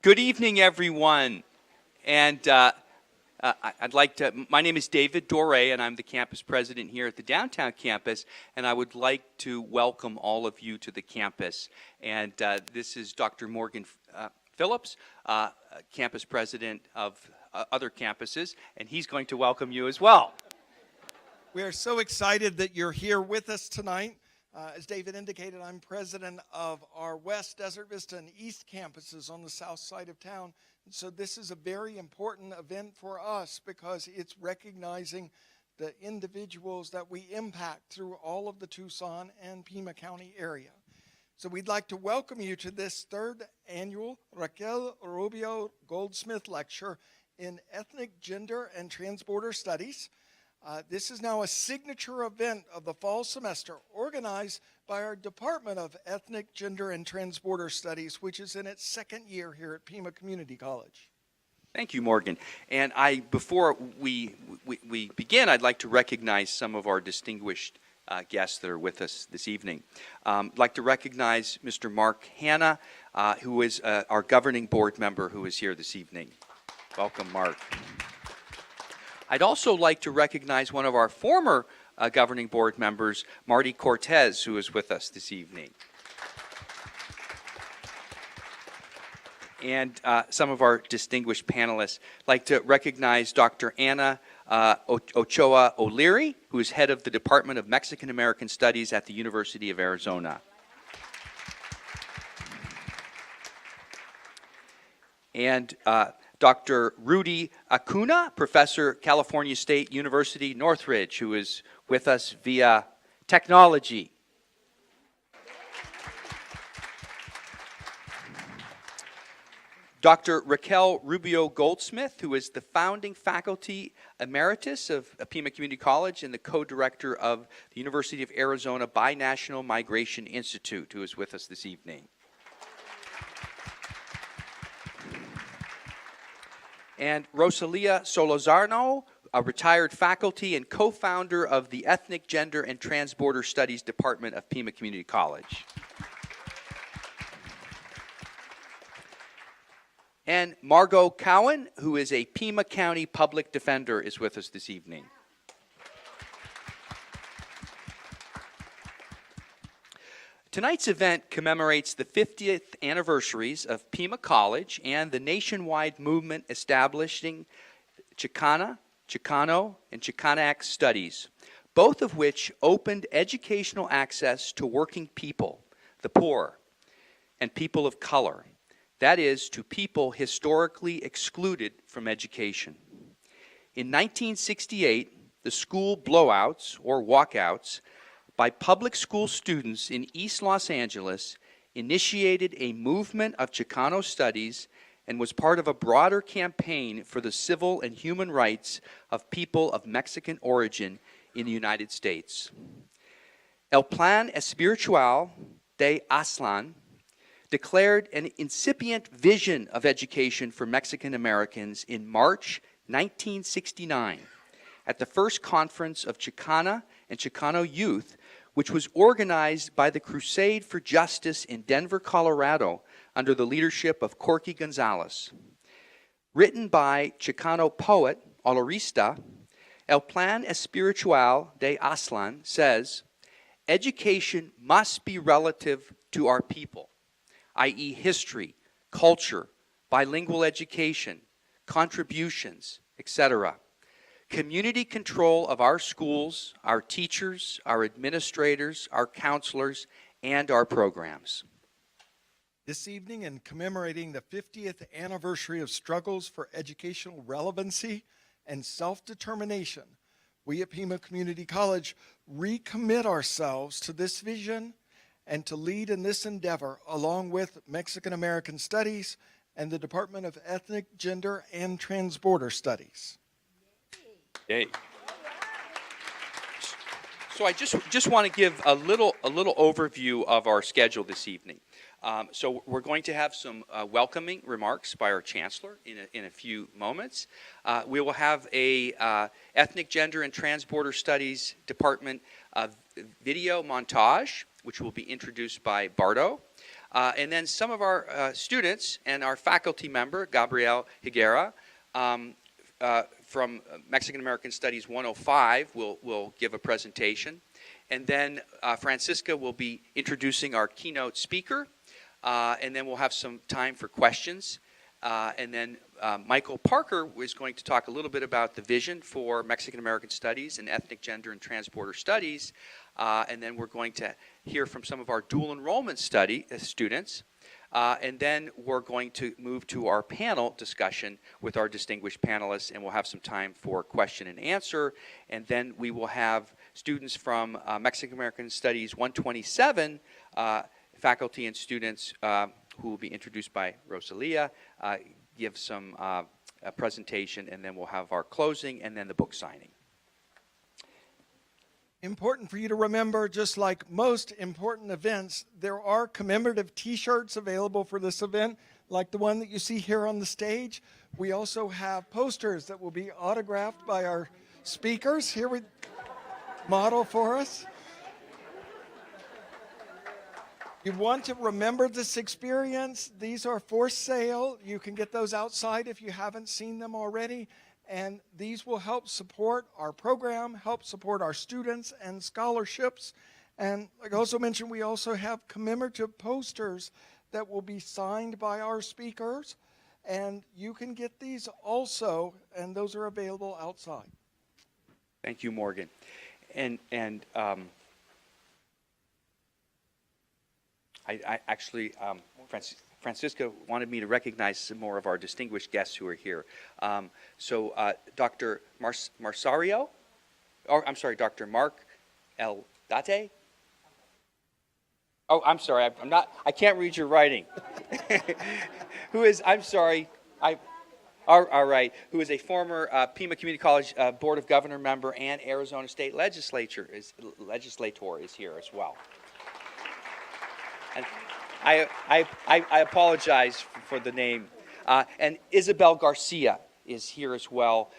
Good evening, everyone. And my name is David Doré, and I'm the campus president here at the downtown campus, and I would like to welcome all of you to the campus. And this is Dr. Morgan Phillips, campus president of other campuses, and he's going to welcome you as well. We are so excited that you're here with us tonight. As David indicated, I'm president of our West, Desert Vista, and East campuses on the south side of town. And so this is a very important event for us because it's recognizing the individuals that we impact through all of the Tucson and Pima County area. So we'd like to welcome you to this third annual Raquel Rubio Goldsmith Lecture in Ethnic, Gender, and Transborder Studies. This is now a signature event of the fall semester organized by our Department of Ethnic, Gender, and Transborder Studies, which is in its second year here at Pima Community College. Thank you, Morgan. And before we begin, I'd like to recognize some of our distinguished guests that are with us this evening. I'd like to recognize Mr. Mark Hanna, who is our governing board member who is here this evening. Welcome, Mark. I'd also like to recognize one of our former governing board members, Marty Cortez, who is with us this evening. And some of our distinguished panelists. I'd like to recognize Dr. Anna Ochoa O'Leary, who is head of the Department of Mexican American Studies at the University of Arizona. And Dr. Rodolfo Acuña, professor, California State University, Northridge, who is with us via technology. Dr. Raquel Rubio Goldsmith, who is the founding faculty emeritus of Pima Community College and the co-director of the University of Arizona Binational Migration Institute, who is with us this evening. And Rosalia Solozarno, a retired faculty and co-founder of the Ethnic, Gender, and Transborder Studies Department of Pima Community College. And Margot Cowan, who is a Pima County public defender, is with us this evening. Tonight's event commemorates the 50th anniversaries of Pima College and the nationwide movement establishing Chicana, Chicano, and Chicanx studies, both of which opened educational access to working people, the poor, and people of color, that is, to people historically excluded from education. In 1968, the school blowouts, or walkouts, by public school students in East Los Angeles initiated a movement of Chicano studies and was part of a broader campaign for the civil and human rights of people of Mexican origin in the United States. El Plan Espiritual de Aztlán declared an incipient vision of education for Mexican Americans in March 1969 at the first conference of Chicana and Chicano youth, which was organized by the Crusade for Justice in Denver, Colorado, under the leadership of Corky Gonzalez. Written by Chicano poet Olorista, El Plan Espiritual de Aztlán says, education must be relative to our people, i.e. history, culture, bilingual education, contributions, etc. Community control of our schools, our teachers, our administrators, our counselors, and our programs. This evening, in commemorating the 50th anniversary of struggles for educational relevancy and self-determination, we at Pima Community College recommit ourselves to this vision and to lead in this endeavor along with Mexican American Studies and the Department of Ethnic, Gender, and Transborder Studies. Yay. So I just want to give a little overview of our schedule this evening. So we're going to have some welcoming remarks by our chancellor in a few moments. We will have a Ethnic, Gender, and Transborder Studies Department video montage, which will be introduced by Bardo. And then some of our students and our faculty member, Gabriel Higuera, from Mexican American Studies 105 will give a presentation. And then Francisca will be introducing our keynote speaker. And then we'll have some time for questions. And then Michael Parker is going to talk a little bit about the vision for Mexican American Studies and Ethnic, Gender, and Transborder Studies. And then we're going to hear from some of our dual enrollment students. And then we're going to move to our panel discussion with our distinguished panelists, and we'll have some time for question and answer. And then we will have students from Mexican American Studies 127, faculty and students who will be introduced by Rosalia, give some a presentation, and then we'll have our closing and then the book signing. Important for you to remember, just like most important events, there are commemorative t-shirts available for this event, like the one that you see here on the stage. We also have posters that will be autographed by our speakers. Here we model for us. You want to remember this experience. These are for sale. You can get those outside if you haven't seen them already. And these will help support our program, help support our students and scholarships. And like I also mentioned, we also have commemorative posters that will be signed by our speakers. And you can get these also, and those are available outside. Thank you, Morgan. And I actually, Francisco wanted me to recognize some more of our distinguished guests who are here. So Dr. Marsario, or I'm sorry, Dr. Mark El Date. Oh, I'm sorry, I can't read your writing. Who is, I'm sorry, all right, who is a former Pima Community College Board of Governor member and Arizona State Legislator is here as well. And I apologize for the name. And Isabel Garcia is here as well,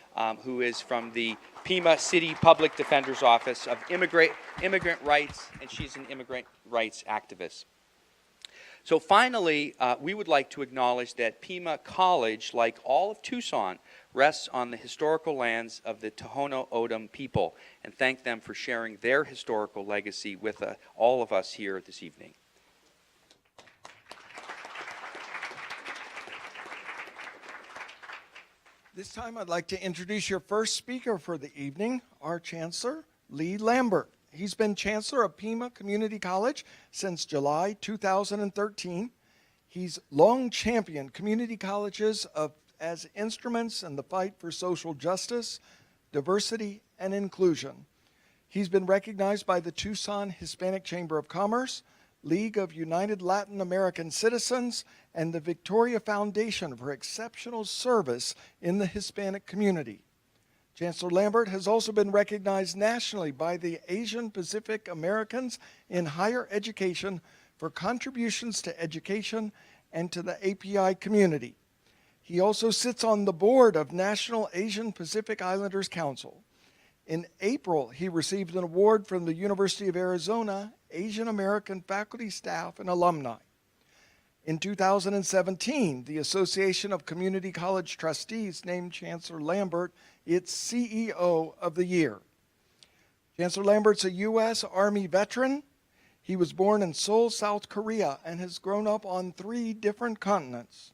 who is from the Pima City Public Defender's Office of Immigrant Rights, and she's an immigrant rights activist. So finally, we would like to acknowledge that Pima College, like all of Tucson, rests on the historical lands of the Tohono O'odham people, and thank them for sharing their historical legacy with all of us here this evening. This time I'd like to introduce your first speaker for the evening, our Chancellor, Lee Lambert. He's been Chancellor of Pima Community College since July 2013. He's long championed community colleges as instruments in the fight for social justice, diversity, and inclusion. He's been recognized by the Tucson Hispanic Chamber of Commerce, League of United Latin American Citizens, and the Victoria Foundation for exceptional service in the Hispanic community. Chancellor Lambert has also been recognized nationally by the Asian Pacific Americans in higher education for contributions to education and to the API community. He also sits on the board of National Asian Pacific Islanders Council. In April, he received an award from the University of Arizona Asian American faculty, staff, and alumni. In 2017, the Association of Community College Trustees named Chancellor Lambert its CEO of the Year. Chancellor Lambert's a U.S. Army veteran. He was born in Seoul, South Korea, and has grown up on 3 different continents.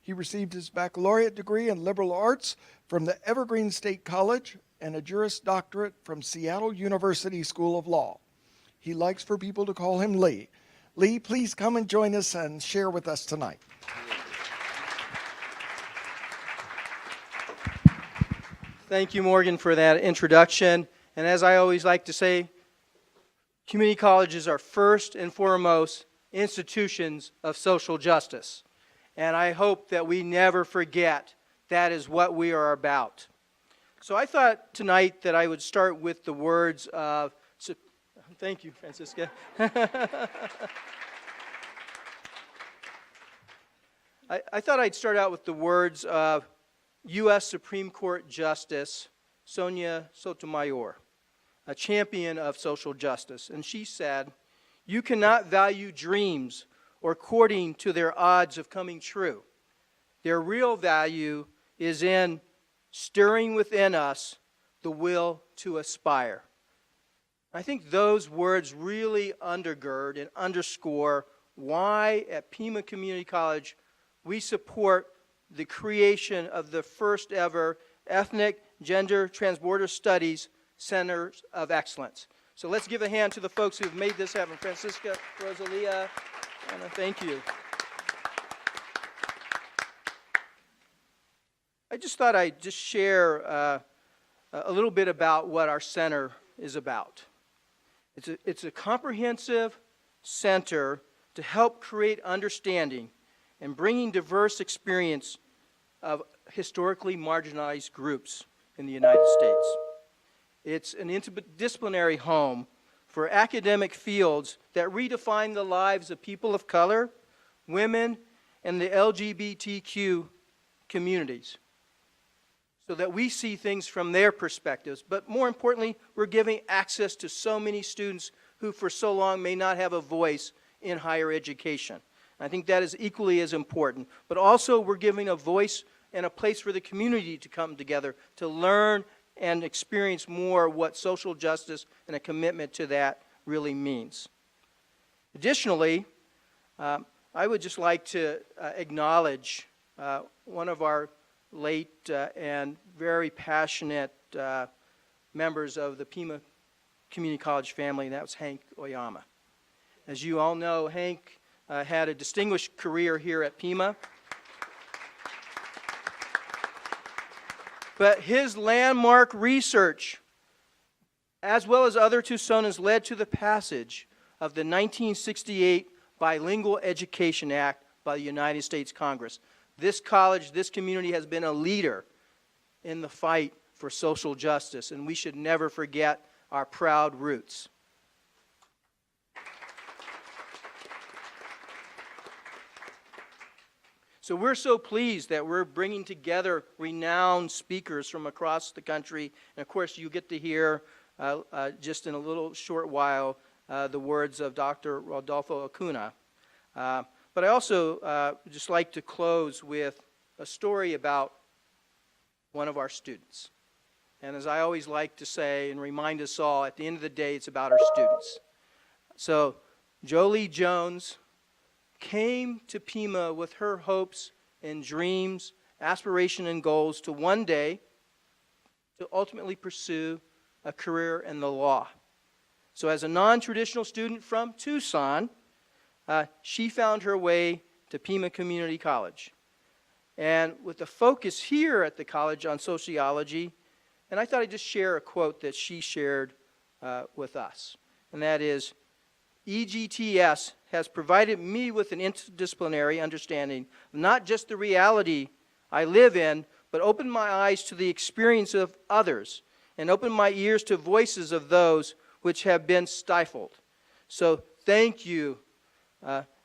He received his baccalaureate degree in liberal arts from the Evergreen State College and a Juris Doctorate from Seattle University School of Law. He likes for people to call him Lee. Lee, please come and join us and share with us tonight. Thank you, Morgan, for that introduction. And as I always like to say, community colleges are first and foremost institutions of social justice. And I hope that we never forget that is what we are about. So I thought tonight that I would start with the words of, thank you, Francisca. I thought I'd start out with the words of U.S. Supreme Court Justice Sonia Sotomayor, a champion of social justice. And she said, "You cannot value dreams or according to their odds of coming true. Their real value is in stirring within us the will to aspire. I think those words really undergird and underscore why at Pima Community College we support the creation of the first ever Ethnic, Gender, Transborder Studies Centers of Excellence. So let's give a hand to the folks who have made this happen. Francisca, Rosalia, Anna, thank you. I just thought I'd just share a little bit about what our center is about. It's a comprehensive center to help create understanding and bringing diverse experience of historically marginalized groups in the United States. It's an interdisciplinary home for academic fields that redefine the lives of people of color, women, and the LGBTQ communities, so that we see things from their perspectives. But more importantly, we're giving access to so many students who for so long may not have a voice in higher education. I think that is equally as important. But also we're giving a voice and a place for the community to come together to learn and experience more what social justice and a commitment to that really means. Additionally, I would just like to acknowledge one of our late and very passionate members of the Pima Community College family, and that was Hank Oyama. As you all know, Hank had a distinguished career here at Pima. But his landmark research, as well as other Tucsonas, led to the passage of the 1968 Bilingual Education Act by the United States Congress. This college, this community has been a leader in the fight for social justice, and we should never forget our proud roots. So we're so pleased that we're bringing together renowned speakers from across the country. And of course, you get to hear just in a little short while the words of Dr. Rodolfo Acuña. But I also just like to close with a story about one of our students. And as I always like to say and remind us all, at the end of the day, it's about our students. So Jolie Jones came to Pima with her hopes and dreams, aspiration and goals to one day to ultimately pursue a career in the law. So as a non-traditional student from Tucson, she found her way to Pima Community College. And with the focus here at the college on sociology, and I thought I'd just share a quote that she shared with us, and that is, EGTS has provided me with an interdisciplinary understanding of not just the reality I live in, but opened my eyes to the experience of others and opened my ears to voices of those which have been stifled. So thank you,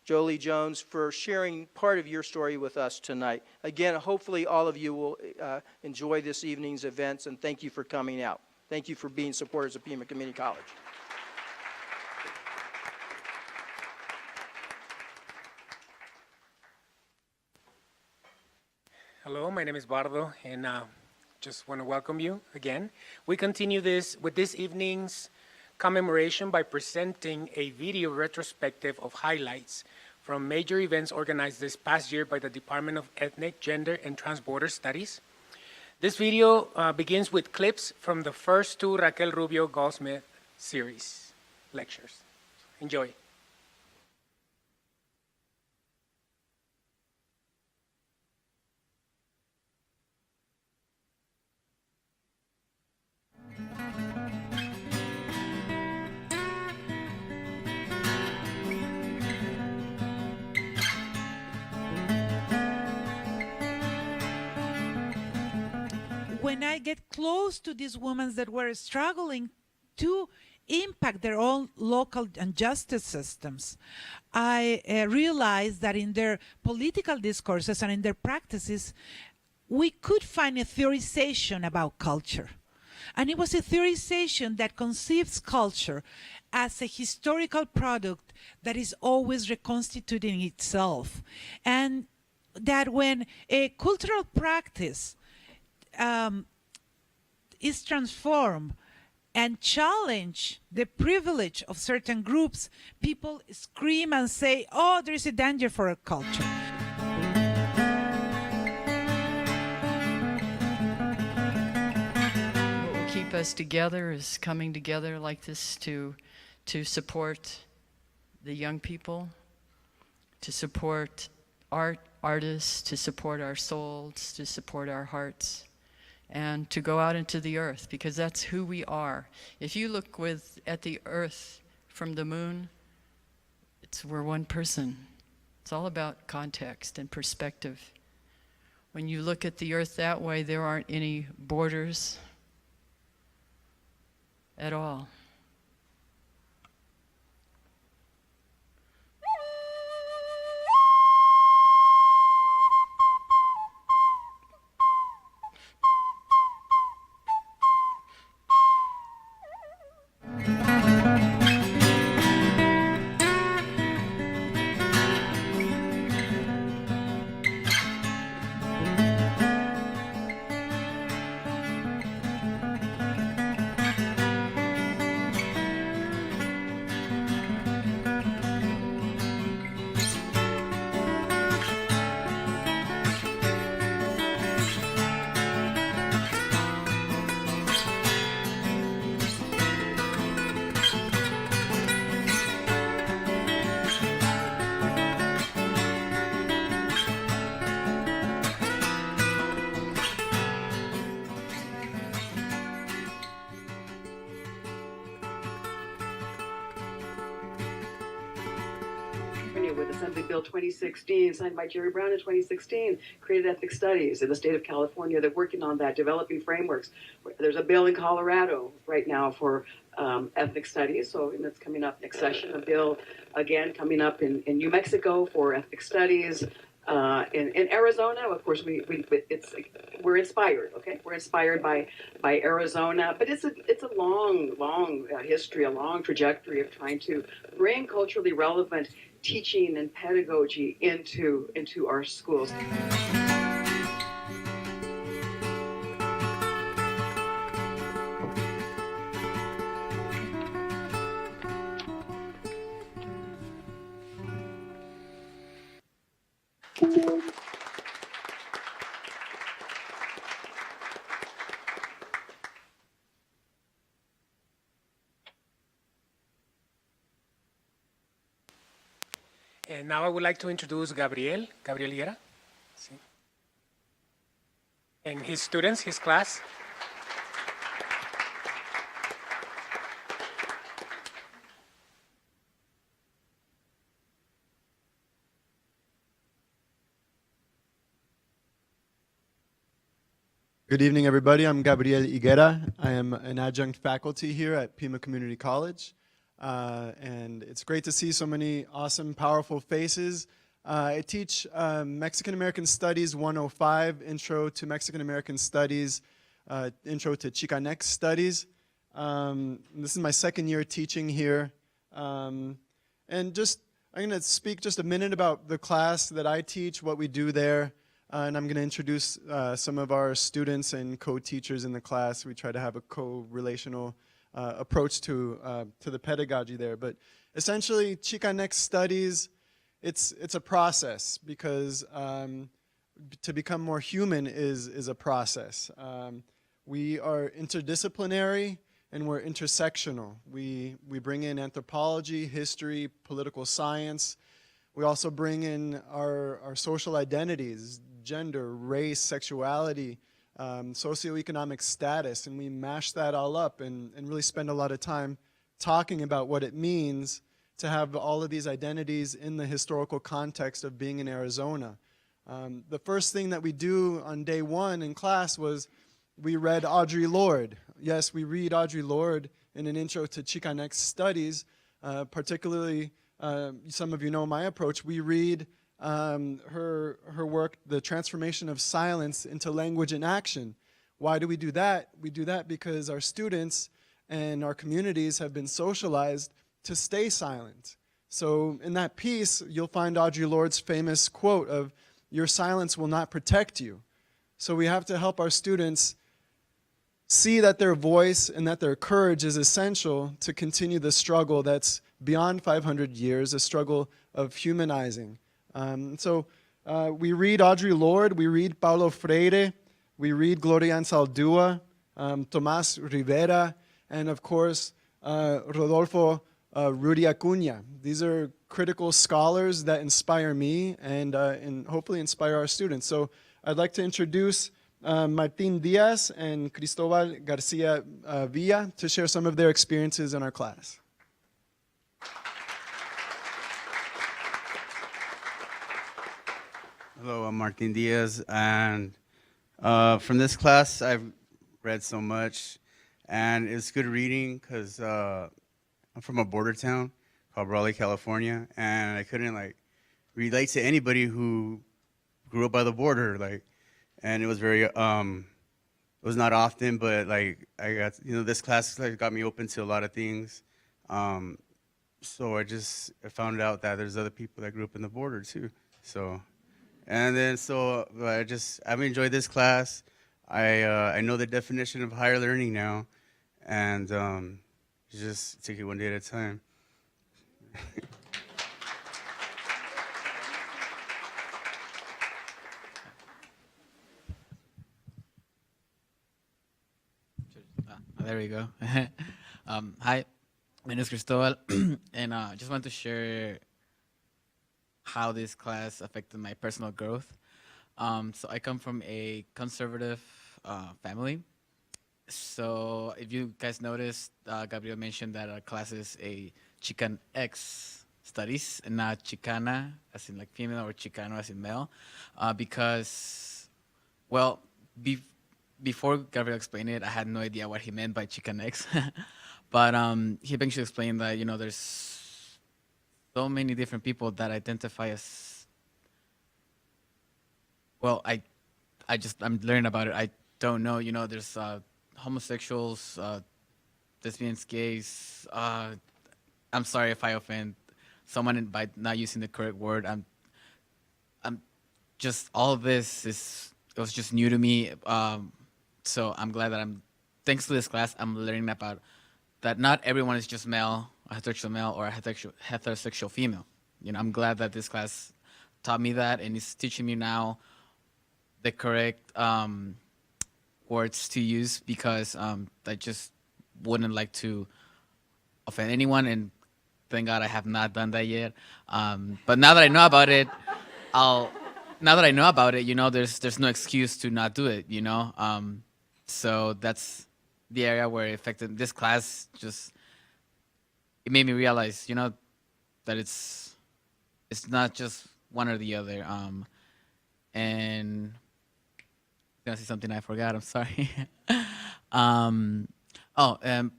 Jolie Jones, for sharing part of your story with us tonight. Again, hopefully all of you will enjoy this evening's events, and thank you for coming out. Thank you for being supporters of Pima Community College. Hello, my name is Bardo, and just want to welcome you again. We continue with this evening's commemoration by presenting a video retrospective of highlights from major events organized this past year by the Department of Ethnic, Gender, and Transborder Studies. This video begins with clips from the first two Raquel Rubio Goldsmith series lectures. Enjoy. When I get close to these women that were struggling to impact their own local and justice systems, I realized that in their political discourses and in their practices, we could find a theorization about culture. And it was a theorization that conceives culture as a historical product that is always reconstituting itself. And that when a cultural practice is transformed and challenge the privilege of certain groups, people scream and say, oh, there is a danger for our culture. What will keep us together is coming together like this to support the young people, to support artists, to support our souls, to support our hearts, and to go out into the earth, because that's who we are. If you look at the earth from the moon, we're one person. It's all about context and perspective. When you look at the earth that way, there aren't any borders at all. With Assembly Bill 2016, signed by Jerry Brown in 2016, created ethnic studies in the state of California. They're working on that, developing frameworks. There's a bill in Colorado right now for ethnic studies, so that's coming up next session. A bill, again, coming up in New Mexico for ethnic studies. In Arizona, of course, we're inspired. Okay, we're inspired by Arizona, but it's a long history, a long trajectory of trying to bring culturally relevant teaching and pedagogy into our schools. And now I would like to introduce Gabriel Higuera, and his students, his class. Good evening, everybody. I'm Gabriel Higuera. I am an adjunct faculty here at Pima Community College. And it's great to see so many awesome, powerful faces. I teach Mexican American Studies 105, Intro to Mexican American Studies, Intro to Chicanx Studies. This is my second year teaching here. And I'm going to speak just a minute about the class that I teach, what we do there. And I'm going to introduce some of our students and co-teachers in the class. We try to have a co-relational approach to the pedagogy there. But essentially, Chicanx Studies, it's a process, because to become more human is a process. We are interdisciplinary and we're intersectional. We bring in anthropology, history, political science. We also bring in our social identities, gender, race, sexuality, socioeconomic status, and we mash that all up and really spend a lot of time talking about what it means to have all of these identities in the historical context of being in Arizona. The first thing that we do on day one in class was we read Audre Lorde. Yes, we read Audre Lorde in an Intro to Chicanx Studies, particularly, some of you know my approach, we read her work, The Transformation of Silence into Language and Action, Why do we do that? We do that because our students and our communities have been socialized to stay silent. So in that piece, you'll find Audre Lorde's famous quote of, "Your silence will not protect you." So we have to help our students see that their voice and that their courage is essential to continue the struggle that's beyond 500 years, a struggle of humanizing. We read Audre Lorde, we read Paulo Freire, we read Gloria Anzaldúa, Tomás Rivera, and of course, Rodolfo Acuña. These are critical scholars that inspire me and hopefully inspire our students. So I'd like to introduce Martín Díaz and Cristóbal García Villa to share some of their experiences in our class. Hello, I'm Martín Díaz, and from this class I've read so much, and it's good reading because I'm from a border town called Raleigh, California, and I couldn't relate to anybody who grew up by the border, and it was very it was not often, but I got, this class got me open to a lot of things. So I found out that there's other people that grew up in the border too. I've enjoyed this class. I know the definition of higher learning now, and just take it one day at a time. There we go. Hi, my name is Cristobal, and I just want to share how this class affected my personal growth. So I come from a conservative family. So if you guys noticed, Gabriel mentioned that our class is a Chican X studies and not Chicana, as in female, or Chicano as in male, because, well, before Gabriel explained it, I had no idea what he meant by Chican X. But he eventually explained that, there's so many different people that identify as, well, I'm learning about it. I don't know, there's homosexuals, lesbians, gays. I'm sorry if I offend someone by not using the correct word. I'm just, all of this it was just new to me. So I'm glad that thanks to this class, I'm learning about that not everyone is just male, a heterosexual male, or a heterosexual female. I'm glad that this class taught me that, and it's teaching me now the correct words to use, because I just wouldn't like to offend anyone, and thank God I have not done that yet. But now that I know about it, there's no excuse to not do it, So that's the area where it affected this class. It made me realize, that it's not just one or the other. And I'm gonna say something I forgot. I'm sorry.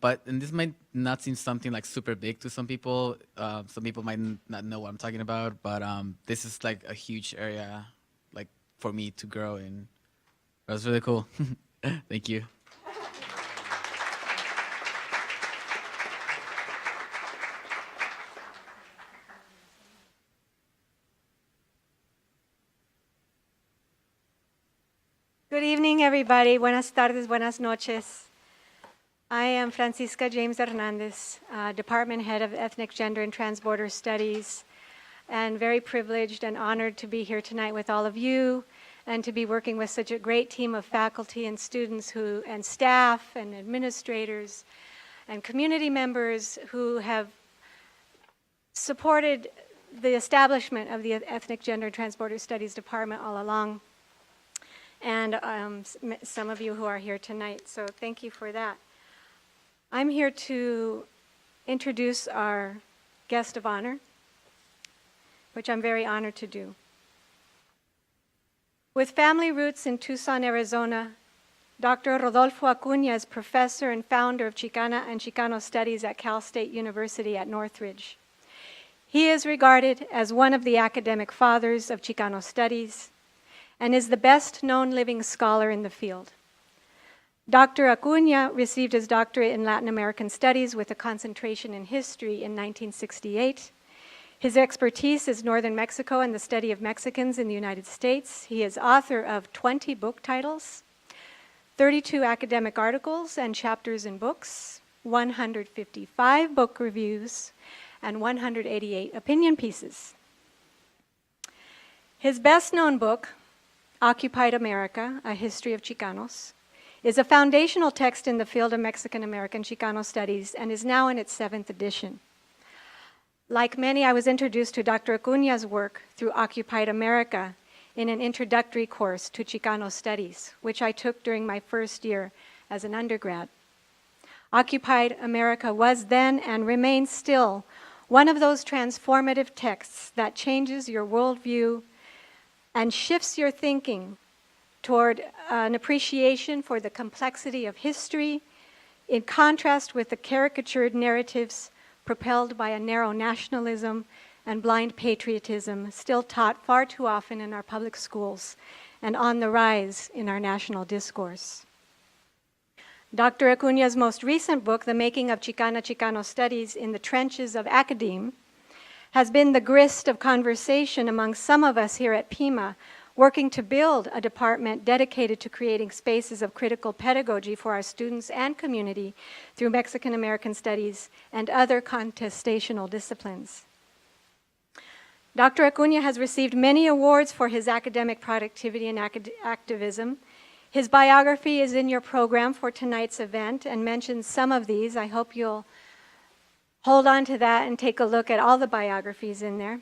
But this might not seem something super big to some people. Some people might not know what I'm talking about. But this is a huge area, for me to grow in. That was really cool. Thank you. Good evening, everybody. Buenas tardes, buenas noches. I am Francisca James Hernandez, Department Head of Ethnic, Gender, and Transborder Studies, and very privileged and honored to be here tonight with all of you, and to be working with such a great team of faculty and students and staff and administrators and community members who have supported the establishment of the Ethnic, Gender, and Transborder Studies Department all along, and some of you who are here tonight. So thank you for that. I'm here to introduce our guest of honor, which I'm very honored to do. With family roots in Tucson, Arizona, Dr. Rodolfo Acuña is professor and founder of Chicana and Chicano Studies at Cal State University at Northridge. He is regarded as one of the academic fathers of Chicano studies and is the best known living scholar in the field. Dr. Acuña received his doctorate in Latin American Studies with a concentration in history in 1968. His expertise is Northern Mexico and the study of Mexicans in the United States. He is author of 20 book titles, 32 academic articles and chapters in books, 155 book reviews, and 188 opinion pieces. His best-known book, Occupied America, A History of Chicanos, is a foundational text in the field of Mexican-American Chicano studies and is now in its 7th edition. Like many, I was introduced to Dr. Acuña's work through Occupied America in an introductory course to Chicano studies, which I took during my first year as an undergrad. Occupied America was then and remains still one of those transformative texts that changes your worldview and shifts your thinking toward an appreciation for the complexity of history in contrast with the caricatured narratives propelled by a narrow nationalism and blind patriotism still taught far too often in our public schools and on the rise in our national discourse. Dr. Acuña's most recent book, The Making of Chicano Studies in the Trenches of Academe, has been the grist of conversation among some of us here at Pima, working to build a department dedicated to creating spaces of critical pedagogy for our students and community through Mexican American studies and other contestational disciplines. Dr. Acuña has received many awards for his academic productivity and activism. His biography is in your program for tonight's event and mentions some of these. I hope you'll hold on to that and take a look at all the biographies in there.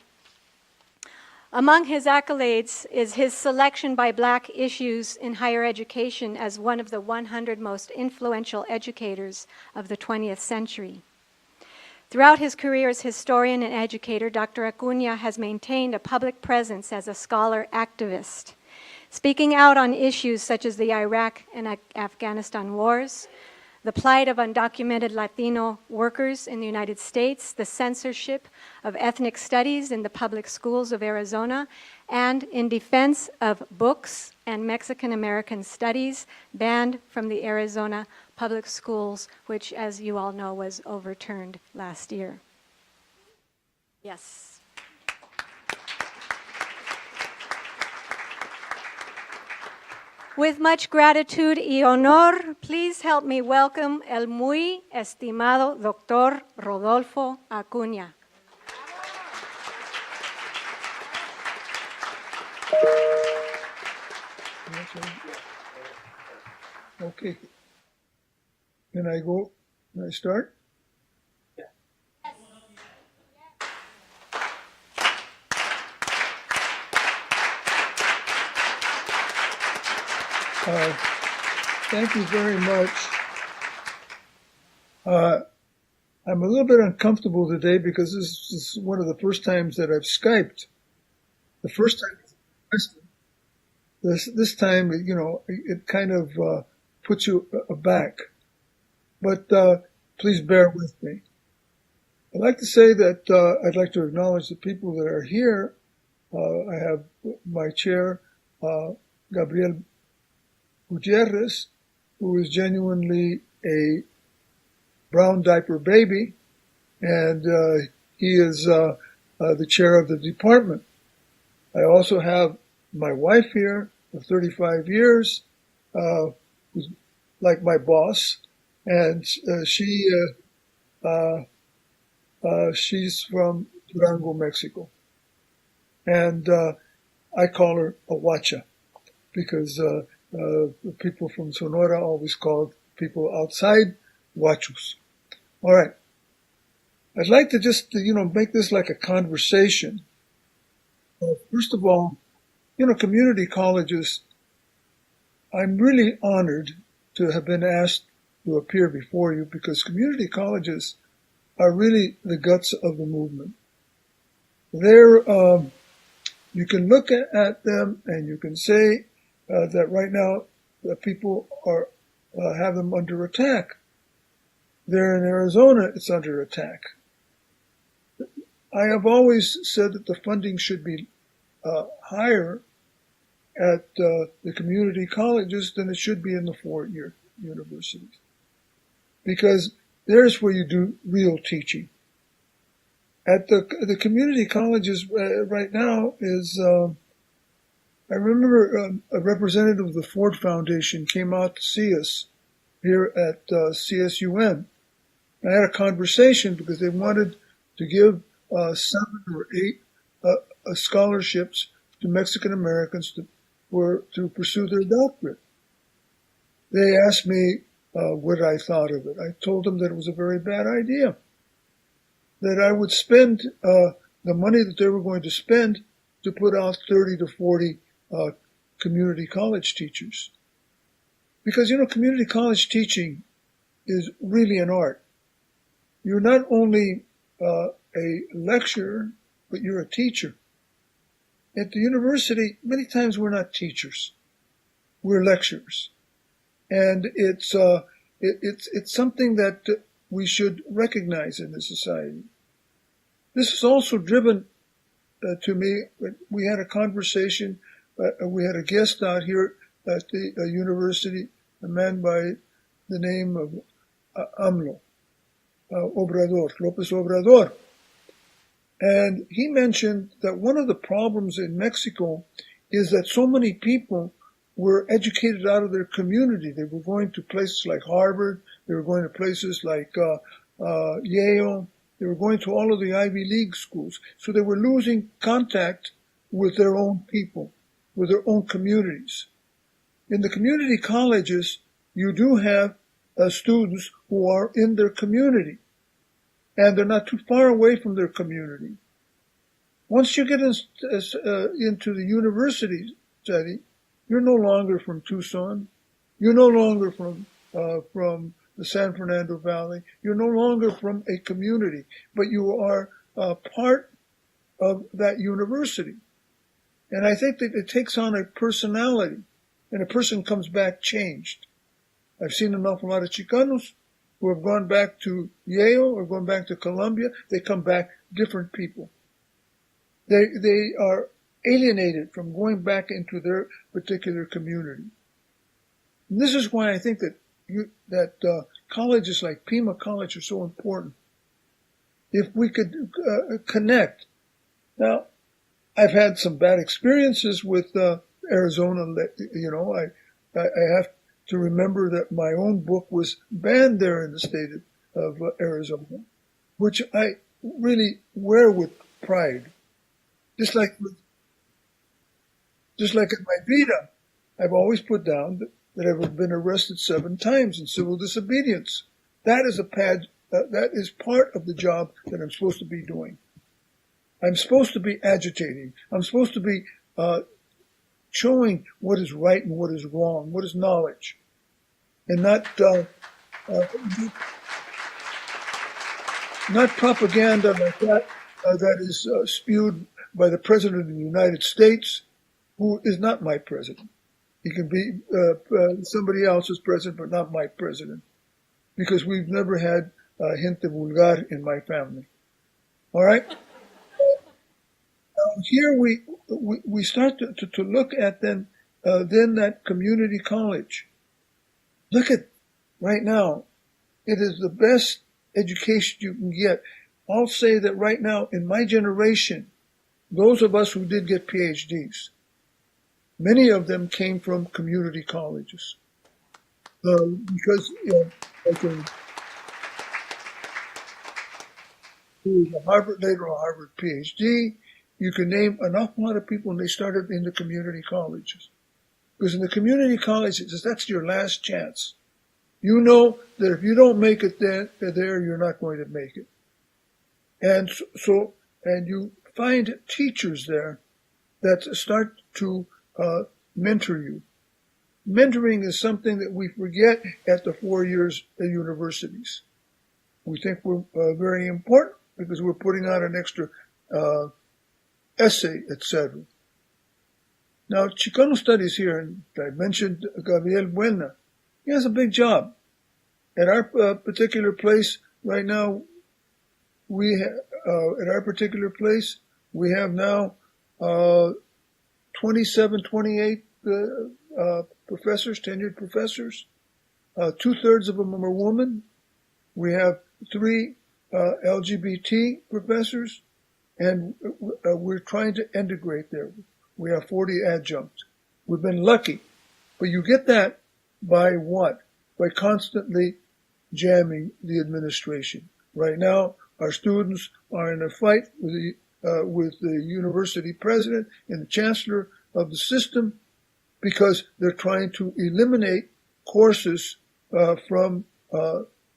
Among his accolades is his selection by Black Issues in Higher Education as one of the 100 most influential educators of the 20th century. Throughout his career as historian and educator, Dr. Acuña has maintained a public presence as a scholar activist, speaking out on issues such as the Iraq and Afghanistan wars, the plight of undocumented Latino workers in the United States, the censorship of ethnic studies in the public schools of Arizona, and in defense of books and Mexican American studies banned from the Arizona public schools, which, as you all know, was overturned last year. Yes. With much gratitude y honor, please help me welcome el muy estimado Dr. Rodolfo Acuña. Okay. Can I go? Can I start? Thank you very much. I'm a little bit uncomfortable today because this is one of the first times that I've Skyped. The first time, this time, you know, it kind of puts you aback. But please bear with me. I'd like to say that I'd like to acknowledge the people that are here. I have my chair, Gabriel Gutierrez, who is genuinely a brown diaper baby, and he is the chair of the department. I also have my wife here of 35 years, who's like my boss, and she's from Durango, Mexico. And I call her a huacha because the people from Sonora always called people outside huachos. All right. I'd like to just, make this like a conversation. First of all, community colleges, I'm really honored to have been asked to appear before you because community colleges are really the guts of the movement. They're, you can look at them and you can say that right now the people are have them under attack. There in Arizona, it's under attack. I have always said that the funding should be higher at the community colleges than it should be in the 4-year universities, because there's where you do real teaching. At the community colleges right now is, I remember a representative of the Ford Foundation came out to see us here at CSUN. I had a conversation because they wanted to give 7 or 8 scholarships to Mexican Americans to pursue their doctorate. They asked me what I thought of it. I told them that it was a very bad idea, that I would spend the money that they were going to spend to put out 30 to 40 community college teachers. Because, community college teaching is really an art. You're not only a lecturer, but you're a teacher. At the university, many times we're not teachers. We're lecturers. And it's something that we should recognize in the society. This is also driven to me. We had a conversation. We had a guest out here at the university, a man by the name of AMLO, López Obrador. And he mentioned that one of the problems in Mexico is that so many people were educated out of their community. They were going to places like Harvard. They were going to places like Yale. They were going to all of the Ivy League schools. So they were losing contact with their own people, with their own communities. In the community colleges, you do have students who are in their community, and they're not too far away from their community. Once you get into the university study, you're no longer from Tucson. You're no longer from the San Fernando Valley. You're no longer from a community, but you are part of that university. And I think that it takes on a personality, and a person comes back changed. I've seen an awful lot of Chicanos who have gone back to Yale or gone back to Columbia. They come back different people. They are alienated from going back into their particular community. And this is why I think that colleges like Pima College are so important. If we could connect. Now, I've had some bad experiences with Arizona. I have to remember that my own book was banned there in the state of Arizona, which I really wear with pride. Just like at my vida, I've always put down that I've been arrested 7 times in civil disobedience. That is part of the job that I'm supposed to be doing. I'm supposed to be agitating. I'm supposed to be showing what is right and what is wrong, what is knowledge, and not propaganda like that that is spewed by the President of the United States, who is not my president. He can be somebody else's president, but not my president, because we've never had gente vulgar in my family. All right? Here we start to look at then that community college. Look at right now. It is the best education you can get. I'll say that right now in my generation, those of us who did get PhDs, many of them came from community colleges. Because I can do a later a Harvard PhD. You can name an awful lot of people, and they started in the community colleges. Because in the community colleges, that's your last chance. You know that if you don't make it there, you're not going to make it. And and you find teachers there that start to mentor you. Mentoring is something that we forget at the 4 years at universities. We think we're very important because we're putting out an extra essay, etc. Now, Chicano Studies here, and I mentioned Gabriel Buena, he has a big job. At our particular place right now, we have now 27, 28 professors, tenured professors. 2/3 of them are women. We have 3 LGBT professors, and we're trying to integrate there. We have 40 adjuncts. We've been lucky, but you get that by what? By constantly jamming the administration. Right now, our students are in a fight with the university president and the chancellor of the system because they're trying to eliminate courses from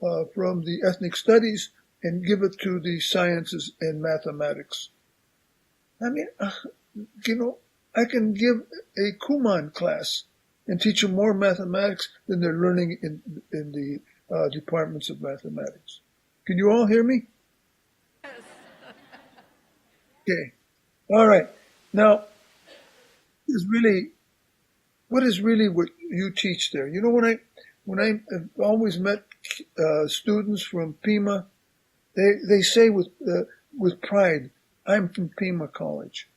the ethnic studies and give it to the sciences and mathematics. I mean, I can give a Kuman class and teach them more mathematics than they're learning in the departments of mathematics. Can you all hear me? Yes. Okay. All right. Now, what is really what you teach there? You know, when I have always met students from Pima, they say with pride, I'm from Pima College.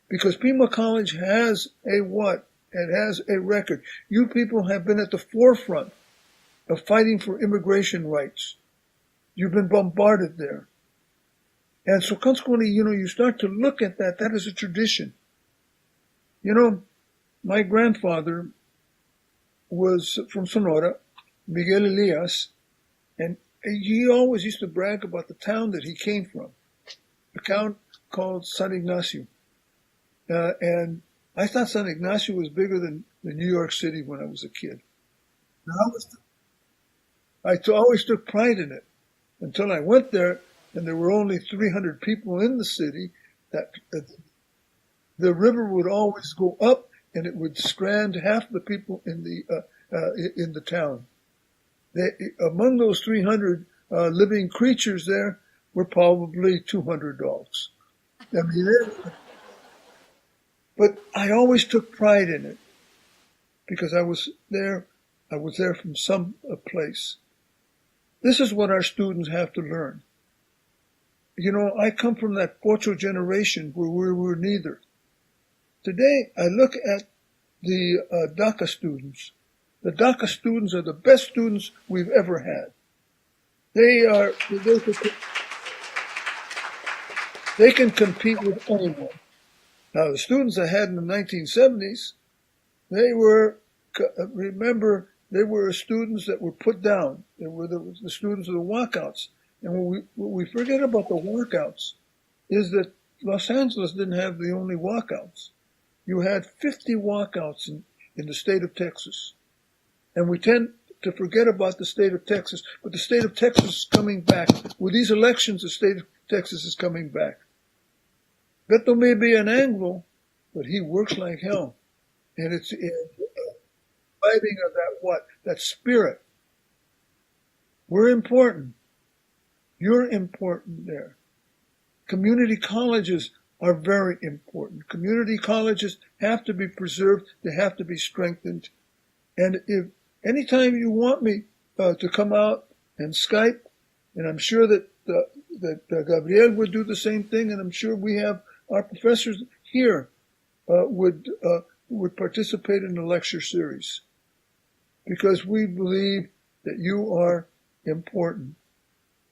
Because Pima College has a what? It has a record. You people have been at the forefront of fighting for immigration rights. You've been bombarded there. And so consequently, you start to look at that. That is a tradition. My grandfather was from Sonora, Miguel Elias, and he always used to brag about the town that he came from, a town called San Ignacio. And I thought San Ignacio was bigger than New York City when I was a kid. I always took pride in it until I went there, and there were only 300 people in the city. That the river would always go up, and it would strand half the people in the town. Among those 300 living creatures there were probably 200 dogs. I mean, but I always took pride in it because I was there from some place. This is what our students have to learn. I come from that Pocho generation where we were neither. Today, I look at the DACA students. The DACA students are the best students we've ever had. They can compete with anyone. Now, the students I had in the 1970s, they were students that were put down. They were the students of the walkouts. And what we forget about the walkouts is that Los Angeles didn't have the only walkouts. You had 50 walkouts in the state of Texas. And we tend to forget about the state of Texas, but the state of Texas is coming back. With these elections, the state of Texas is coming back. Beto may be an Anglo, but he works like hell. And it's fighting of that spirit. We're important. You're important there. Community colleges are very important. Community colleges have to be preserved. They have to be strengthened. And if anytime you want me to come out and Skype, and I'm sure that Gabriel would do the same thing, and I'm sure we have our professors here would participate in the lecture series, because we believe that you are important.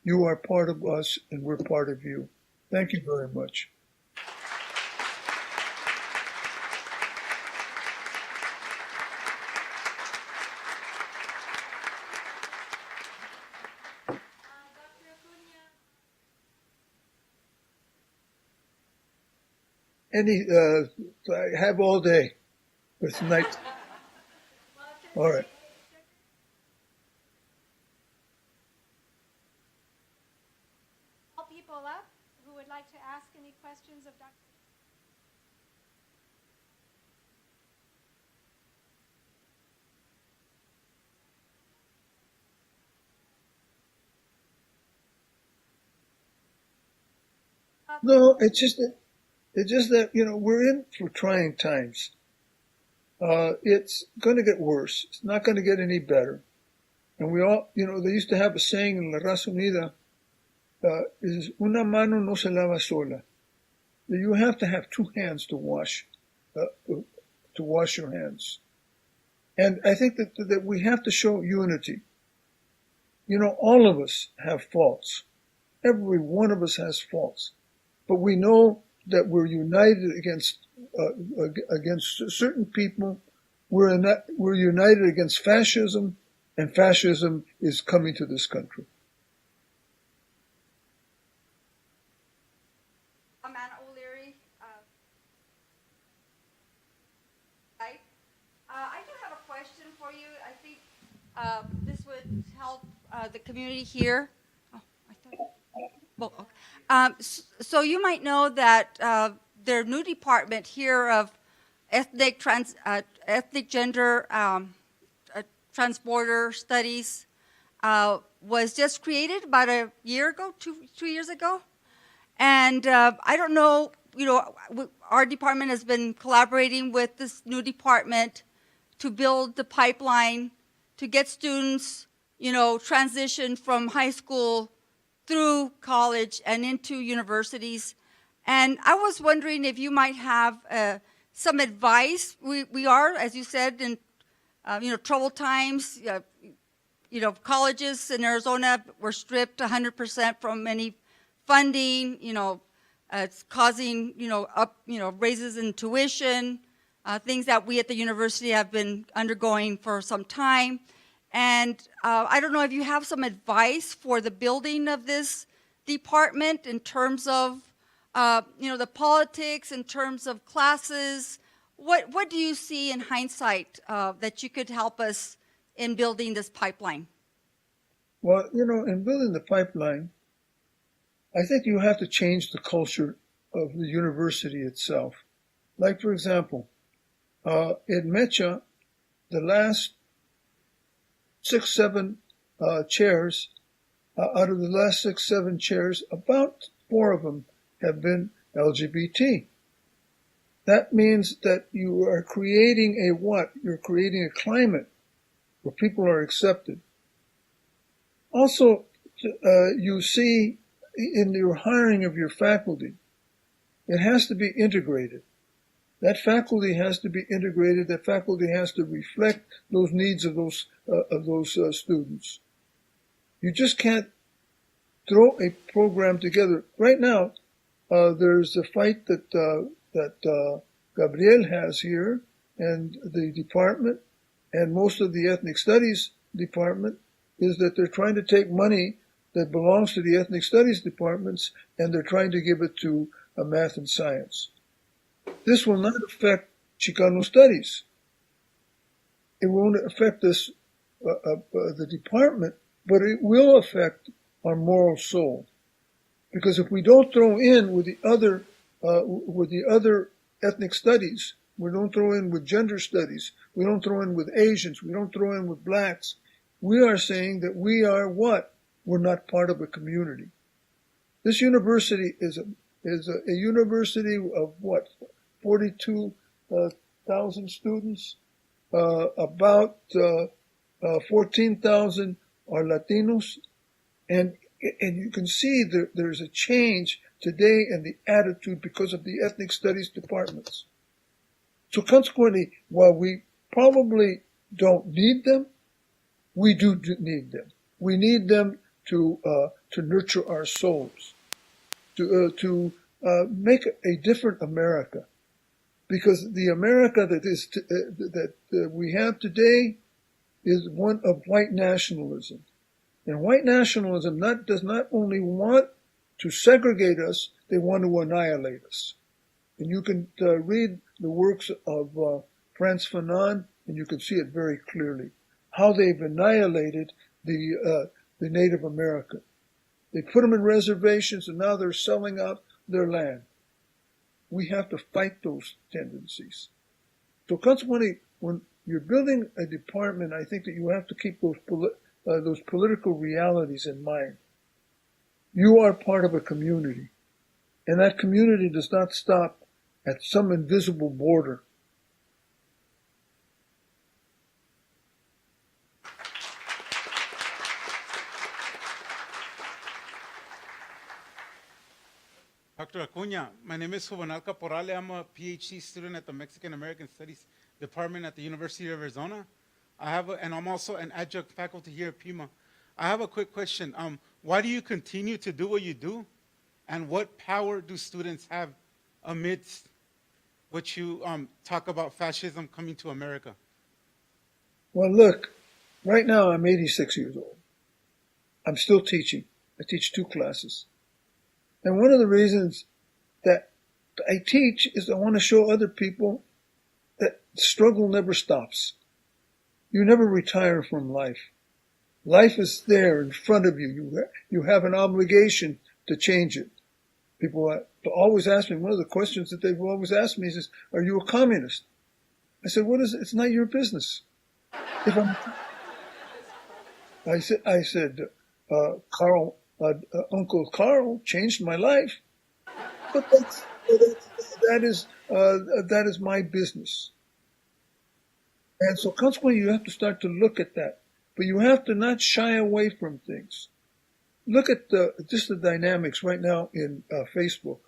You are part of us, and we're part of you. Thank you very much. I have all day, but it's night. All right. All people up who would like to ask any questions of Dr. No, it's just that, we're in for trying times. It's going to get worse. It's not going to get any better. And we all, they used to have a saying in La Raza Unida, is una mano no se lava sola. You have to have two hands to wash your hands. And I think that we have to show unity. You know, all of us have faults. Every one of us has faults. But we know that we're united against certain people. We're united against fascism, and fascism is coming to this country. Amanda O'Leary. I do have a question for you. I think this would help the community here. Oh, I thought. Well, okay. So you might know that their new department here of ethnic gender transborder studies was just created about a year ago, 2 years ago. And I don't know, you know, our department has been collaborating with this new department to build the pipeline to get students, you know, transition from high school through college and into universities. And I was wondering if you might have some advice. We are, as you said, in you know, troubled times. You know, colleges in Arizona were stripped 100% from any funding. You know, it's causing raises in tuition, things that we at the university have been undergoing for some time. And I don't know if you have some advice for the building of this department in terms of, you know, the politics, in terms of classes. What do you see in hindsight that you could help us in building this pipeline? Well, you know, in building the pipeline, I think you have to change the culture of the university itself. Like, for example, in Mecha, the last 6, 7 chairs, out of the last 6, 7 chairs, about 4 of them have been LGBT. That means that you are creating a what? You're creating a climate where people are accepted. Also, you see in your hiring of your faculty, it has to be integrated. That faculty has to be integrated. That faculty has to reflect those needs of those students. You just can't throw a program together. Right now, there's a fight that Gabriel has here, and the department, and most of the ethnic studies department, is that they're trying to take money that belongs to the ethnic studies departments, and they're trying to give it to math and science. This will not affect Chicano studies. It won't affect this, the department, but it will affect our moral soul. Because if we don't throw in with the other ethnic studies, we don't throw in with gender studies, we don't throw in with Asians, we don't throw in with blacks, we are saying that we are what? We're not part of a community. This university is a university of what? 42,000 students. About 14,000 are Latinos, and you can see that there's a change today in the attitude because of the ethnic studies departments. So consequently, while we probably don't need them, we do need them. We need them to nurture our souls, to make a different America, because the America that we have today is one of white nationalism, and white nationalism does not only want to segregate us; they want to annihilate us. And you can read the works of Frantz Fanon, and you can see it very clearly how they've annihilated the Native American. They put them in reservations, and now they're selling out their land. We have to fight those tendencies. So consequently, when you're building a department, I think that you have to keep those political realities in mind. You are part of a community, and that community does not stop at some invisible border. Dr. Acuña, my name is Juvenal Caporale. I'm a PhD student at the Mexican American Studies Department at the University of Arizona. and I'm also an adjunct faculty here at Pima. I have a quick question. Why do you continue to do what you do? And what power do students have amidst what you talk about fascism coming to America? Well, look, right now I'm 86 years old. I'm still teaching. I teach 2 classes. And one of the reasons that I teach is I want to show other people that struggle never stops. You never retire from life. Life is there in front of you. You have an obligation to change it. People always ask me, one of the questions that they've always asked me is, are you a communist? I said, what is it? It's not your business. I said, Uncle Carl changed my life, but that is my business. And so consequently, you have to start to look at that, but you have to not shy away from things. Look at just the dynamics right now in Facebook.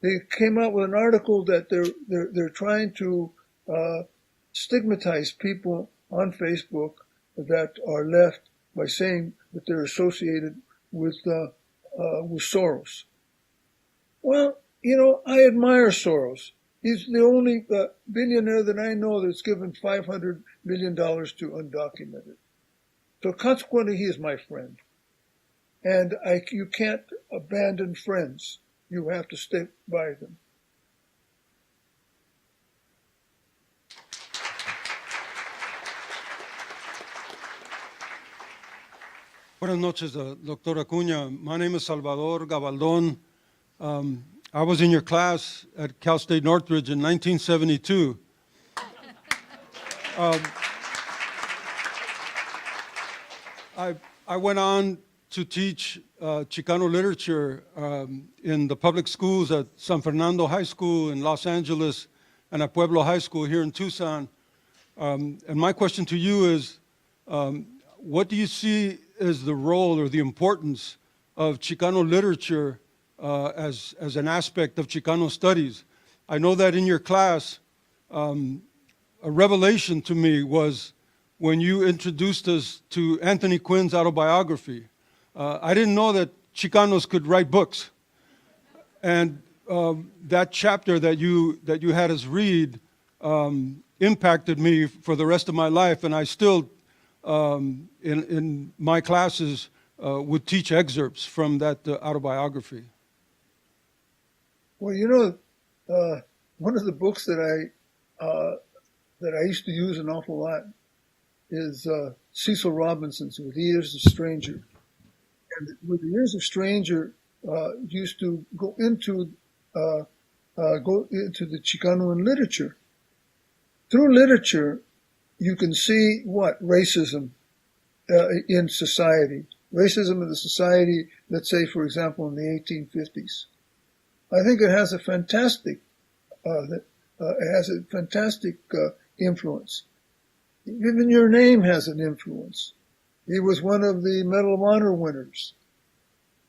They came out with an article that they're trying to stigmatize people on Facebook that are left by saying that they're associated with Soros. Well, I admire Soros. He's the only billionaire that I know that's given $500 million to undocumented. So consequently, he is my friend. And you can't abandon friends. You have to stick by them. Buenas noches, Dr. Acuña. My name is Salvador Gabaldon. I was in your class at Cal State Northridge in 1972. I went on to teach Chicano literature in the public schools at San Fernando High School in Los Angeles and at Pueblo High School here in Tucson. And my question to you is, what do you see as the role or the importance of Chicano literature as an aspect of Chicano studies? I know that in your class, a revelation to me was when you introduced us to Anthony Quinn's autobiography. I didn't know that Chicanos could write books. And that chapter that you had us read impacted me for the rest of my life, and I still, in my classes, would teach excerpts from that autobiography. Well, one of the books that I used to use an awful lot is Cecil Robinson's With the Ears of Stranger. And With the Ears of Stranger used to go into the Chicano literature. Through literature, you can see what racism in society, racism in the society. Let's say, for example, in the 1850s. I think it has a fantastic, influence. Even your name has an influence. He was one of the Medal of Honor winners.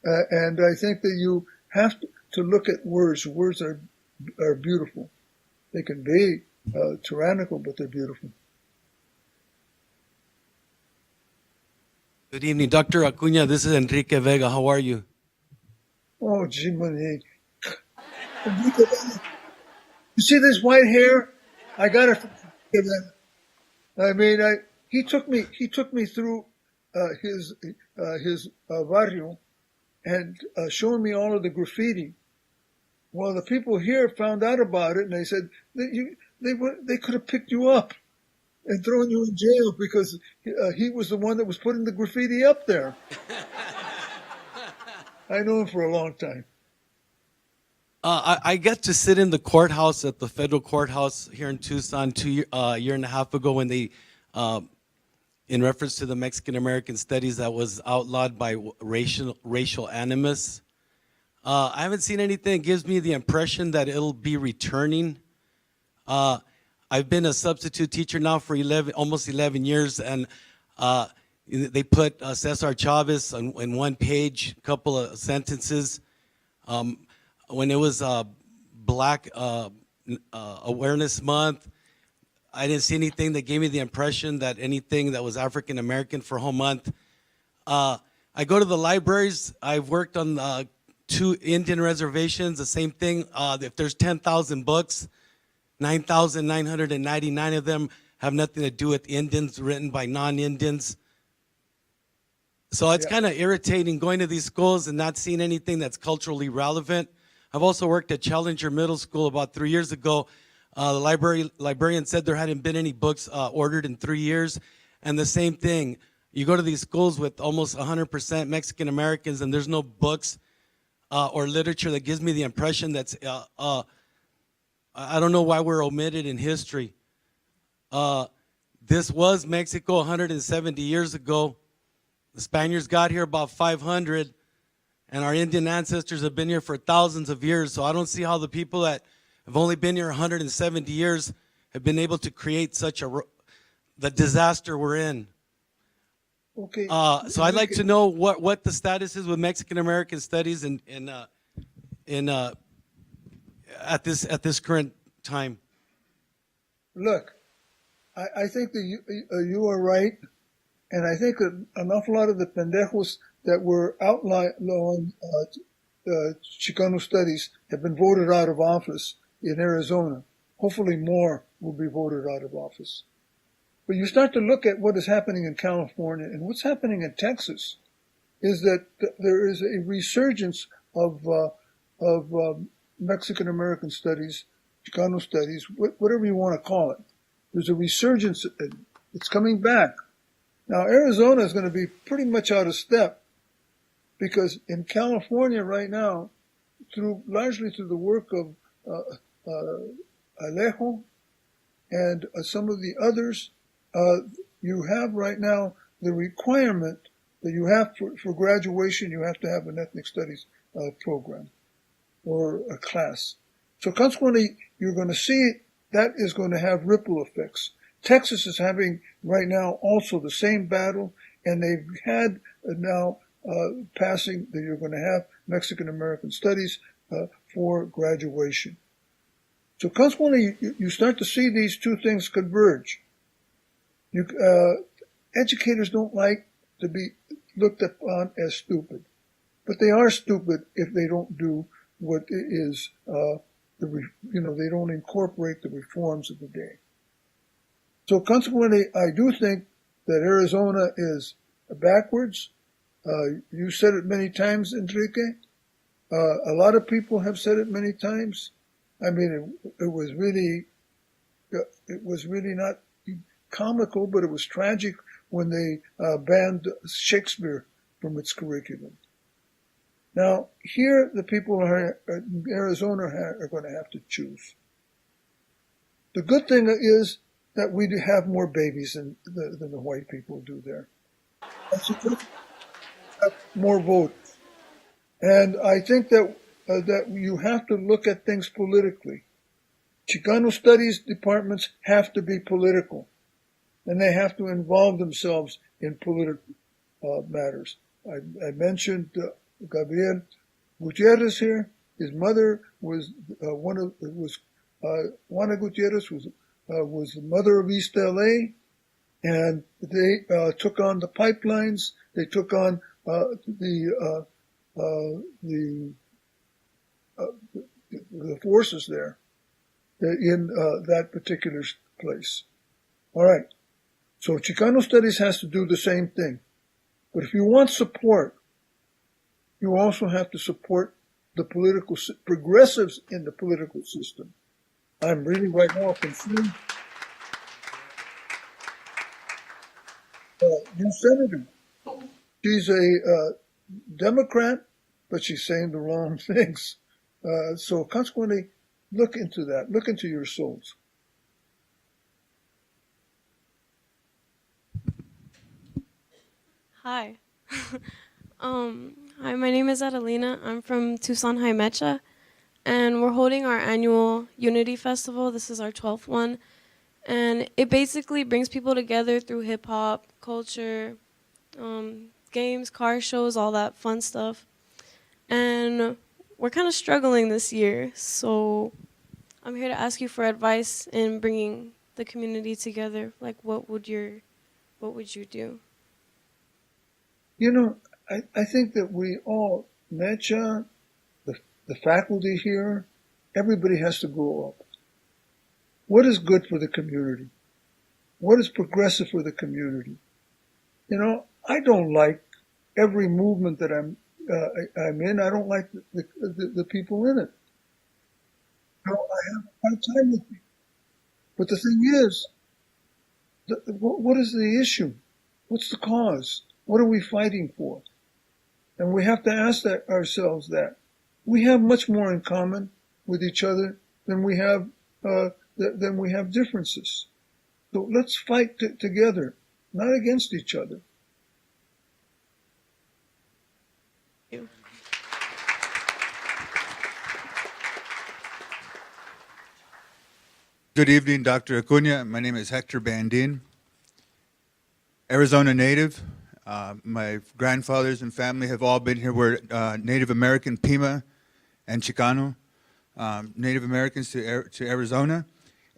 And I think that you have to look at words. Words are beautiful. They can be tyrannical, but they're beautiful. Good evening, Dr. Acuña. This is Enrique Vega. How are you? Oh, gee, Enrique Vega. You see this white hair? I got it from Enrique Vega. I mean, he took me through his barrio and showing me all of the graffiti. Well, the people here found out about it, and they said they could have picked you up and thrown you in jail because he was the one that was putting the graffiti up there. I know him for a long time. I got to sit in the courthouse at the federal courthouse here in Tucson a year and a half ago when they, in reference to the Mexican American studies that was outlawed by racial animus. I haven't seen anything that gives me the impression that it'll be returning. I've been a substitute teacher now for almost 11 years, and they put Cesar Chavez in one page, a couple of sentences. When it was Black Awareness Month, I didn't see anything that gave me the impression that anything that was African American for a whole month. I go to the libraries. I've worked on 2 Indian reservations, the same thing. If there's 10,000 books, 9,999 of them have nothing to do with Indians, written by non-Indians. So it's kind of irritating going to these schools and not seeing anything that's culturally relevant. I've also worked at Challenger Middle School about 3 years ago. The librarian said there hadn't been any books ordered in 3 years. And the same thing, you go to these schools with almost 100% Mexican Americans and there's no books or literature that gives me the impression that's, I don't know why we're omitted in history. This was Mexico 170 years ago. The Spaniards got here about 500, and our Indian ancestors have been here for thousands of years. So I don't see how the people that have only been here 170 years have been able to create such the disaster we're in. Okay. So I'd like to know what the status is with Mexican American studies at this current time. Look, I think that you are right. And I think that an awful lot of the pendejos that were outlawing Chicano studies have been voted out of office in Arizona. Hopefully more will be voted out of office. But you start to look at what is happening in California and what's happening in Texas is that there is a resurgence of Mexican American studies, Chicano studies, whatever you want to call it. There's a resurgence. It's coming back. Now, Arizona is going to be pretty much out of step because in California right now, largely through the work of Alejo and some of the others, you have right now the requirement that you have for graduation, you have to have an ethnic studies program or a class. So consequently, you're going to see that is going to have ripple effects. Texas is having right now also the same battle, and they've had now passing that you're going to have Mexican American studies for graduation. So consequently, you start to see these two things converge. Educators don't like to be looked upon as stupid, but they are stupid if they don't do what is they don't incorporate the reforms of the day. So consequently, I do think that Arizona is backwards. You said it many times, Enrique. A lot of people have said it many times. I mean, it was really not comical, but it was tragic when they banned Shakespeare from its curriculum. Now, here the people in Arizona are going to have to choose. The good thing is that we do have more babies than the white people do there. That's a good, have more votes. And I think that you have to look at things politically. Chicano studies departments have to be political, and they have to involve themselves in political matters. I mentioned Gabriel Gutierrez here. His mother was Juana Gutierrez was the mother of East LA, and they took on the pipelines. They took on the forces there in that particular place. All right. So Chicano Studies has to do the same thing. But if you want support, you also have to support the progressives in the political system. I'm reading right now concerned. New senator. She's a Democrat, but she's saying the wrong things. So consequently, look into that. Look into your souls. Hi. Hi, my name is Adelina. I'm from Tucson High Mecha, and we're holding our annual Unity Festival. This is our 12th one, and it basically brings people together through hip-hop, culture, games, car shows, all that fun stuff. And we're kind of struggling this year, so I'm here to ask you for advice in bringing the community together, like what would you do? You know, I think that we all, Mecha, the faculty here, everybody has to grow up. What is good for the community? What is progressive for the community? You know, I don't like every movement that I'm in. I don't like the people in it. You know, I have a hard time with people. But the thing is, what is the issue? What's the cause? What are we fighting for? And we have to ask ourselves that. We have much more in common with each other than we have differences. So let's fight together, not against each other. Good evening, Dr. Acuña. My name is Hector Bandin, Arizona native. My grandfathers and family have all been here. We're Native American Pima and Chicano, Native Americans to Arizona.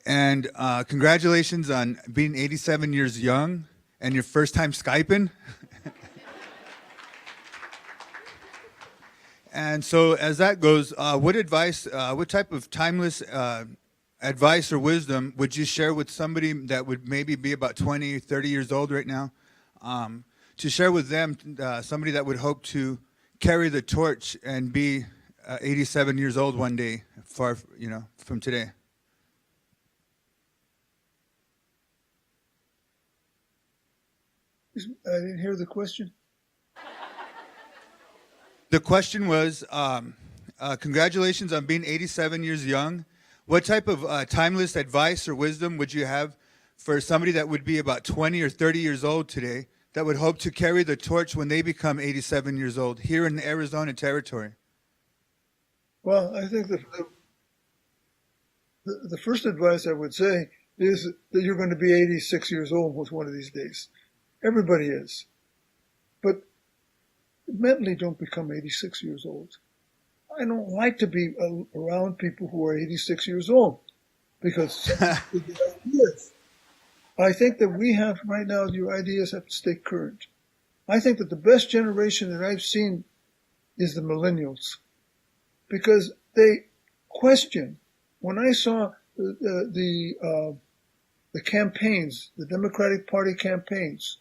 And congratulations on being 87 years young and your first time Skyping. And so as that goes, what type of timeless advice or wisdom would you share with somebody that would maybe be about 20, 30 years old right now? To share with them, somebody that would hope to carry the torch and be 87 years old one day, far, from today. I didn't hear the question. The question was, congratulations on being 87 years young. What type of timeless advice or wisdom would you have for somebody that would be about 20 or 30 years old today that would hope to carry the torch when they become 87 years old here in the Arizona territory? Well, I think the first advice I would say is that you're going to be 86 years old one of these days. Everybody is. But mentally don't become 86 years old. I don't like to be around people who are 86 years old because I think that we have right now, your ideas have to stay current. I think that the best generation that I've seen is the millennials because they question. When I saw the campaigns, the Democratic Party campaigns,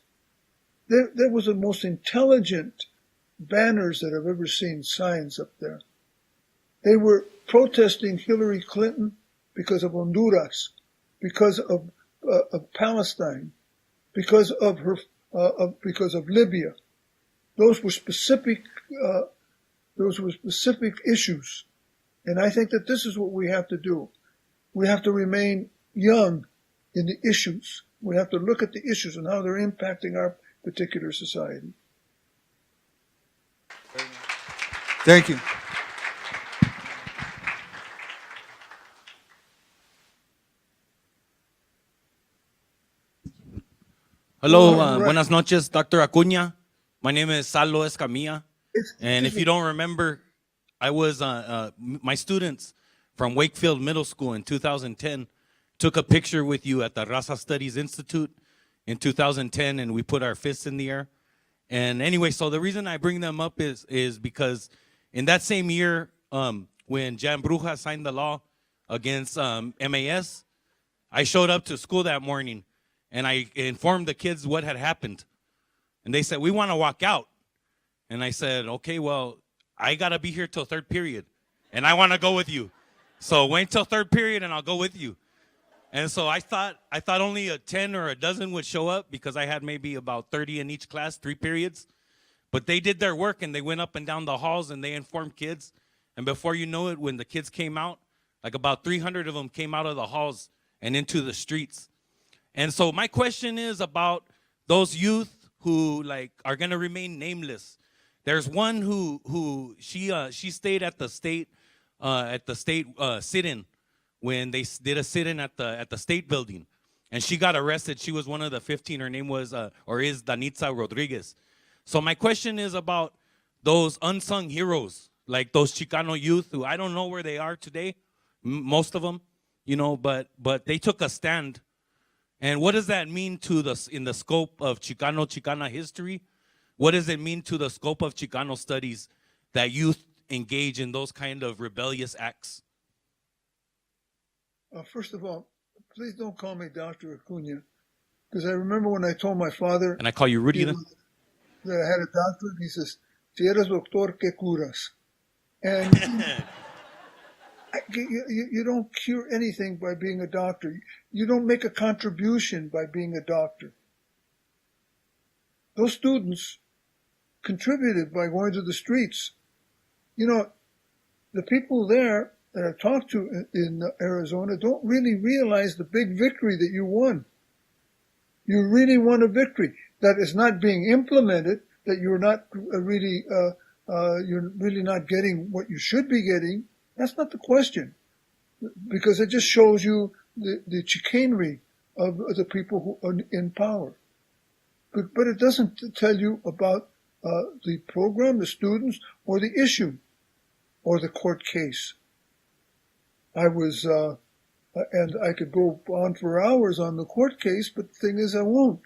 there was the most intelligent banners that I've ever seen, signs up there. They were protesting Hillary Clinton because of Honduras, because of Palestine, because of Libya. Those were specific issues, and I think that this is what we have to do. We have to remain young in the issues. We have to look at the issues and how they're impacting our particular society. Thank you. Hello, buenas noches, Dr. Acuña. My name is Salo Escamilla. And if you don't remember, I was, my students from Wakefield Middle School in 2010 took a picture with you at the Raza Studies Institute in 2010, and we put our fists in the air. And anyway, so the reason I bring them up is because in that same year, when Jan Bruja signed the law against MAS, I showed up to school that morning, and I informed the kids what had happened. And they said, we want to walk out. And I said, okay, well, I got to be here till third period, and I want to go with you. So wait till third period, and I'll go with you. And so I thought only a 10 or a dozen would show up because I had maybe about 30 in each class, 3 periods. But they did their work, and they went up and down the halls, and they informed kids. And before you know it, when the kids came out, like about 300 of them came out of the halls and into the streets. And so my question is about those youth who are going to remain nameless. There's one who she stayed at the state sit-in when they did a sit-in at the state building, and she got arrested. She was one of the 15. Her name was is Danitza Rodriguez. So my question is about those unsung heroes, like those Chicano youth who I don't know where they are today, most of them, but they took a stand And what does that mean to in the scope of Chicana history? What does it mean to the scope of Chicano studies that youth engage in those kind of rebellious acts? First of all, please don't call me Dr. Acuña, because I remember when I told my father. And I call you Rudy then? That I had a doctorate, he says, "Si eres doctor, ¿qué curas?" And you don't cure anything by being a doctor. You don't make a contribution by being a doctor. Those students contributed by going to the streets. You know, the people there that I talked to in Arizona don't really realize the big victory that you won. You really won a victory that is not being implemented, that you're not you're really not getting what you should be getting. That's not the question, because it just shows you the chicanery of the people who are in power. But it doesn't tell you about the program, the students, or the issue, or the court case. I was, and I could go on for hours on the court case, but the thing is I won't.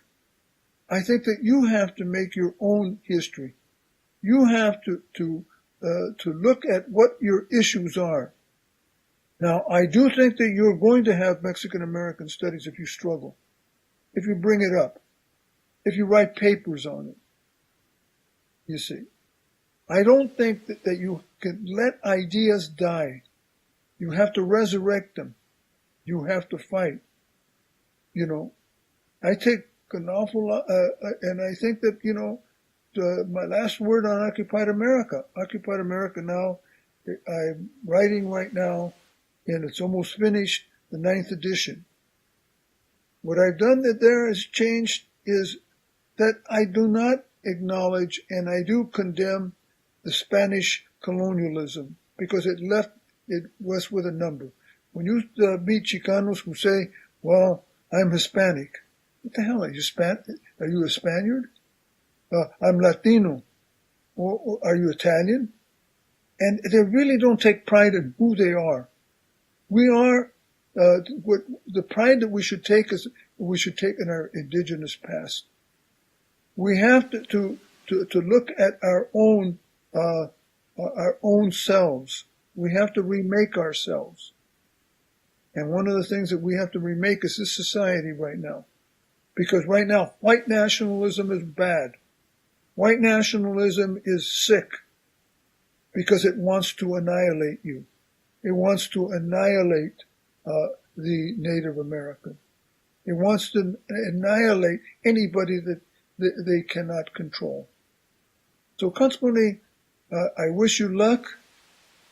I think that you have to make your own history. You have to look at what your issues are. Now, I do think that you're going to have Mexican American studies if you struggle, if you bring it up, if you write papers on it. You see, I don't think that you can let ideas die. You have to resurrect them. You have to fight. You know, I take an awful lot, and I think that, you know, my last word on Occupied America now, I'm writing right now, and it's almost finished, the 9th edition. What I've done that there has changed is that I do not acknowledge and I do condemn the Spanish colonialism, because it was with a number. When you meet Chicanos who say, well, I'm Hispanic, what the hell are you, are you a Spaniard? I'm Latino. Or are you Italian? And they really don't take pride in who they are. We are, what the pride that we should take is, we should take in our indigenous past. We have to look at our own selves. We have to remake ourselves. And one of the things that we have to remake is this society right now. Because right now, white nationalism is bad. White nationalism is sick because it wants to annihilate you. It wants to annihilate the Native American. It wants to annihilate anybody that they cannot control. So consequently, I wish you luck.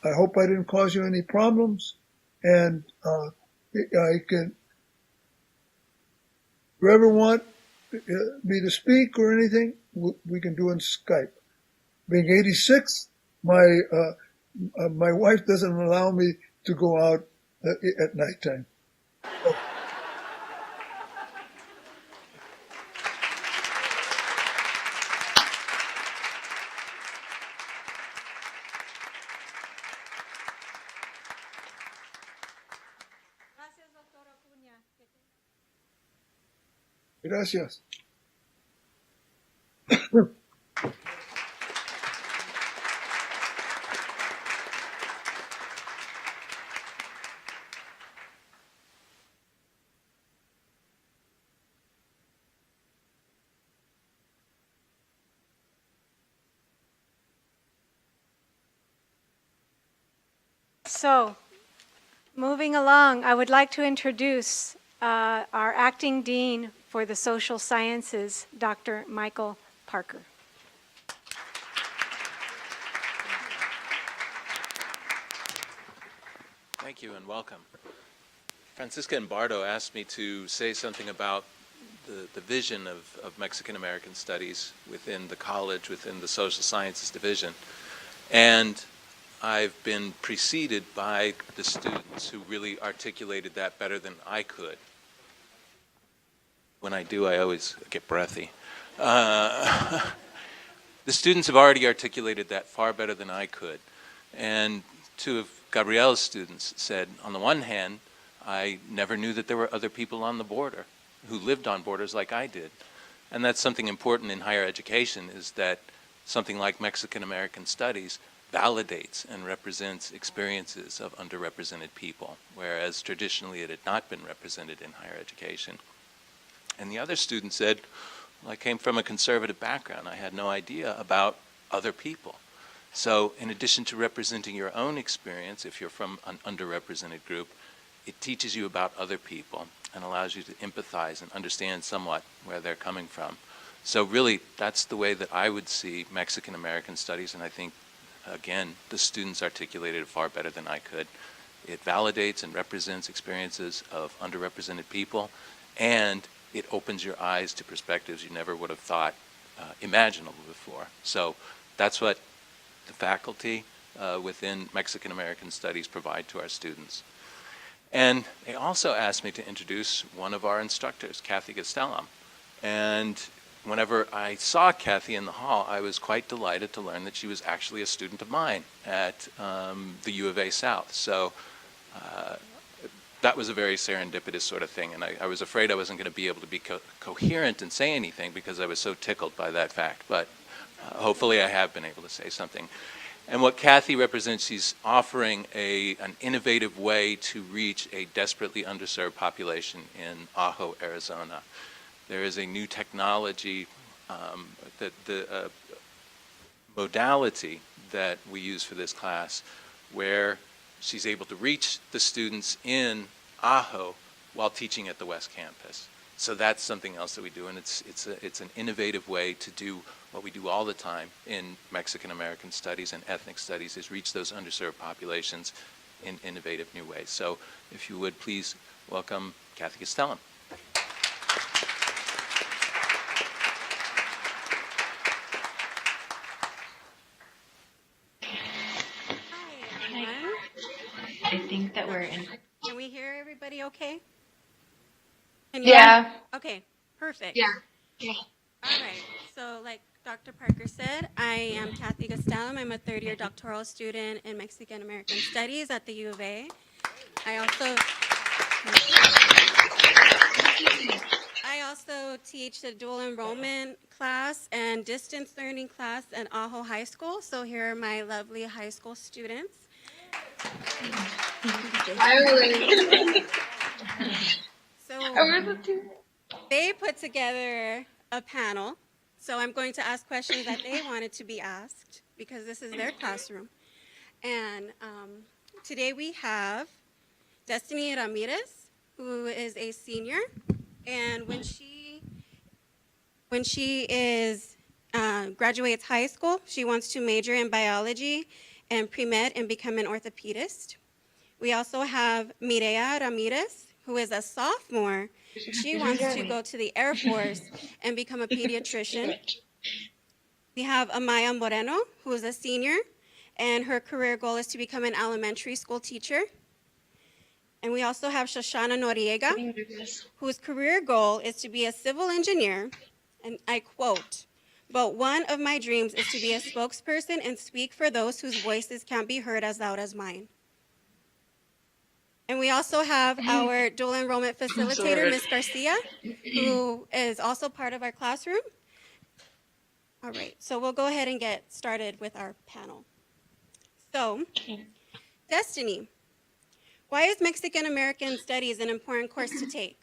I hope I didn't cause you any problems. And I can, if you ever want me to speak or anything, we can do in Skype. Being 86, my wife doesn't allow me to go out at nighttime. Gracias. So, moving along, I would like to introduce our acting dean for the social sciences, Dr. Michael Parker. Thank you and welcome. Francisca and Bardo asked me to say something about the vision of Mexican American Studies within the college, within the social sciences division. And I've been preceded by the students who really articulated that better than I could. When I do, I always get breathy. The students have already articulated that far better than I could. And two of Gabriel's students said, on the one hand, I never knew that there were other people on the border. who lived on borders like I did. And that's something important in higher education, is that something like Mexican American Studies validates and represents experiences of underrepresented people, whereas traditionally it had not been represented in higher education. And the other student said, well, I came from a conservative background. I had no idea about other people. So in addition to representing your own experience, if you're from an underrepresented group, it teaches you about other people and allows you to empathize and understand somewhat where they're coming from. So really, that's the way that I would see Mexican American Studies, and I think, again, the students articulated it far better than I could. It validates and represents experiences of underrepresented people, and it opens your eyes to perspectives you never would have thought imaginable before. So that's what the faculty within Mexican American Studies provide to our students. And they also asked me to introduce one of our instructors, Kathy Gastelum. And whenever I saw Kathy in the hall, I was quite delighted to learn that she was actually a student of mine at the U of A South. So that was a very serendipitous sort of thing, and I was afraid I wasn't going to be able to be coherent and say anything because I was so tickled by that fact. But hopefully I have been able to say something. And what Kathy represents, she's offering an innovative way to reach a desperately underserved population in Ajo, Arizona. There is a new technology, the modality that we use for this class, where she's able to reach the students in Ajo while teaching at the West Campus. So that's something else that we do, and it's an innovative way to do what we do all the time in Mexican American Studies and ethnic studies, is reach those underserved populations in innovative new ways. So if you would please welcome Kathy Gastelum. I think that we're in. Can we hear everybody okay? Yeah. Okay, perfect. Yeah. All right, so like Dr. Parker said, I am Kathy Gastelum. I'm a third-year doctoral student in Mexican American Studies at the U of A. I also teach the dual enrollment class and distance learning class at Ajo High School. So here are my lovely high school students. So they put together a panel. So I'm going to ask questions that they wanted to be asked because this is their classroom. And today we have Destiny Ramirez, who is a senior. And when she graduates high school, she wants to major in biology and pre-med and become an orthopedist. We also have Mireya Ramirez, who is a sophomore. She wants to go to the Air Force and become a pediatrician. We have Amaya Moreno, who is a senior, and her career goal is to become an elementary school teacher. And we also have Shoshana Noriega, whose career goal is to be a civil engineer, and I quote, "But one of my dreams is to be a spokesperson and speak for those whose voices can't be heard as loud as mine." And we also have our dual enrollment facilitator, Ms. Garcia, who is also part of our classroom. All right, so we'll go ahead and get started with our panel. So, Destiny, why is Mexican American Studies an important course to take?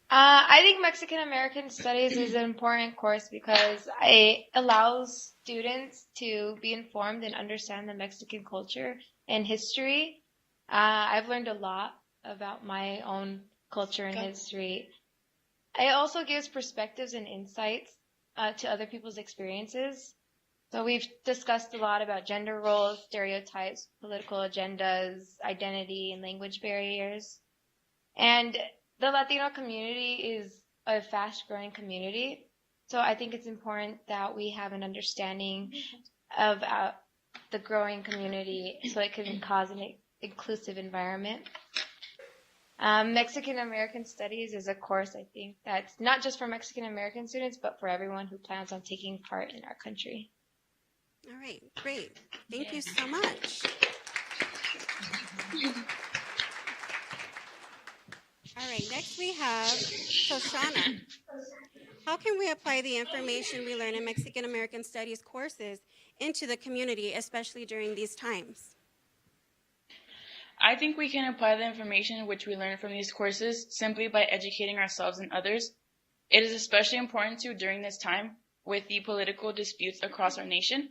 I think Mexican American Studies is an important course because it allows students to be informed and understand the Mexican culture and history. I've learned a lot about my own culture and history. It also gives perspectives and insights to other people's experiences. So we've discussed a lot about gender roles, stereotypes, political agendas, identity, and language barriers. And the Latino community is a fast-growing community. So I think it's important that we have an understanding of the growing community so it can cause an inclusive environment. Mexican American Studies is a course, I think, that's not just for Mexican American students, but for everyone who plans on taking part in our country. All right, great. Thank you so much. All right, next we have Shoshana. How can we apply the information we learn in Mexican American Studies courses into the community, especially during these times? I think we can apply the information which we learn from these courses simply by educating ourselves and others. It is especially important to during this time with the political disputes across our nation.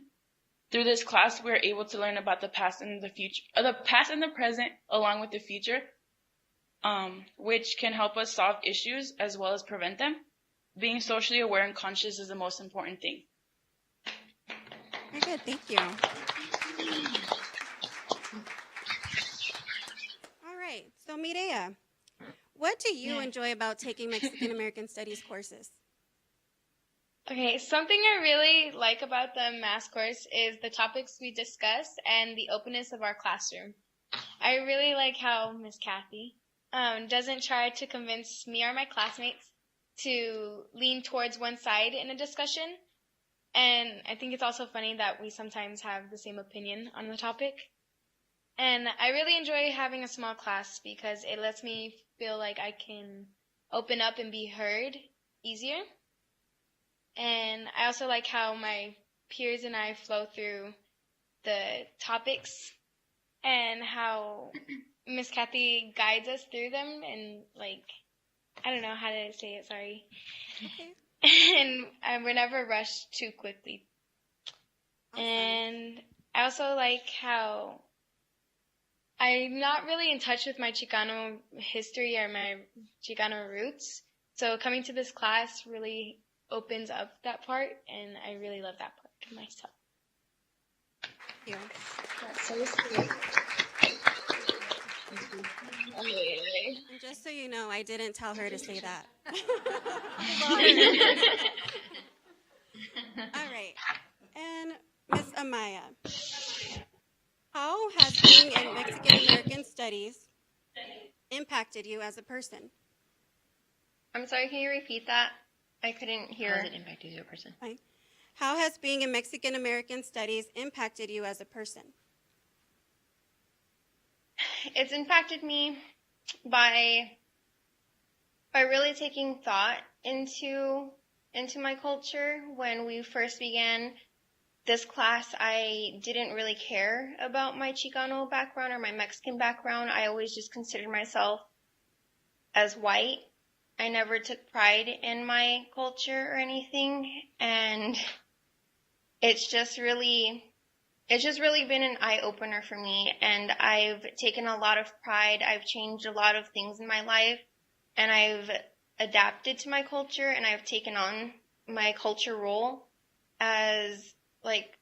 Through this class, we are able to learn about the past and the future, the past and the present, along with the future, which can help us solve issues as well as prevent them. Being socially aware and conscious is the most important thing. Very good, thank you. All right, so Mireya, what do you enjoy about taking Mexican American Studies courses? Okay, something I really like about the math course is the topics we discuss and the openness of our classroom. I really like how Miss Kathy doesn't try to convince me or my classmates to lean towards one side in a discussion. And I think it's also funny that we sometimes have the same opinion on the topic. And I really enjoy having a small class because it lets me feel like I can open up and be heard easier. And I also like how my peers and I flow through the topics and how Miss Kathy guides us through them and, like, I don't know how to say it, sorry. Okay. And we're never rushed too quickly. Awesome. And I also like how I'm not really in touch with my Chicano history or my Chicano roots. So coming to this class really opens up that part, and I really love that part of myself. Thank you. That's so sweet. And just so you know, I didn't tell her to say that. All right. And Miss Amaya, how has being in Mexican American Studies impacted you as a person? I'm sorry, can you repeat that? I couldn't hear. How has it impacted you as a person? Fine. How has being in Mexican American Studies impacted you as a person? It's impacted me by really taking thought into my culture. When we first began this class, I didn't really care about my Chicano background or my Mexican background. I always just considered myself as white. I never took pride in my culture or anything, and it's just really been an eye-opener for me, and I've taken a lot of pride. I've changed a lot of things in my life, and I've adapted to my culture, and I've taken on my culture role as, like,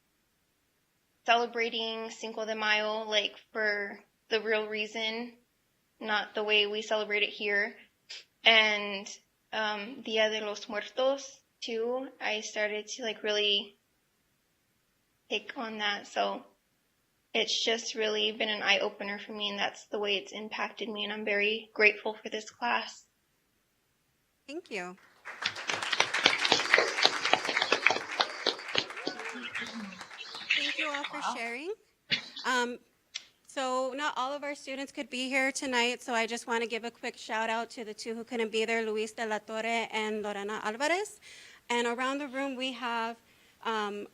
celebrating Cinco de Mayo, like, for the real reason, not the way we celebrate it here. And Dia de los Muertos, too. I started to, like, really take on that. So it's just really been an eye-opener for me, and that's the way it's impacted me, and I'm very grateful for this class. Thank you. Thank you all for sharing. So not all of our students could be here tonight, so I just want to give a quick shout out to the two who couldn't be there, Luis de la Torre and Lorena Alvarez. And around the room we have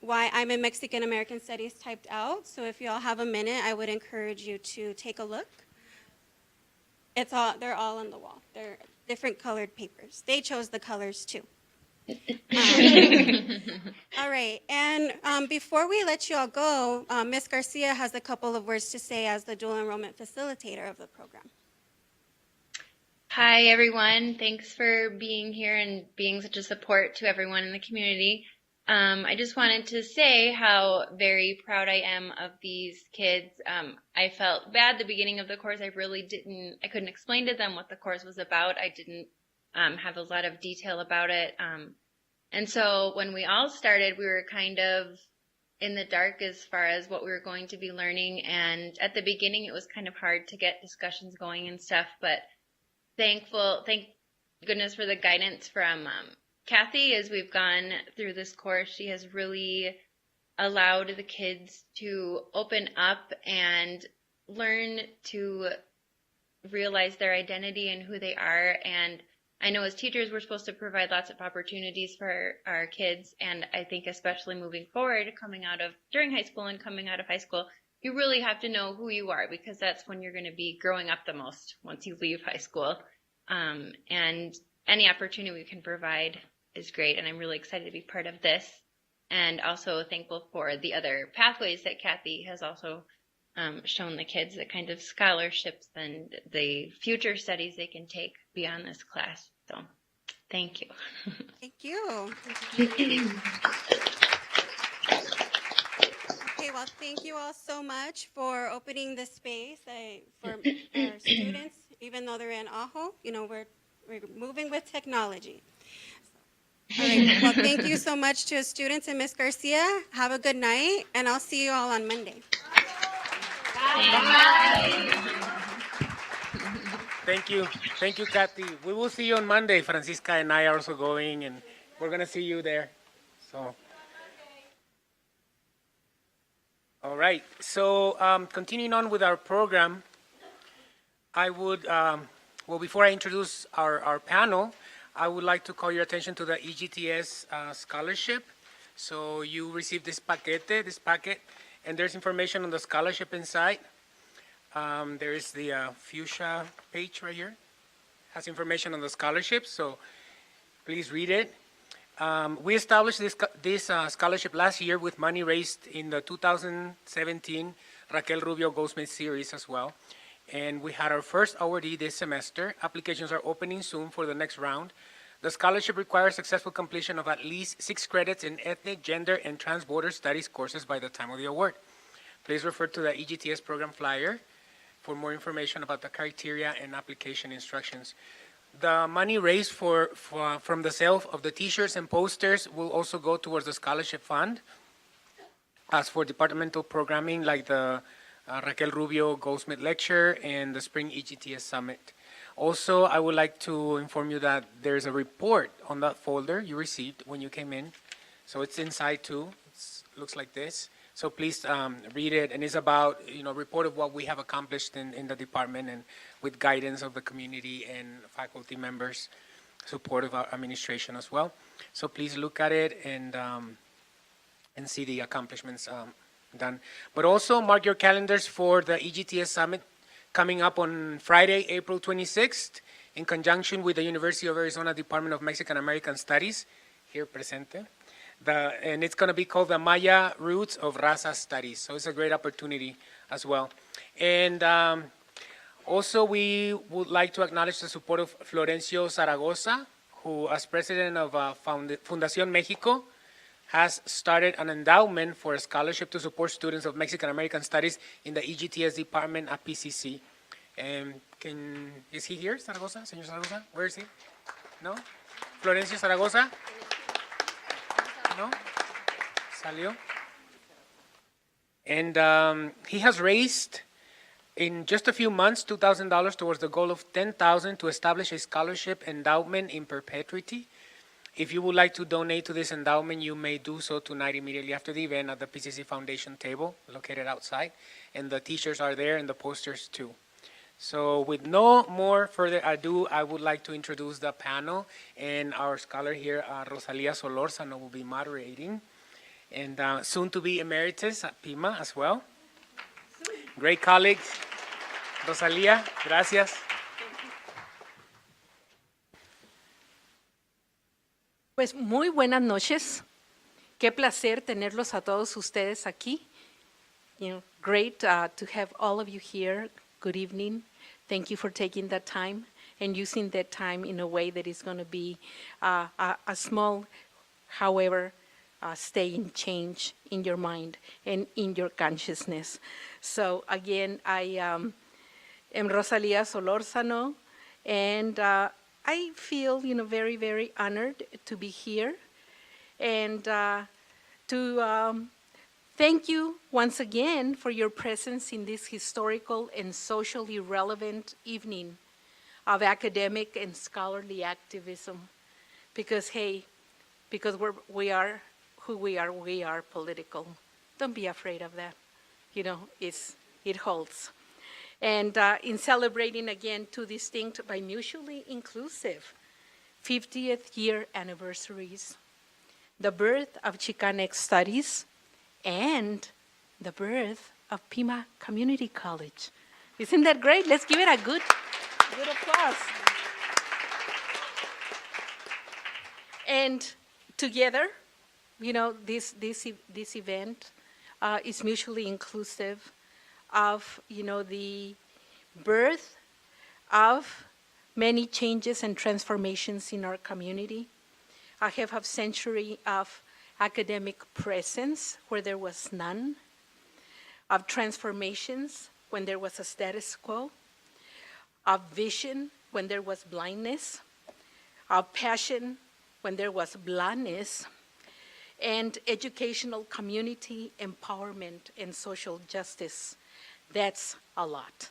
why I'm in Mexican American Studies typed out. So if you all have a minute, I would encourage you to take a look. They're all on the wall. They're different colored papers. They chose the colors too. All right, and before we let you all go, Ms. Garcia has a couple of words to say as the dual enrollment facilitator of the program. Hi, everyone. Thanks for being here and being such a support to everyone in the community. I just wanted to say how very proud I am of these kids. I felt bad at the beginning of the course. I couldn't explain to them what the course was about. I didn't have a lot of detail about it. And so when we all started, we were kind of in the dark as far as what we were going to be learning. And at the beginning, it was kind of hard to get discussions going and stuff. But thank goodness for the guidance from Kathy as we've gone through this course. She has really allowed the kids to open up and learn to realize their identity and who they are. And I know as teachers, we're supposed to provide lots of opportunities for our kids. And I think especially moving forward, during high school and coming out of high school, you really have to know who you are, because that's when you're going to be growing up the most once you leave high school. And any opportunity we can provide is great. And I'm really excited to be part of this. And also thankful for the other pathways that Kathy has also shown the kids, the kind of scholarships and the future studies they can take beyond this class. So thank you. Thank you. Okay, well, thank you all so much for opening this space for our students, even though they're in Ajo. We're moving with technology. All right, well, thank you so much to students and Ms. Garcia. Have a good night, and I'll see you all on Monday. Thank you, Kathy. We will see you on Monday. Francisca and I are also going, and we're going to see you there. So, all right. So, continuing on with our program, I would, before I introduce our panel, I would like to call your attention to the EGTS scholarship. So you received this packet, and there's information on the scholarship inside. There is the fuchsia page right here. Has information on the scholarship, so please read it. We established this scholarship last year with money raised in the 2017 Raquel Rubio Goldsmith series as well. And we had our first awardee this semester. Applications are opening soon for the next round. The scholarship requires successful completion of at least 6 credits in ethnic, gender, and transborder studies courses by the time of the award. Please refer to the EGTS program flyer for more information about the criteria and application instructions. The money raised from the sale of the t-shirts and posters will also go towards the scholarship fund. As for departmental programming like the Raquel Rubio Goldsmith Lecture and the Spring EGTS Summit. Also, I would like to inform you that there's a report on that folder you received when you came in. So it's inside too. It looks like this. So please read it, and it's about, report of what we have accomplished in the department and with guidance of the community and faculty members, support of our administration as well. So please look at it and see the accomplishments done. But also mark your calendars for the EGTS Summit coming up on Friday, April 26th, in conjunction with the University of Arizona Department of Mexican American Studies, here presente. And it's going to be called the Maya Roots of Raza Studies. So it's a great opportunity as well. And also we would like to acknowledge the support of Florencio Zaragoza, who as president of Fundación Mexico, has started an endowment for a scholarship to support students of Mexican American Studies in the EGTS department at PCC. Is he here, Zaragoza? Señor Zaragoza? Where is he? No? Florencio Zaragoza? No? Salió? And he has raised in just a few months $2,000 towards the goal of $10,000 to establish a scholarship endowment in perpetuity. If you would like to donate to this endowment, you may do so tonight immediately after the event at the PCC Foundation table located outside. And the t-shirts are there and the posters too. So with no more further ado, I would like to introduce the panel, and our scholar here, Rosalia Solórzano, will be moderating, and soon to be emeritus at Pima as well. Great colleagues. Rosalia, gracias. Pues muy buenas noches. Qué placer tenerlos a todos ustedes aquí. Great to have all of you here. Good evening. Thank you for taking that time and using that time in a way that is going to be a small, however, staying change in your mind and in your consciousness. So again, I am Rosalia Solórzano, and I feel, very, very honored to be here and to thank you once again for your presence in this historical and socially relevant evening of academic and scholarly activism. Because, hey, because we are who we are political. Don't be afraid of that. It holds. And in celebrating again two distinct but mutually inclusive 50th year anniversaries, the birth of Chicano Studies and the birth of Pima Community College. Isn't that great? Let's give it a good applause. And together, you know, this event is mutually inclusive of, you know, the birth of many changes and transformations in our community. A half a century of academic presence where there was none, of transformations when there was a status quo, of vision when there was blindness, of passion when there was blindness, and educational community empowerment and social justice. That's a lot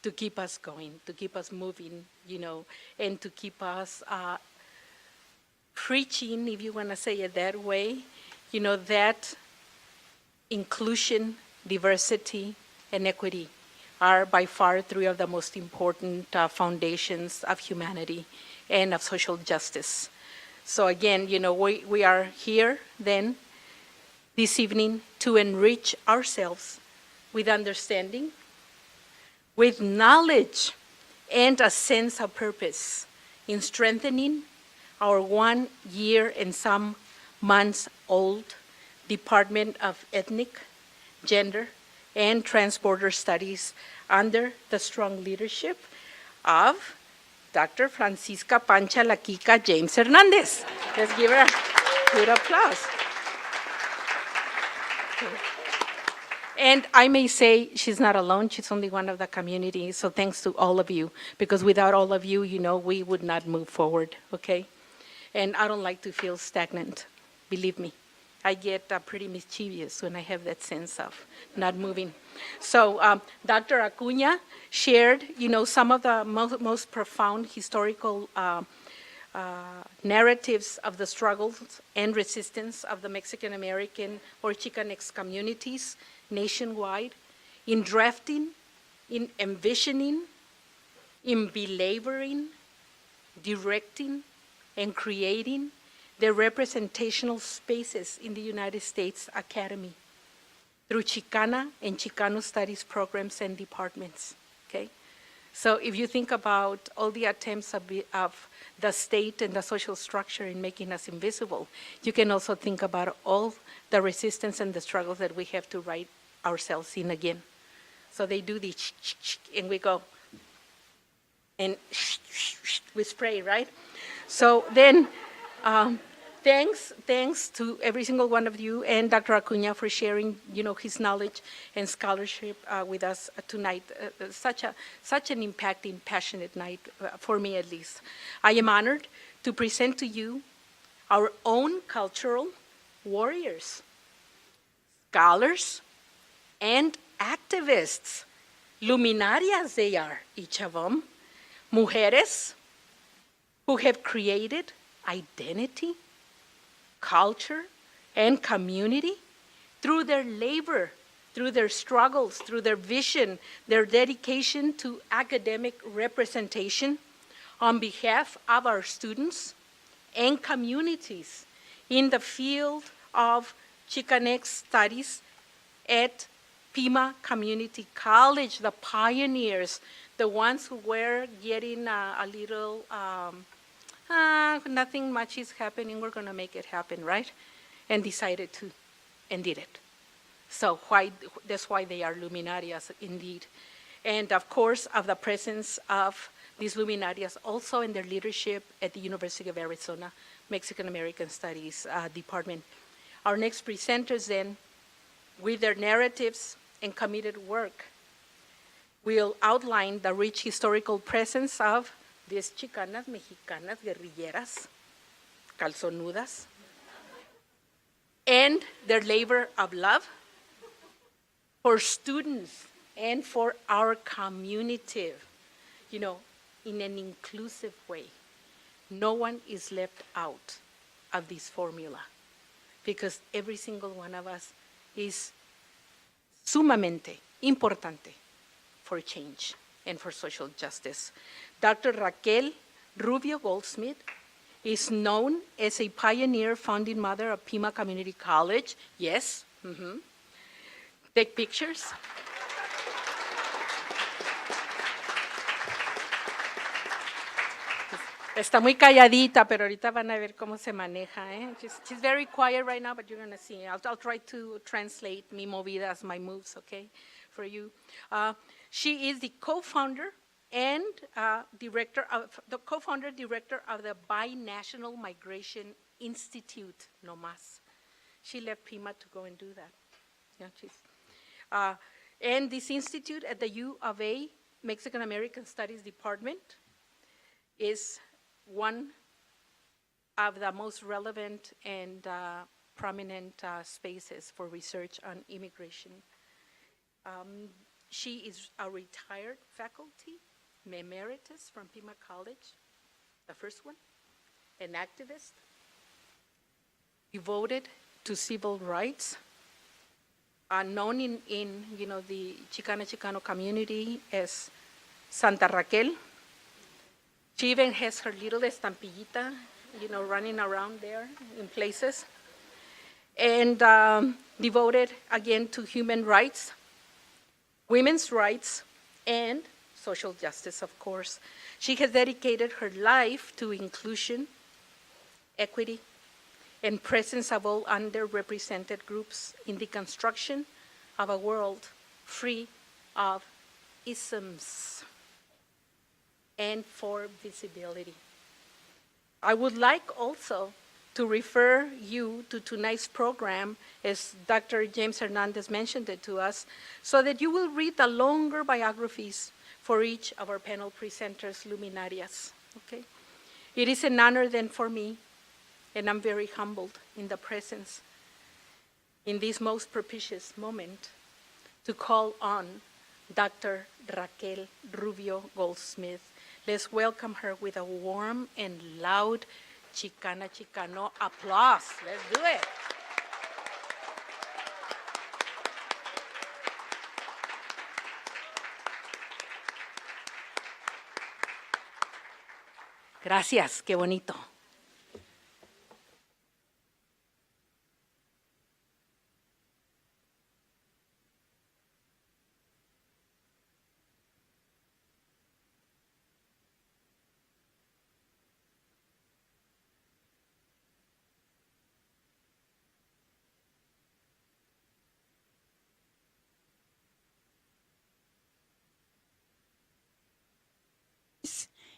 to keep us going, to keep us moving, you know, and to keep us preaching, if you want to say it that way, you know, that inclusion, diversity, and equity are by far three of the most important foundations of humanity and of social justice. So again, you know, we are here then this evening to enrich ourselves with understanding, with knowledge, and a sense of purpose in strengthening our 1 year and some months old Department of Ethnic, Gender, and Transborder Studies under the strong leadership of Dr. Francisca Pancha La Kika James Hernandez. Let's give her a good applause. And I may say she's not alone, she's only one of the community, so thanks to all of you, because without all of you, you know, we would not move forward, okay? And I don't like to feel stagnant, believe me. I get pretty mischievous when I have that sense of not moving. So Dr. Acuña shared, you know, some of the most profound historical narratives of the struggles and resistance of the Mexican American or Chicanx communities nationwide, in drafting, in envisioning, in belaboring, directing, and creating the representational spaces in the United States Academy through Chicana and Chicano Studies programs and departments, okay? So if you think about all the attempts of the state and the social structure in making us invisible, you can also think about all the resistance and the struggles that we have to write ourselves in again. So they do the and we go, and we spray, right? So then, thanks to every single one of you and Dr. Acuña for sharing, you know, his knowledge and scholarship with us tonight. Such an impacting, passionate night for me, at least. I am honored to present to you our own cultural warriors, scholars, and activists. Luminarias they are, each of them. Mujeres who have created identity, culture, and community through their labor, through their struggles, through their vision, their dedication to academic representation on behalf of our students and communities in the field of Chicanx studies at Pima Community College, the pioneers, the ones who were getting a little, nothing much is happening, we're gonna make it happen, right? And decided to, and did it. So that's why they are luminarias indeed. And of course, of the presence of these luminarias also in their leadership at the University of Arizona, Mexican American Studies Department. Our next presenters then, with their narratives and committed work, will outline the rich historical presence of these Chicanas, Mexicanas, guerrilleras, calzonudas, and their labor of love for students and for our community, you know, in an inclusive way. No one is left out of this formula because every single one of us is sumamente importante for change and for social justice. Dr. Raquel Rubio Goldsmith is known as a pioneer founding mother of Pima Community College. Yes. Take pictures. Está muy calladita, pero ahorita van a ver cómo se maneja. She's very quiet right now, but you're going to see. I'll try to translate mi movidas, my moves, okay, for you. She is the co-founder and director of the Binational Migration Institute, no más. She left Pima to go and do that. Yeah, and this institute at the U of A Mexican American Studies Department is one of the most relevant and prominent spaces for research on immigration. She is a retired faculty, emeritus from Pima College, the first one, an activist, devoted to civil rights, known in the Chicano community as Santa Raquel. She even has her little estampillita, running around there in places. And devoted, again, to human rights, women's rights, and social justice, of course. She has dedicated her life to inclusion, equity, and presence of all underrepresented groups in the construction of a world free of isms and for visibility. I would like also to refer you to tonight's program, as Dr. James Hernandez mentioned it to us, so that you will read the longer biographies for each of our panel presenters, luminarias, okay? It is an honor then for me, and I'm very humbled in the presence, in this most propitious moment, to call on Dr. Raquel Rubio Goldsmith. Let's welcome her with a warm and loud Chicano applause. Let's do it. Gracias, qué bonito.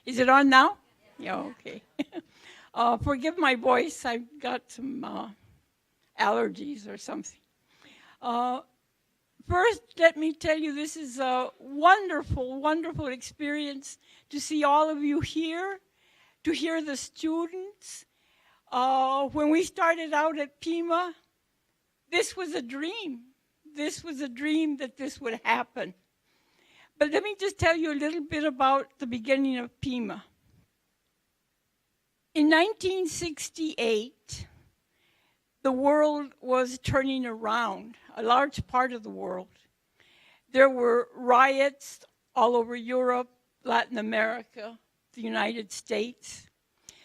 Is it on now? Yeah, okay. Forgive my voice. I've got some allergies or something. First, let me tell you, this is a wonderful, wonderful experience to see all of you here, to hear the students. When we started out at Pima, this was a dream. This was a dream that this would happen. But let me just tell you a little bit about the beginning of Pima. In 1968, the world was turning around, a large part of the world. There were riots all over Europe, Latin America, the United States.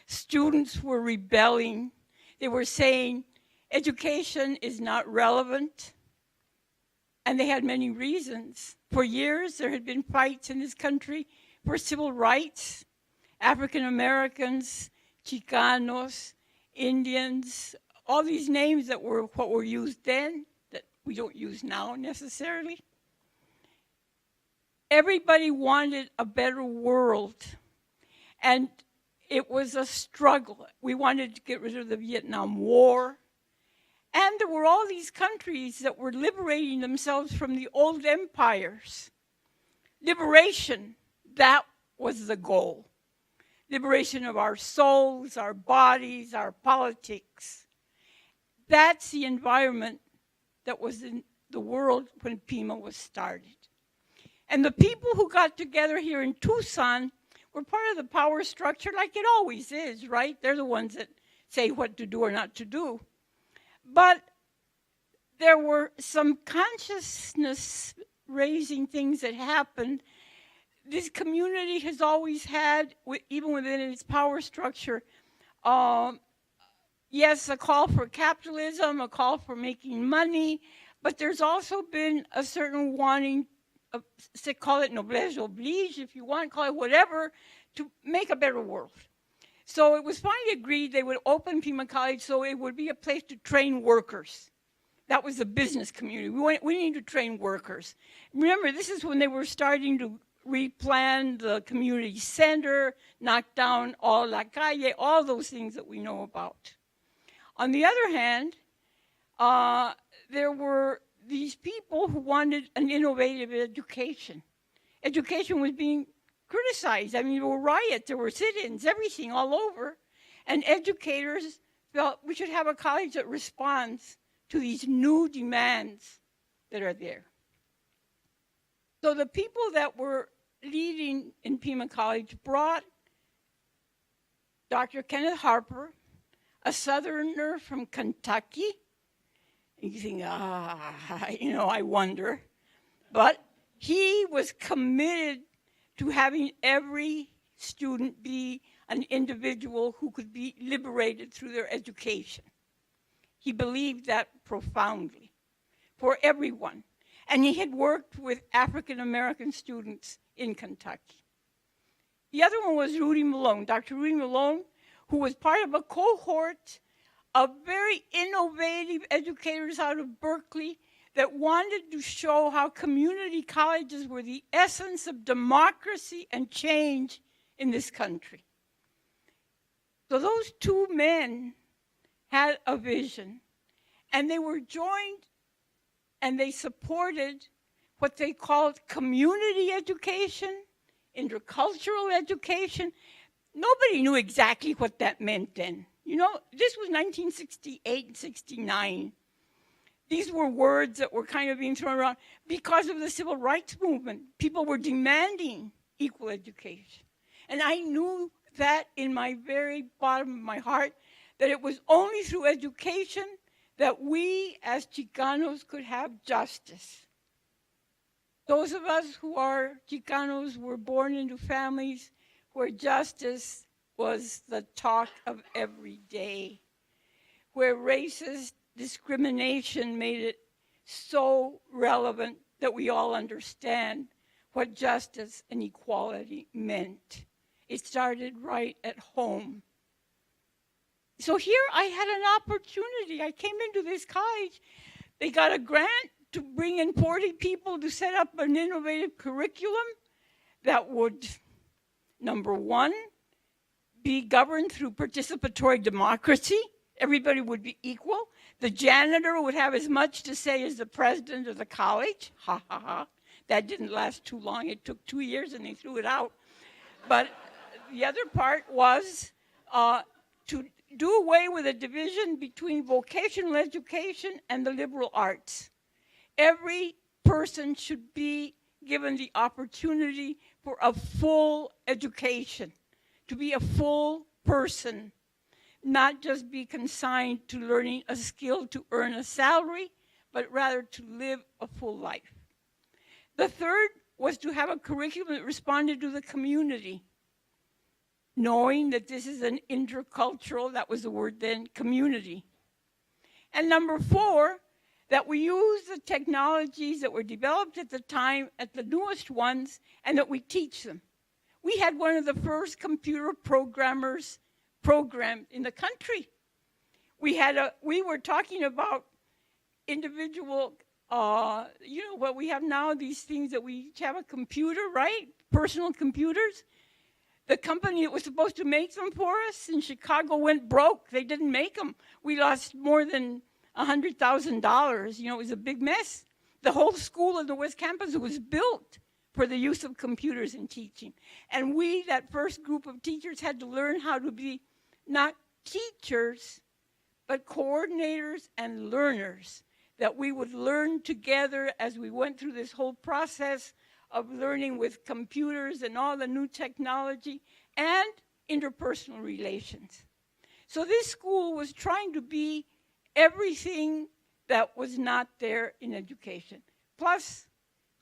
Students were rebelling. They were saying education is not relevant. And they had many reasons. For years, there had been fights in this country for civil rights. African Americans, Chicanos, Indians, all these names that were what were used then, that we don't use now necessarily. Everybody wanted a better world. And it was a struggle. We wanted to get rid of the Vietnam War. And there were all these countries that were liberating themselves from the old empires. Liberation, that was the goal. Liberation of our souls, our bodies, our politics. That's the environment that was in the world when Pima was started. And the people who got together here in Tucson were part of the power structure like it always is, right? They're the ones that say what to do or not to do. But there were some consciousness raising things that happened, this community has always had, even within its power structure, yes, a call for capitalism, a call for making money, but there's also been a certain wanting, call it noblesse oblige, if you want, call it whatever, to make a better world. So it was finally agreed they would open Pima College so it would be a place to train workers. That was the business community. We need to train workers. Remember, this is when they were starting to replan the community center, knock down all la calle, all those things that we know about. On the other hand, there were these people who wanted an innovative education. Education was being criticized. I mean, there were riots, there were sit-ins, everything all over. And educators felt we should have a college that responds to these new demands that are there. So the people that were leading in Pima College brought Dr. Kenneth Harper, a Southerner from Kentucky. You think, I wonder. But he was committed to having every student be an individual who could be liberated through their education. He believed that profoundly for everyone. And he had worked with African American students in Kentucky. The other one was Rudy Malone, Dr. Rudy Malone, who was part of a cohort of very innovative educators out of Berkeley that wanted to show how community colleges were the essence of democracy and change in this country. So those two men had a vision, and they were joined and they supported what they called community education, intercultural education. Nobody knew exactly what that meant then. You know, this was 1968 and 69. These were words that were kind of being thrown around because of the civil rights movement. People were demanding equal education. And I knew that in my very bottom of my heart, that it was only through education that we as Chicanos could have justice. Those of us who are Chicanos were born into families where justice was the talk of every day, where racist discrimination made it so relevant that we all understand what justice and equality meant. It started right at home. So here I had an opportunity. I came into this college. They got a grant to bring in 40 people to set up an innovative curriculum that would, number one, be governed through participatory democracy. Everybody would be equal. The janitor would have as much to say as the president of the college. Ha, ha, ha. That didn't last too long. It took 2 years and they threw it out. But the other part was to do away with a division between vocational education and the liberal arts. Every person should be given the opportunity for a full education, to be a full person, not just be consigned to learning a skill to earn a salary, but rather to live a full life. The third was to have a curriculum that responded to the community, knowing that this is an intercultural, that was the word then, community. And number four, that we use the technologies that were developed at the time, at the newest ones, and that we teach them. We had one of the first computer programmers programmed in the country. We were talking about individual, what we have now, these things that we each have a computer, right? Personal computers. The company that was supposed to make them for us in Chicago went broke. They didn't make them. We lost more than $100,000. You know, it was a big mess. The whole school of the West Campus was built for the use of computers in teaching. And we, that first group of teachers, had to learn how to be not teachers, but coordinators and learners, that we would learn together as we went through this whole process of learning with computers and all the new technology and interpersonal relations. So this school was trying to be everything that was not there in education, plus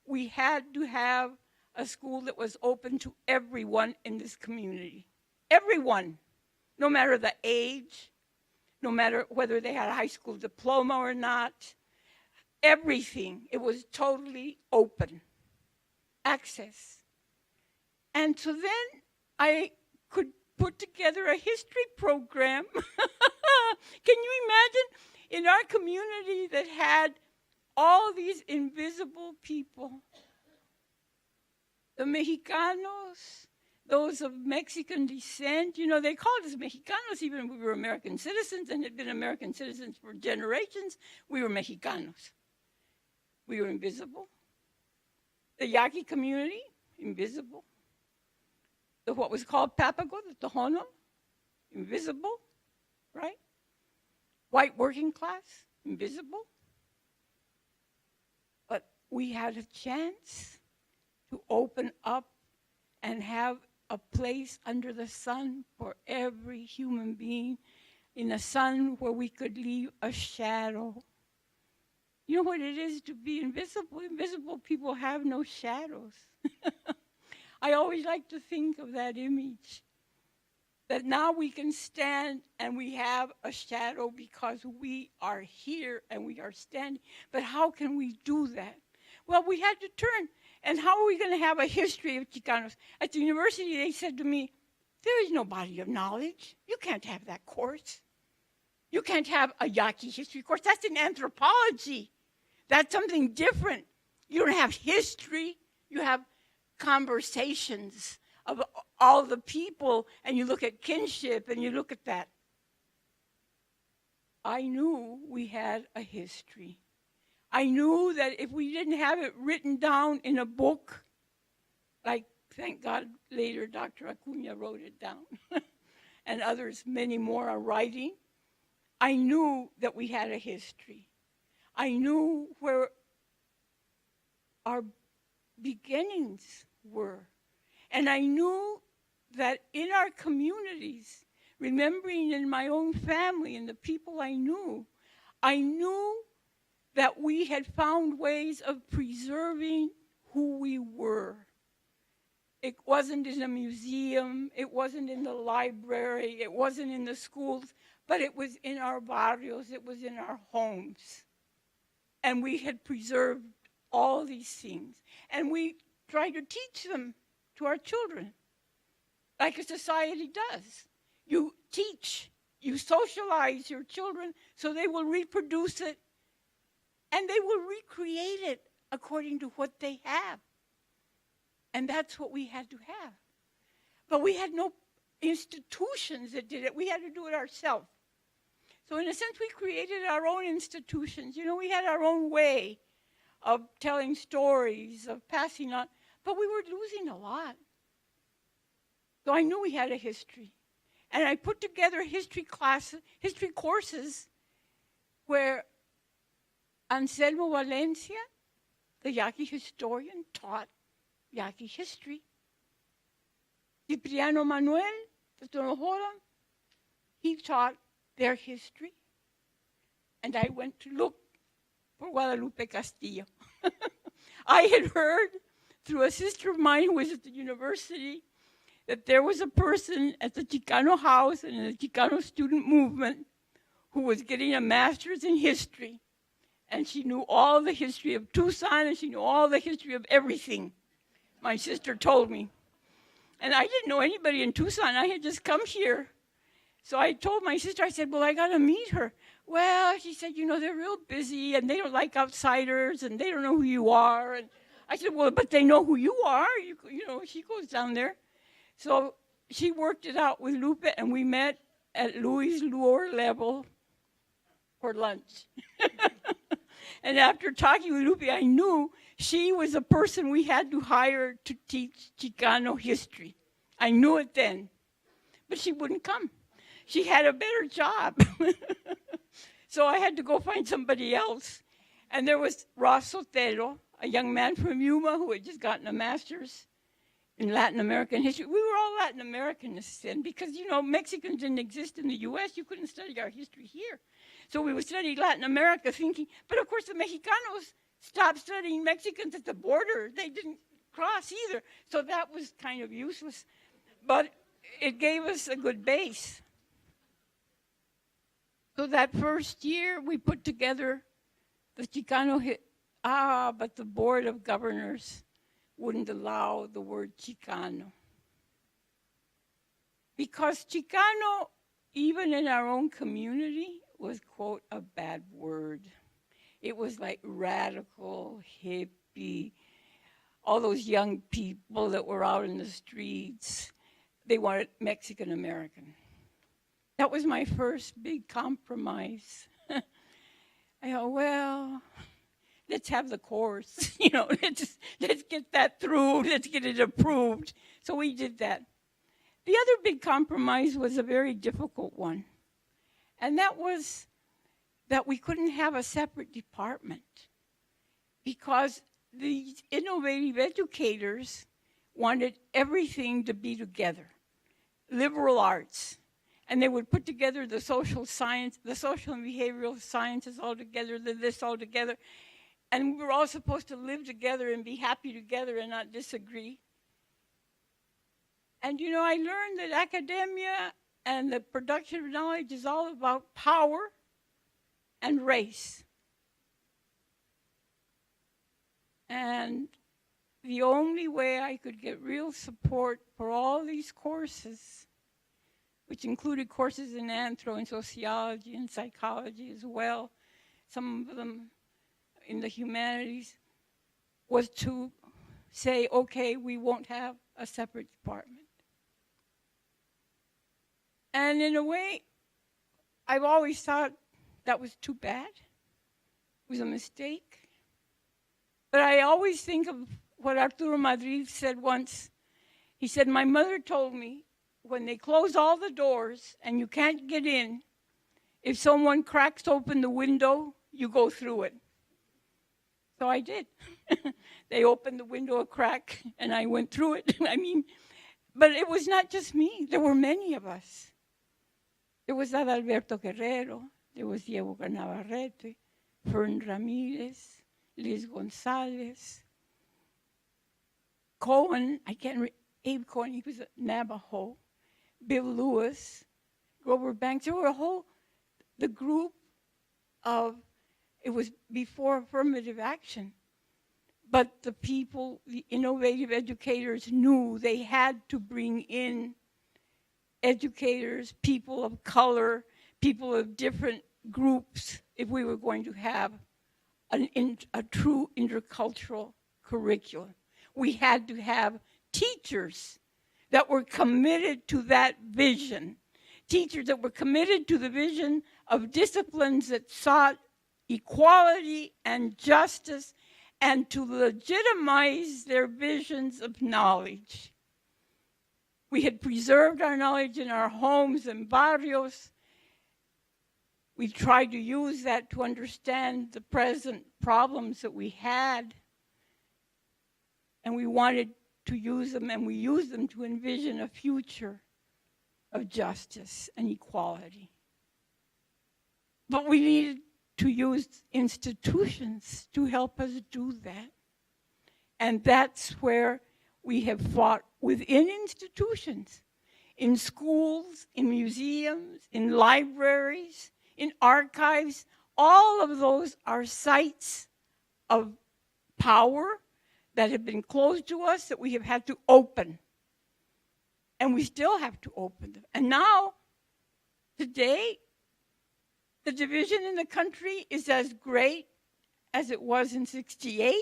we had to have a school that was open to everyone in this community. Everyone, no matter the age, no matter whether they had a high school diploma or not, everything. It was totally open access. And so then I could put together a history program. Can you imagine in our community that had all these invisible people? The Mexicanos, those of Mexican descent, you know, they called us Mexicanos even if we were American citizens and had been American citizens for generations. We were Mexicanos. We were invisible. The Yaqui community, invisible. The what was called Papago, the Tohono, invisible, right? White working class, invisible. But we had a chance to open up and have a place under the sun for every human being, in a sun where we could leave a shadow. You know what it is to be invisible? Invisible people have no shadows. I always like to think of that image, that now we can stand and we have a shadow because we are here and we are standing. But how can we do that? Well, we had to turn. And how are we going to have a history of Chicanos? At the university, they said to me, there is no body of knowledge. You can't have that course. You can't have a Yaqui history course. That's in anthropology. That's something different. You don't have history. You have conversations of all the people, and you look at kinship, and you look at that. I knew we had a history. I knew that if we didn't have it written down in a book, like, thank God, later Dr. Acuña wrote it down, and others, many more, are writing, I knew that we had a history. I knew where our beginnings were. And I knew that in our communities, remembering in my own family and the people I knew that we had found ways of preserving who we were. It wasn't in a museum, it wasn't in the library, it wasn't in the schools, but it was in our barrios, it was in our homes. And we had preserved all these things. And we tried to teach them to our children, like a society does. You teach, you socialize your children so they will reproduce it, and they will recreate it according to what they have. And that's what we had to have. But we had no institutions that did it. We had to do it ourselves. So in a sense, we created our own institutions. You know, we had our own way of telling stories, of passing on, but we were losing a lot. So I knew we had a history. And I put together history courses where Anselmo Valencia, the Yaqui historian, taught Yaqui history. Cipriano Manuel, the Tonojora, he taught their history. And I went to look for Guadalupe Castillo. I had heard through a sister of mine who was at the university that there was a person at the Chicano house and in the Chicano student movement who was getting a master's in history. And she knew all the history of Tucson, and she knew all the history of everything. My sister told me. And I didn't know anybody in Tucson. I had just come here. So I told my sister, I said, well, I got to meet her. Well, she said, you know, they're real busy, and they don't like outsiders, and they don't know who you are. And I said, well, but they know who you are. You know, she goes down there. So she worked it out with Lupe, and we met at Louis Luer level for lunch. And after talking with Lupe, I knew she was the person we had to hire to teach Chicano history. I knew it then. But she wouldn't come. She had a better job. So I had to go find somebody else. And there was Ross Sotelo, a young man from Yuma who had just gotten a master's in Latin American history. We were all Latin Americanists then because, you know, Mexicans didn't exist in the U.S. You couldn't study our history here. So we would study Latin America thinking, but of course the Mexicanos stopped studying Mexicans at the border. They didn't cross either. So that was kind of useless. But it gave us a good base. So that first year we put together the Chicano, but the Board of Governors wouldn't allow the word Chicano. Because Chicano, even in our own community, was, quote, a bad word. It was like radical, hippie, all those young people that were out in the streets, they wanted Mexican American. That was my first big compromise. I thought, well, let's have the course, you know, let's get that through, let's get it approved. So we did that. The other big compromise was a very difficult one, and that was that we couldn't have a separate department because these innovative educators wanted everything to be together, liberal arts, and they would put together the social science, the social and behavioral sciences all together, this all together, and we were all supposed to live together and be happy together and not disagree. And you know, I learned that academia and the production of knowledge is all about power and race. And the only way I could get real support for all these courses, which included courses in anthro and sociology and psychology as well, some of them in the humanities, was to say, okay, we won't have a separate department. And in a way, I've always thought that was too bad. It was a mistake. But I always think of what Arturo Madrid said once. He said, my mother told me, when they close all the doors and you can't get in, if someone cracks open the window, you go through it. So I did. They opened the window a crack and I went through it. I mean, but it was not just me. There were many of us. There was Adalberto Guerrero, there was Diego Navarrete, Fern Ramirez, Liz Gonzalez, Cohen, Abe Cohen, he was a Navajo, Bill Lewis, Grover Banks. There were the group of, it was before affirmative action, but the people, the innovative educators knew they had to bring in educators, people of color, people of different groups, if we were going to have a true intercultural curriculum. We had to have teachers that were committed to that vision, teachers that were committed to the vision of disciplines that sought equality and justice and to legitimize their visions of knowledge. We had preserved our knowledge in our homes and barrios. We tried to use that to understand the present problems that we had. And we wanted to use them, and we used them to envision a future of justice and equality. But we needed to use institutions to help us do that. And that's where we have fought within institutions, in schools, in museums, in libraries, in archives. All of those are sites of power that have been closed to us that we have had to open. And we still have to open them. And now, today, the division in the country is as great as it was in '68.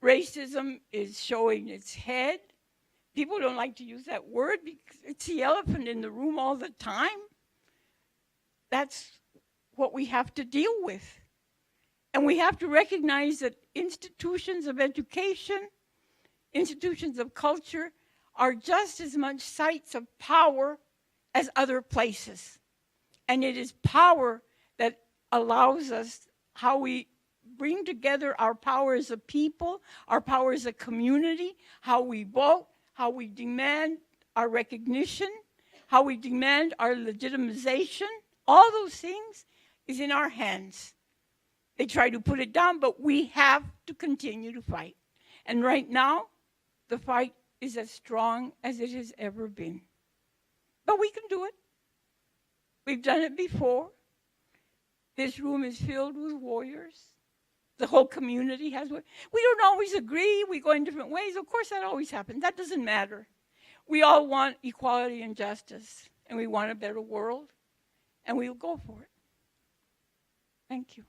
Racism is showing its head. People don't like to use that word because it's the elephant in the room all the time. That's what we have to deal with. And we have to recognize that institutions of education, institutions of culture, are just as much sites of power as other places. And it is power that allows us how we bring together our power as a people, our power as a community, how we vote, how we demand our recognition, how we demand our legitimization. All those things is in our hands. They try to put it down, but we have to continue to fight. And right now, the fight is as strong as it has ever been. But we can do it. We've done it before. This room is filled with warriors. The whole community has. We don't always agree. We go in different ways. Of course, that always happens. That doesn't matter. We all want equality and justice, and we want a better world, and we'll go for it. Thank you.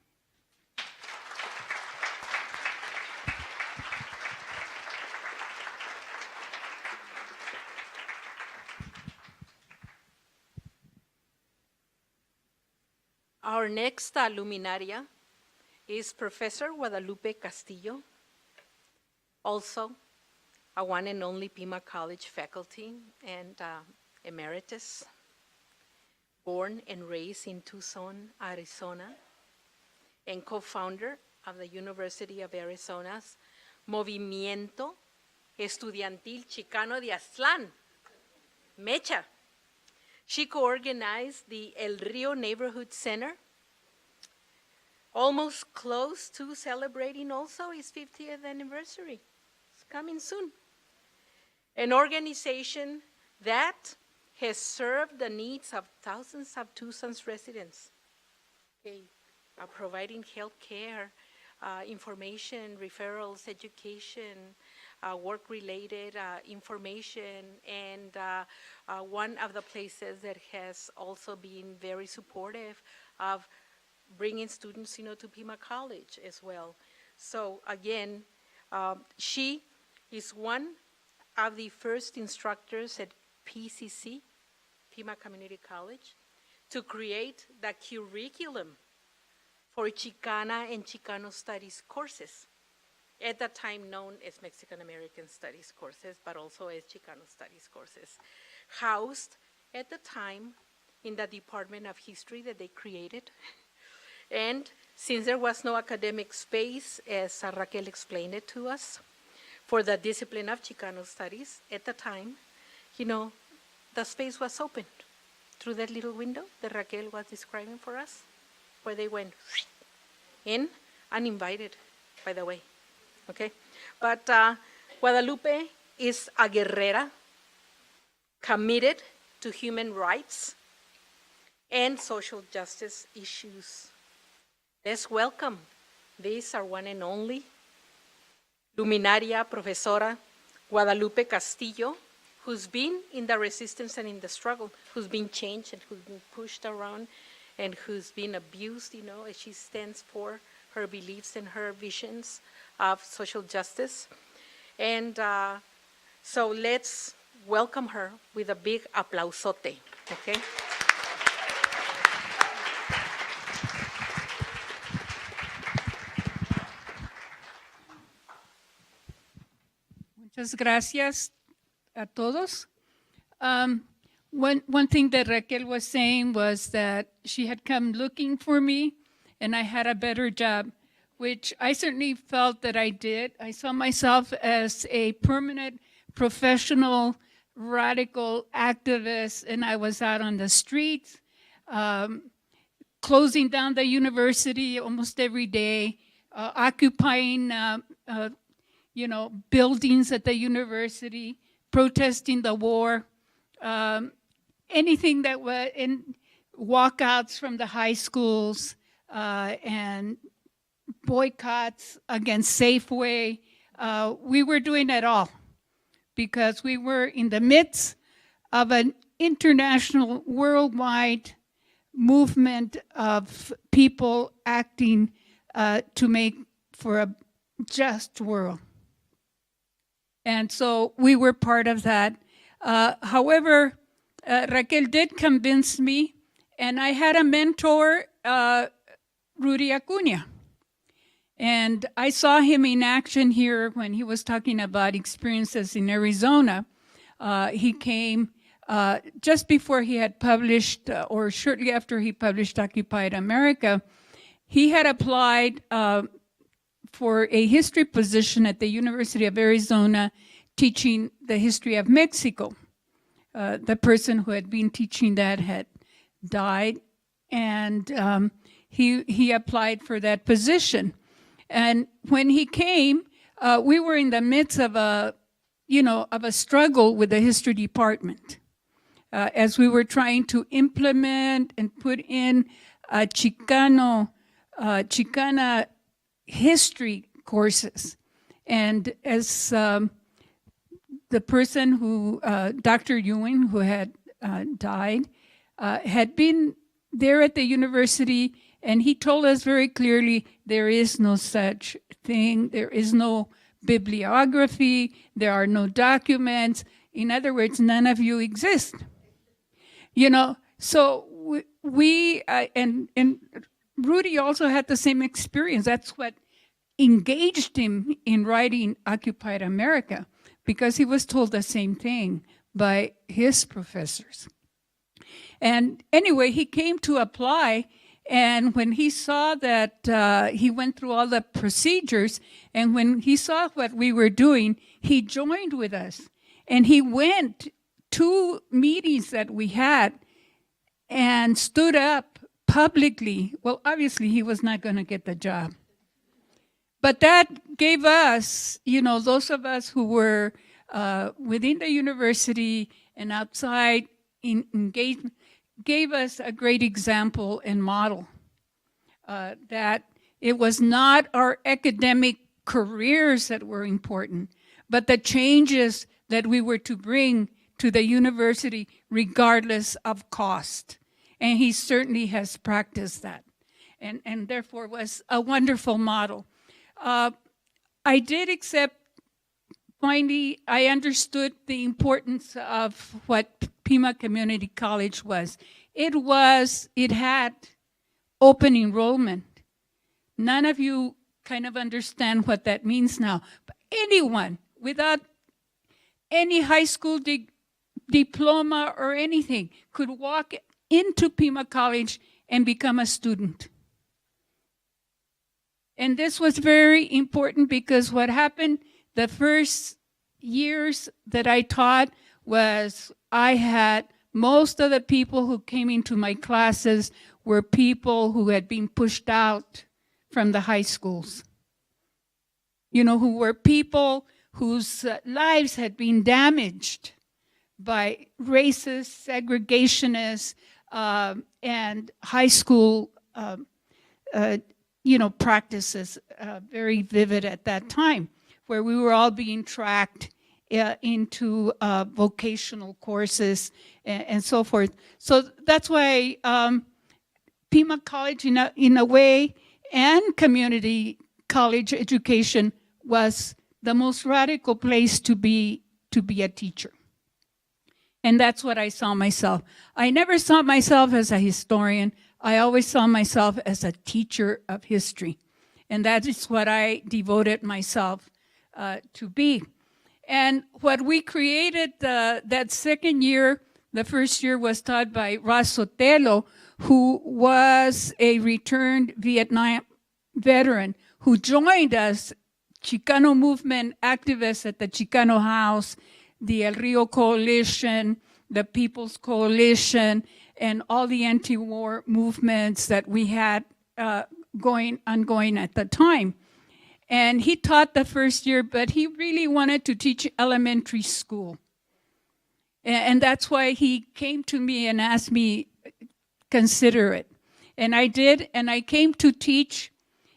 Our next luminaria is Professor Guadalupe Castillo, also a one and only Pima College faculty and emeritus, born and raised in Tucson, Arizona, and co-founder of the University of Arizona's Movimiento Estudiantil Chicano de Aztlán, Mecha. She co-organized the El Rio Neighborhood Center, almost close to celebrating also its 50th anniversary. It's coming soon. An organization that has served the needs of thousands of Tucson's residents, providing health care, information, referrals, education, work-related information, and one of the places that has also been very supportive of bringing students, to Pima College as well. So again, she is one of the first instructors at PCC, Pima Community College, to create the curriculum for Chicana and Chicano Studies courses, at the time known as Mexican American Studies courses, but also as Chicano Studies courses, housed at the time in the Department of History that they created. And since there was no academic space, as Raquel explained it to us, for the discipline of Chicano Studies, at the time, the space was opened through that little window that Raquel was describing for us, where they went in, uninvited, by the way. Okay, but Guadalupe is a guerrera, committed to human rights and social justice issues. Let's welcome this, our one and only luminaria, Profesora Guadalupe Castillo, who's been in the resistance and in the struggle, who's been changed and who's been pushed around and who's been abused, as she stands for her beliefs and her visions of social justice. And so let's welcome her with a big aplausote, okay? Muchas gracias a todos. One thing that Raquel was saying was that she had come looking for me and I had a better job, which I certainly felt that I did. I saw myself as a permanent professional radical activist, and I was out on the streets, closing down the university almost every day, occupying buildings at the university, protesting the war, anything that was in walkouts from the high schools, and boycotts against Safeway. We were doing it all because we were in the midst of an international, worldwide movement of people acting to make for a just world. And so we were part of that. However, Raquel did convince me, and I had a mentor, Rodolfo Acuña. And I saw him in action here when he was talking about experiences in Arizona. He came just before he had published, or shortly after he published Occupied America. He had applied for a history position at the University of Arizona teaching the history of Mexico. The person who had been teaching that had died, and he applied for that position. And when he came, we were in the midst of a struggle with the history department as we were trying to implement and put in Chicana history courses. And as the person who, Dr. Ewing, who had died, had been there at the university, and he told us very clearly, there is no such thing, there is no bibliography, there are no documents. In other words, none of you exist. So we and Rudy also had the same experience. That's what engaged him in writing Occupied America, because he was told the same thing by his professors. And anyway, he came to apply, and when he saw that he went through all the procedures, and when he saw what we were doing, he joined with us. And he went to meetings that we had and stood up publicly. Well, obviously, he was not going to get the job. But that gave us, those of us who were within the university and outside engagement, gave us a great example and model that it was not our academic careers that were important, but the changes that we were to bring to the university regardless of cost. And he certainly has practiced that, and therefore was a wonderful model. I did accept, finally, I understood the importance of what Pima Community College was. It had open enrollment. None of you kind of understand what that means now. But anyone without any high school diploma or anything could walk into Pima College and become a student. And this was very important because what happened the first years that I taught was I had most of the people who came into my classes were people who had been pushed out from the high schools. Who were people whose lives had been damaged by racist, segregationists, and high school, practices, very vivid at that time, where we were all being tracked into vocational courses and so forth. So that's why Pima College, in a way, and community college education was the most radical place to be a teacher. And that's what I saw myself. I never saw myself as a historian. I always saw myself as a teacher of history. And that is what I devoted myself to be. And what we created that second year, the first year was taught by Ras Sotelo, who was a returned Vietnam veteran who joined us, Chicano movement activists at the Chicano House, the El Rio Coalition, the People's Coalition, and all the anti-war movements that we had ongoing at the time. And he taught the first year, but he really wanted to teach elementary school. And that's why he came to me and asked me, consider it. And I did, and I came to teach.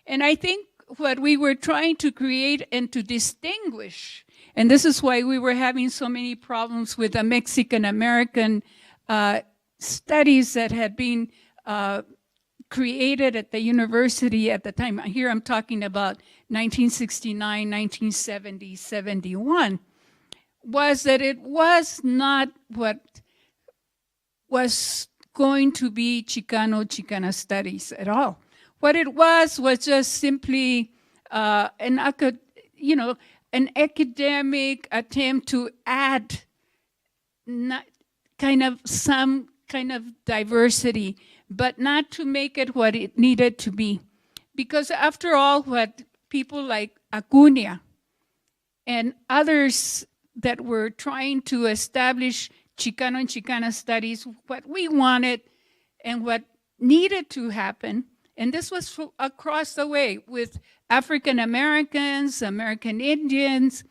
And I think what we were trying to create and to distinguish, and this is why we were having so many problems with the Mexican-American studies that had been created at the university at the time. Here I'm talking about 1969, 1970, 71, was that it was not what was going to be Chicana studies at all. What it was just simply an academic attempt to add some kind of diversity, but not to make it what it needed to be. Because after all, what people like Acuña and others that were trying to establish Chicano and Chicana studies, what we wanted and what needed to happen, and this was across the way with African Americans, American Indians,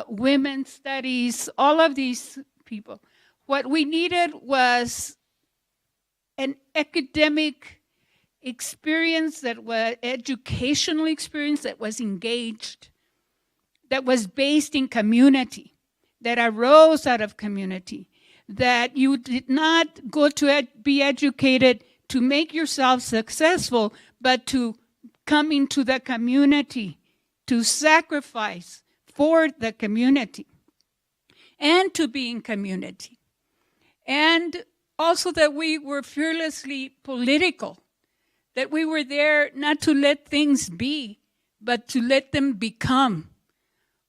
women's studies, all of these people. What we needed was an academic experience that was educational experience that was engaged, that was based in community, that arose out of community, that you did not go to be educated to make yourself successful, but to come into the community, to sacrifice for the community, and to be in community. And also that we were fearlessly political, that we were there not to let things be, but to let them become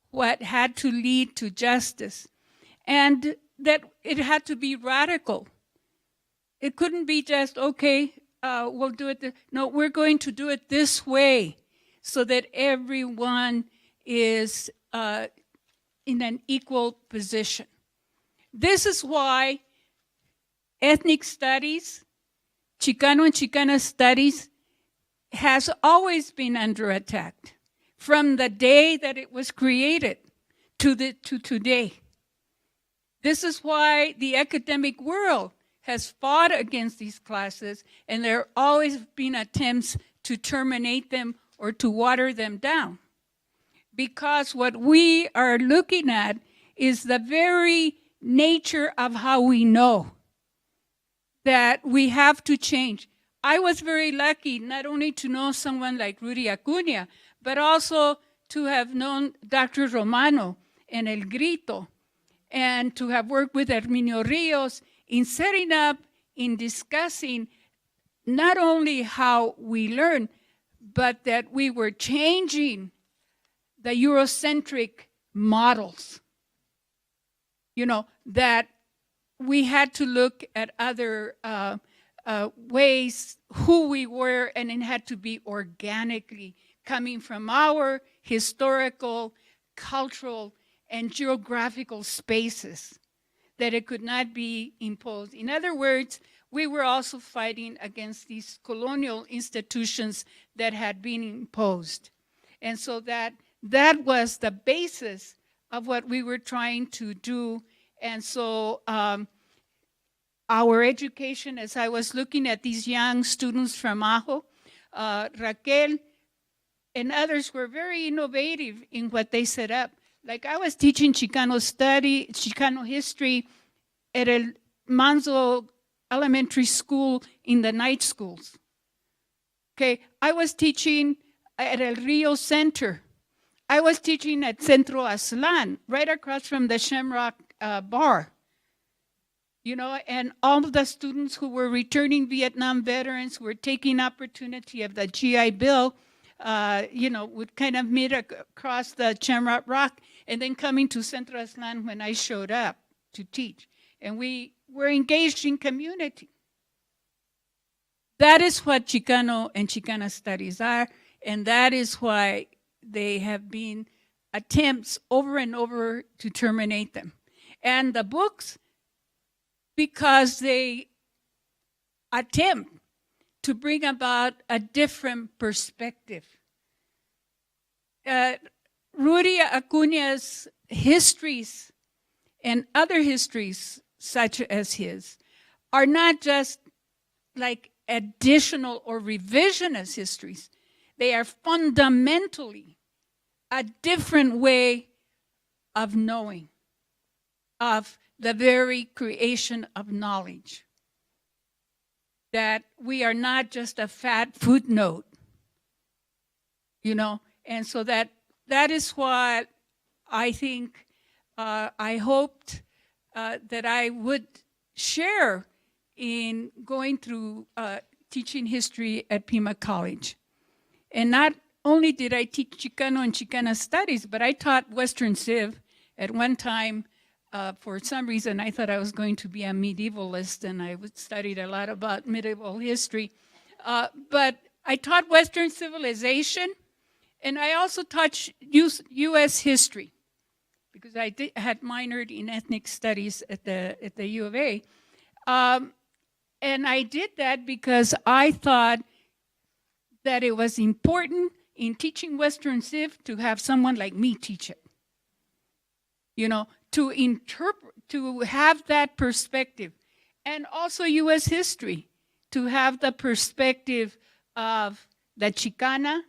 what had to lead to justice. And that it had to be radical. It couldn't be just, okay, we'll do it. No, we're going to do it this way so that everyone is in an equal position. This is why ethnic studies, Chicano and Chicana studies, has always been under attack from the day that it was created to today. This is why the academic world has fought against these classes, and there have always been attempts to terminate them or to water them down. Because what we are looking at is the very nature of how we know that we have to change. I was very lucky not only to know someone like Rudy Acuña, but also to have known Dr. Romano and El Grito, and to have worked with Herminio Rios in setting up, in discussing not only how we learn, but that we were changing the Eurocentric models. You know, that we had to look at other ways, who we were, and it had to be organically coming from our historical, cultural, and geographical spaces, that it could not be imposed. In other words, we were also fighting against these colonial institutions that had been imposed. And so that was the basis of what we were trying to do. And so our education, as I was looking at these young students from Ajo, Raquel and others were very innovative in what they set up. Like I was teaching Chicano history at El Manzo Elementary School in the night schools. Okay, I was teaching at El Rio Center. I was teaching at Centro Aslan, right across from the Shamrock Bar. You know, and all of the students who were returning Vietnam veterans were taking opportunity of the GI Bill, you know, would kind of meet across the Shamrock Rock and then coming to Centro Aslan when I showed up to teach. And we were engaged in community. That is what Chicano and Chicana studies are, and that is why they have been attempts over and over to terminate them. And the books, because they attempt to bring about a different perspective. Rudy Acuña's histories and other histories such as his are not just like additional or revisionist histories. They are fundamentally a different way of knowing, of the very creation of knowledge. That we are not just a fat footnote, you know, and so that is what I think I hoped that I would share in going through teaching history at Pima College. And not only did I teach Chicano and Chicana studies, but I taught Western Civ at one time. For some reason, I thought I was going to be a medievalist, and I studied a lot about medieval history. But I taught Western civilization, And I also taught U.S. history because I had minored in ethnic studies at the U of A. And I did that because I thought that it was important in teaching Western Civ to have someone like me teach it. You know, to interpret, to have that perspective. And also U.S. history, to have the perspective of the Chicana,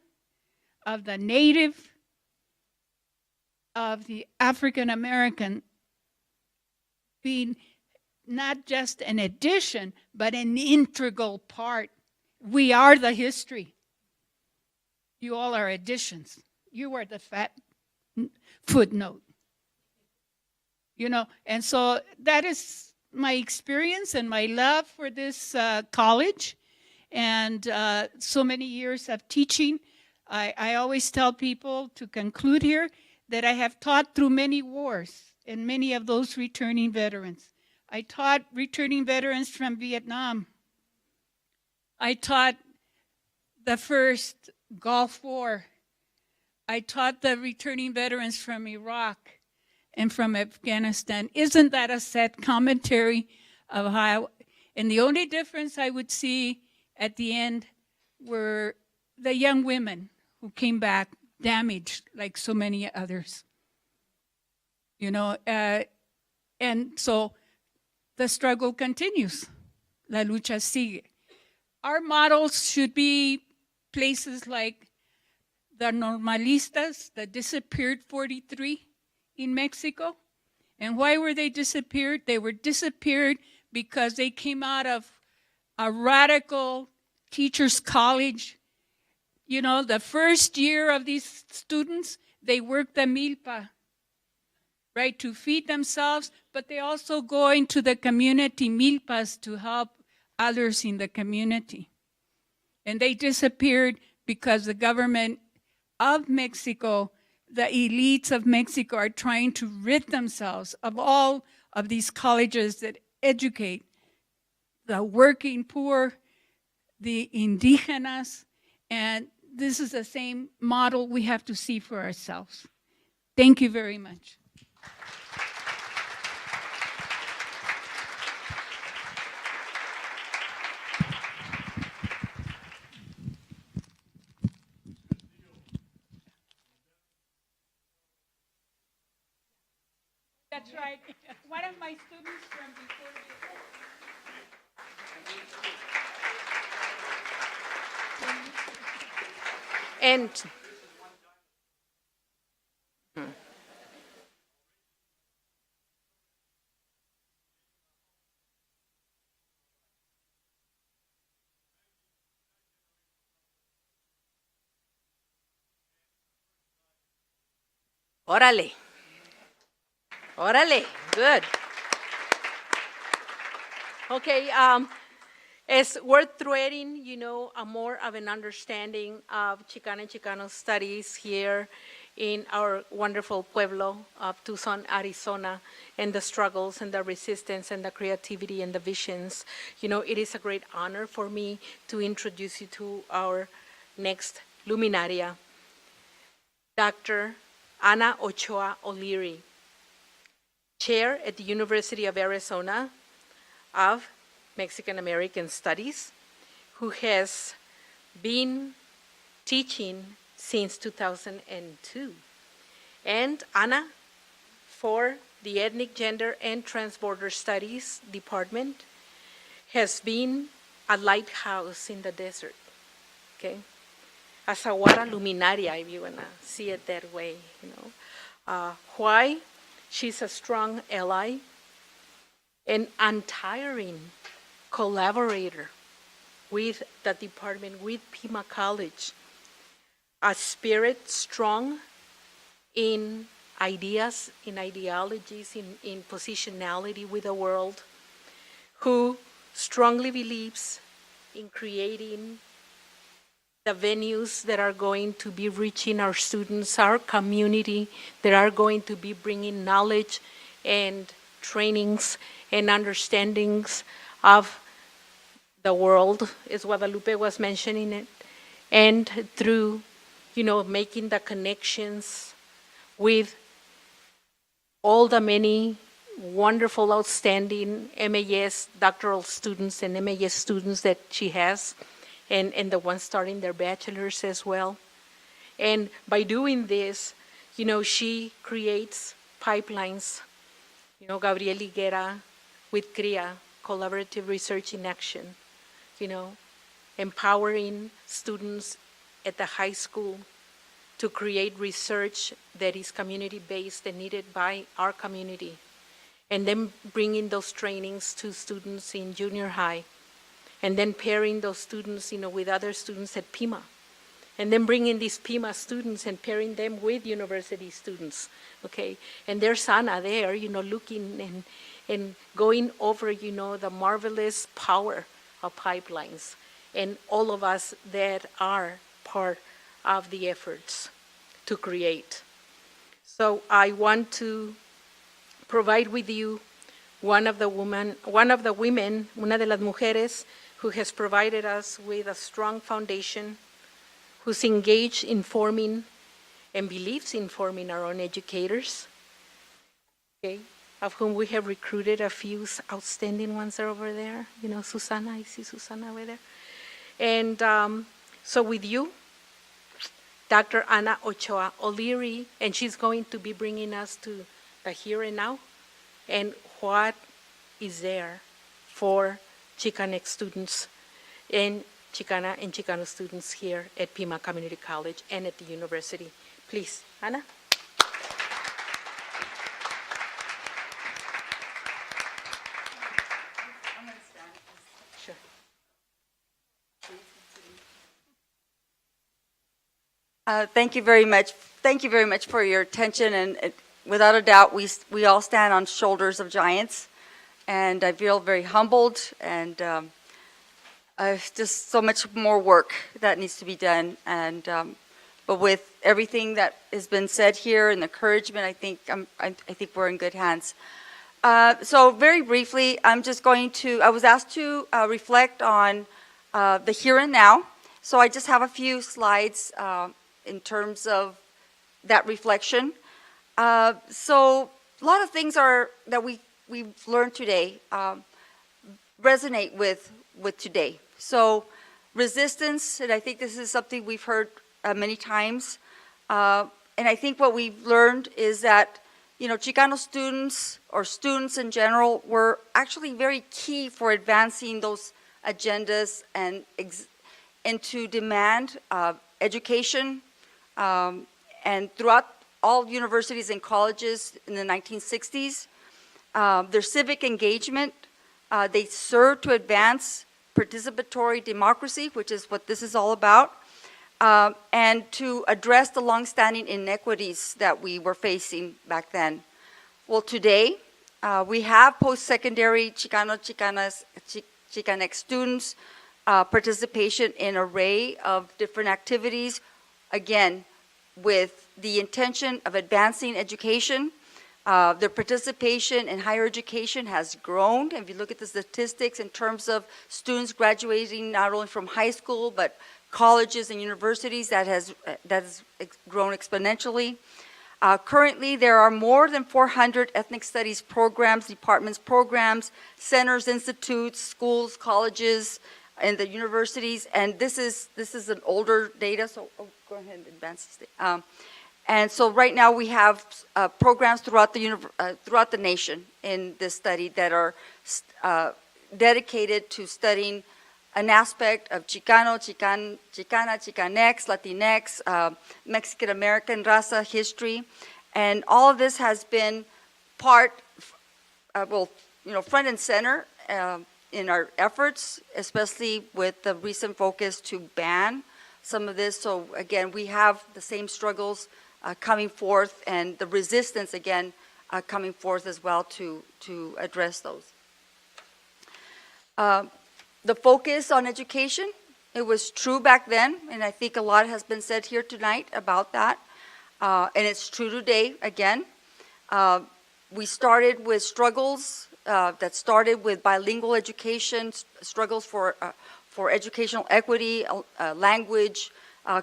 of the Native, of the African American, being not just an addition, but an integral part. We are the history. You all are additions. You are the fat footnote. You know, and so that is my experience and my love for this college, and so many years of teaching. I always tell people to conclude here that I have taught through many wars and many of those returning veterans. I taught returning veterans from Vietnam. I taught the first Gulf War. I taught the returning veterans from Iraq and from Afghanistan. Isn't that a sad commentary of how, and the only difference I would see at the end were the young women who came back damaged like so many others. You know, and so the struggle continues. La lucha sigue. Our models should be places like the Normalistas that disappeared 43 in Mexico. And why were they disappeared? They were disappeared because they came out of a radical teachers' college. You know, the first year of these students, they worked the milpa, right, to feed themselves, but they also go into the community milpas to help others in the community. And they disappeared because the government of Mexico, the elites of Mexico, are trying to rid themselves of all of these colleges that educate the working poor, the indigenas, and this is the same model we have to see for ourselves. Thank you very much. That's right. One of my students from before. And órale. Órale, good. Okay, as we're threading, you know, a more of an understanding of Chicano and Chicano studies here in our wonderful pueblo of Tucson, Arizona, and the struggles and the resistance and the creativity and the visions, you know, it is a great honor for me to introduce you to our next luminaria, Dr. Ana Ochoa O'Leary, Chair at the University of Arizona of Mexican American Studies, who has been teaching since 2002. And Ana, for the Ethnic, Gender, and Transborder Studies Department, has been a lighthouse in the desert, okay? A Saguara luminaria, if you wanna see it that way, you know. Why? She's a strong ally, an untiring collaborator with the department, with Pima College, a spirit strong in ideas, in ideologies, in positionality with the world, who strongly believes in creating the venues that are going to be reaching our students, our community, that are going to be bringing knowledge and trainings and understandings of the world, as Guadalupe was mentioning it, and through making the connections with all the many wonderful, outstanding MAS doctoral students and MAS students that she has, and the ones starting their bachelor's as well. And by doing this, she creates pipelines. Gabriel Higuera with CRIA, Collaborative Research in Action, empowering students at the high school to create research that is community-based and needed by our community, and then bringing those trainings to students in junior high, and then pairing those students, with other students at Pima, and then bringing these Pima students and pairing them with university students, okay? And there's Ana there, looking and going over, the marvelous power of pipelines, and all of us that are part of the efforts to create. So I want to provide with you one of the women, una de las mujeres who has provided us with a strong foundation, who's engaged in forming and believes in forming our own educators, okay, of whom we have recruited a few outstanding ones are over there. Susana, I see Susana over there. And so with you, Dr. Ana Ochoa O'Leary, and she's going to be bringing us to the here and now and what is there for Chicanx students and Chicana and Chicano students here at Pima Community College and at the university. Please, Ana. Sure. Thank you very much. Thank you very much for your attention. And without a doubt, we all stand on shoulders of giants. And I feel very humbled. And just so much more work that needs to be done. And but with everything that has been said here and the encouragement, I think we're in good hands. So very briefly, I was asked to reflect on the here and now. So I just have a few slides in terms of that reflection. So a lot of things that we've learned today resonate with today. So resistance, and I think this is something we've heard many times. And I think what we've learned is that, Chicano students or students in general were actually very key for advancing those agendas and to demand education. And throughout all universities and colleges in the 1960s, their civic engagement, they served to advance participatory democracy, which is what this is all about, and to address the longstanding inequities that we were facing back then. Well, today, we have post-secondary Chicanx students, participation in an array of different activities, again, with the intention of advancing education. Their participation in higher education has grown. If you look at the statistics in terms of students graduating not only from high school, but colleges and universities, that has grown exponentially. Currently, there are more than 400 ethnic studies programs, departments, programs, centers, institutes, schools, colleges, and the universities. And this is an older data, so go ahead and advance this. And so right now we have programs throughout the nation in this study that are dedicated to studying an aspect of Chicano, Chicana, Chicanx, Latinx, Mexican American raza history, and all of this has been front and center in our efforts, especially with the recent focus to ban some of this. So again, we have the same struggles coming forth, and the resistance again coming forth as well to address those. The focus on education, it was true back then, and I think a lot has been said here tonight about that, and it's true today again. We started with struggles that started with bilingual education, struggles for educational equity, language,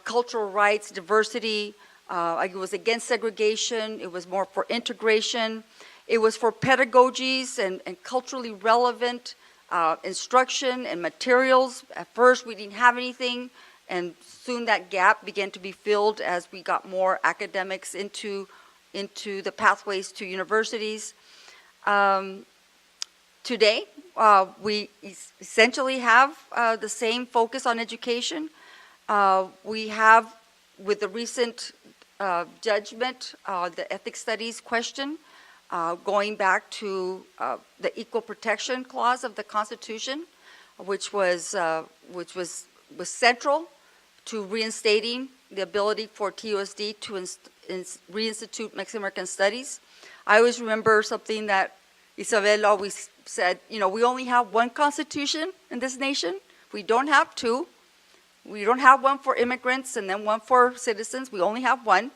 cultural rights, diversity. It was against segregation. It was more for integration. It was for pedagogies and culturally relevant instruction and materials. At first, we didn't have anything, and soon that gap began to be filled as we got more academics into the pathways to universities. Today, we essentially have the same focus on education. We have, with the recent judgment, the ethics studies question, going back to the Equal Protection Clause of the Constitution, which was central to reinstating the ability for TUSD to reinstitute Mexican American Studies. I always remember something that Isabel always said, you know, we only have one constitution in this nation. We don't have two. We don't have one for immigrants and then one for citizens. We only have one.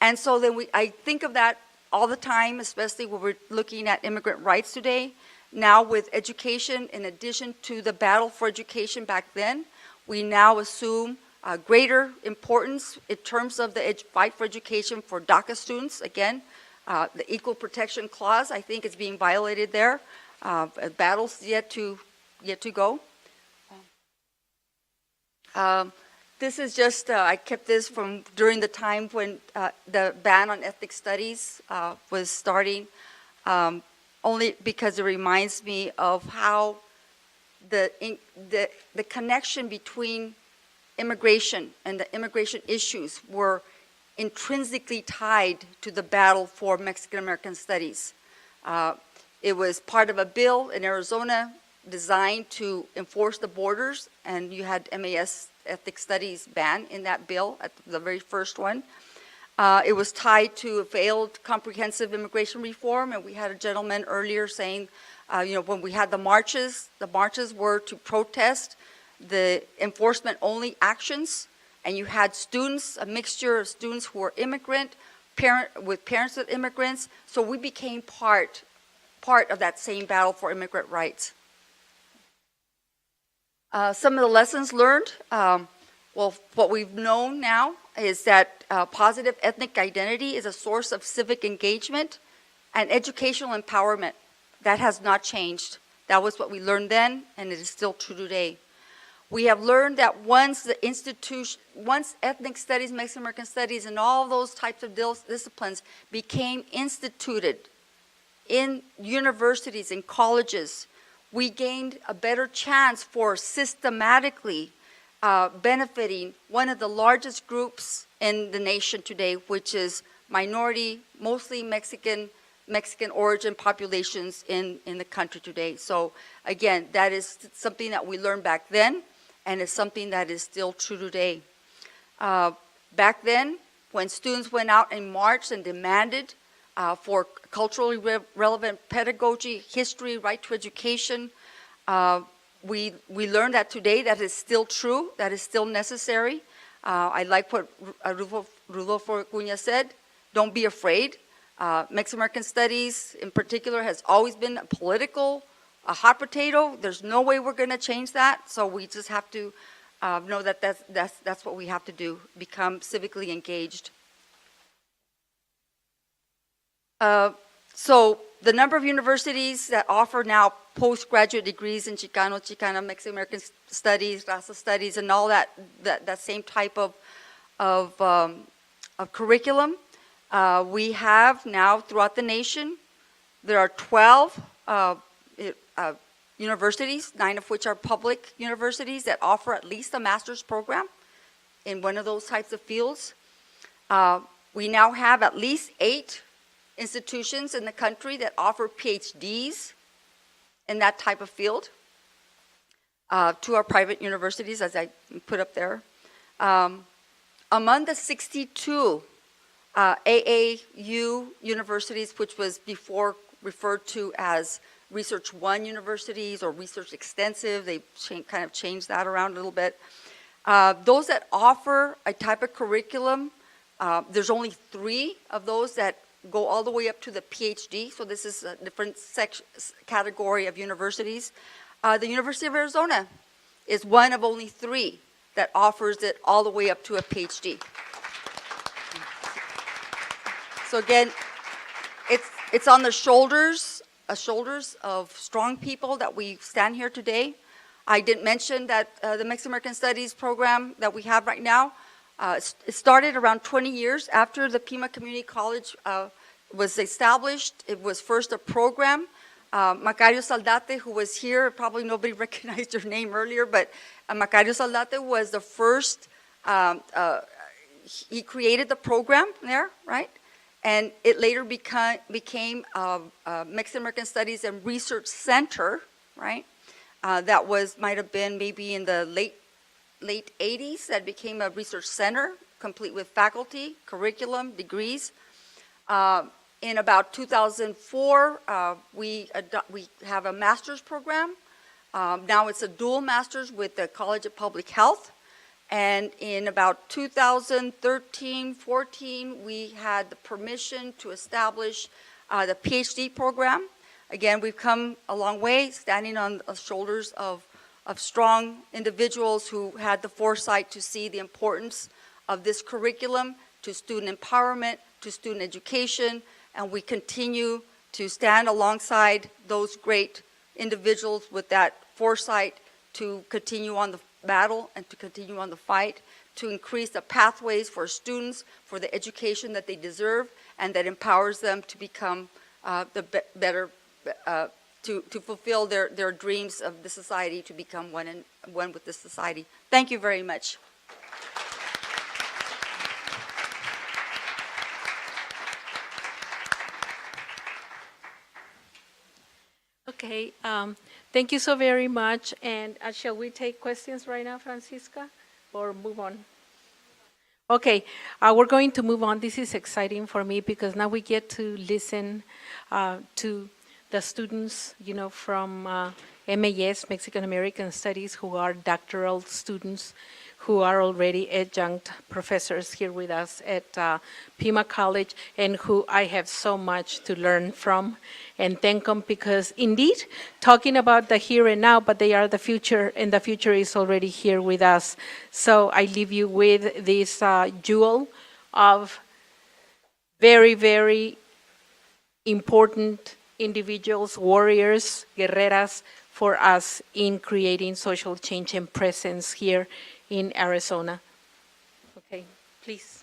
And so then I think of that all the time, especially when we're looking at immigrant rights today. Now with education, in addition to the battle for education back then, we now assume greater importance in terms of the fight for education for DACA students. Again, the Equal Protection Clause, I think, is being violated there. Battles yet to go. This is just, I kept this from during the time when the ban on ethnic studies was starting, only because it reminds me of how the connection between immigration and the immigration issues were intrinsically tied to the battle for Mexican American studies. It was part of a bill in Arizona designed to enforce the borders, and you had MAS ethnic studies ban in that bill at the very first one. It was tied to a failed comprehensive immigration reform, and we had a gentleman earlier saying, you know, when we had the marches were to protest the enforcement-only actions, and you had students, a mixture of students who were immigrant, with parents of immigrants, so we became part of that same battle for immigrant rights. Some of the lessons learned, well, what we've known now is that positive ethnic identity is a source of civic engagement and educational empowerment. That has not changed. That was what we learned then, and it is still true today. We have learned that once ethnic studies, Mexican American studies, and all those types of disciplines became instituted in universities and colleges, we gained a better chance for systematically benefiting one of the largest groups in the nation today, which is minority, mostly Mexican origin populations in the country today. So again, that is something that we learned back then, and it's something that is still true today. Back then, when students went out and marched and demanded for culturally relevant pedagogy, history, right to education, we learned that today that is still true, that is still necessary. I like what Rodolfo Acuña said, don't be afraid. Mexican American Studies in particular has always been a hot potato. There's no way we're going to change that, so we just have to know that that's what we have to do, become civically engaged. So the number of universities that offer now postgraduate degrees in Chicano, Mexican American Studies, Raza Studies, and all that same type of curriculum, we have now throughout the nation. There are 12 universities, 9 of which are public universities that offer at least a master's program in one of those types of fields. We now have at least 8 institutions in the country that offer PhDs in that type of field. 2 are private universities, as I put up there. Among the 62 AAU universities, which was before referred to as Research 1 universities or Research Extensive, they kind of changed that around a little bit. Those that offer a type of curriculum, there's only 3 of those that go all the way up to the PhD, so this is a different category of universities. The University of Arizona is one of only 3 that offers it all the way up to a PhD. So again, it's on the shoulders of strong people that we stand here today. I didn't mention that the Mexican American Studies program that we have right now, it started around 20 years after the Pima Community College was established. It was first a program. Macario Saldate, who was here, probably nobody recognized your name earlier, but Macario Saldate was the first, he created the program there, right? And it later became Mexican American Studies and Research Center, right? That might have been maybe in the late 80s, that became a research center, complete with faculty, curriculum, degrees. In about 2004, we have a master's program. Now it's a dual master's with the College of Public Health. And in about 2013, 14, we had the permission to establish the PhD program. Again, we've come a long way, standing on the shoulders of strong individuals who had the foresight to see the importance of this curriculum to student empowerment, to student education, and we continue to stand alongside those great individuals with that foresight to continue on the battle and to continue on the fight, to increase the pathways for students for the education that they deserve and that empowers them to become better, to fulfill their dreams of the society, to become one with the society. Thank you very much. Okay, thank you so very much. And shall we take questions right now, Francisca, or move on? Okay, we're going to move on. This is exciting for me because now we get to listen to the students, from MAS, Mexican American Studies, who are doctoral students, who are already adjunct professors here with us at Pima College, and who I have so much to learn from and thank them because indeed, talking about the here and now, but they are the future, and the future is already here with us. So I leave you with this jewel of very, very important individuals, warriors, guerreras for us in creating social change and presence here in Arizona. Okay, please.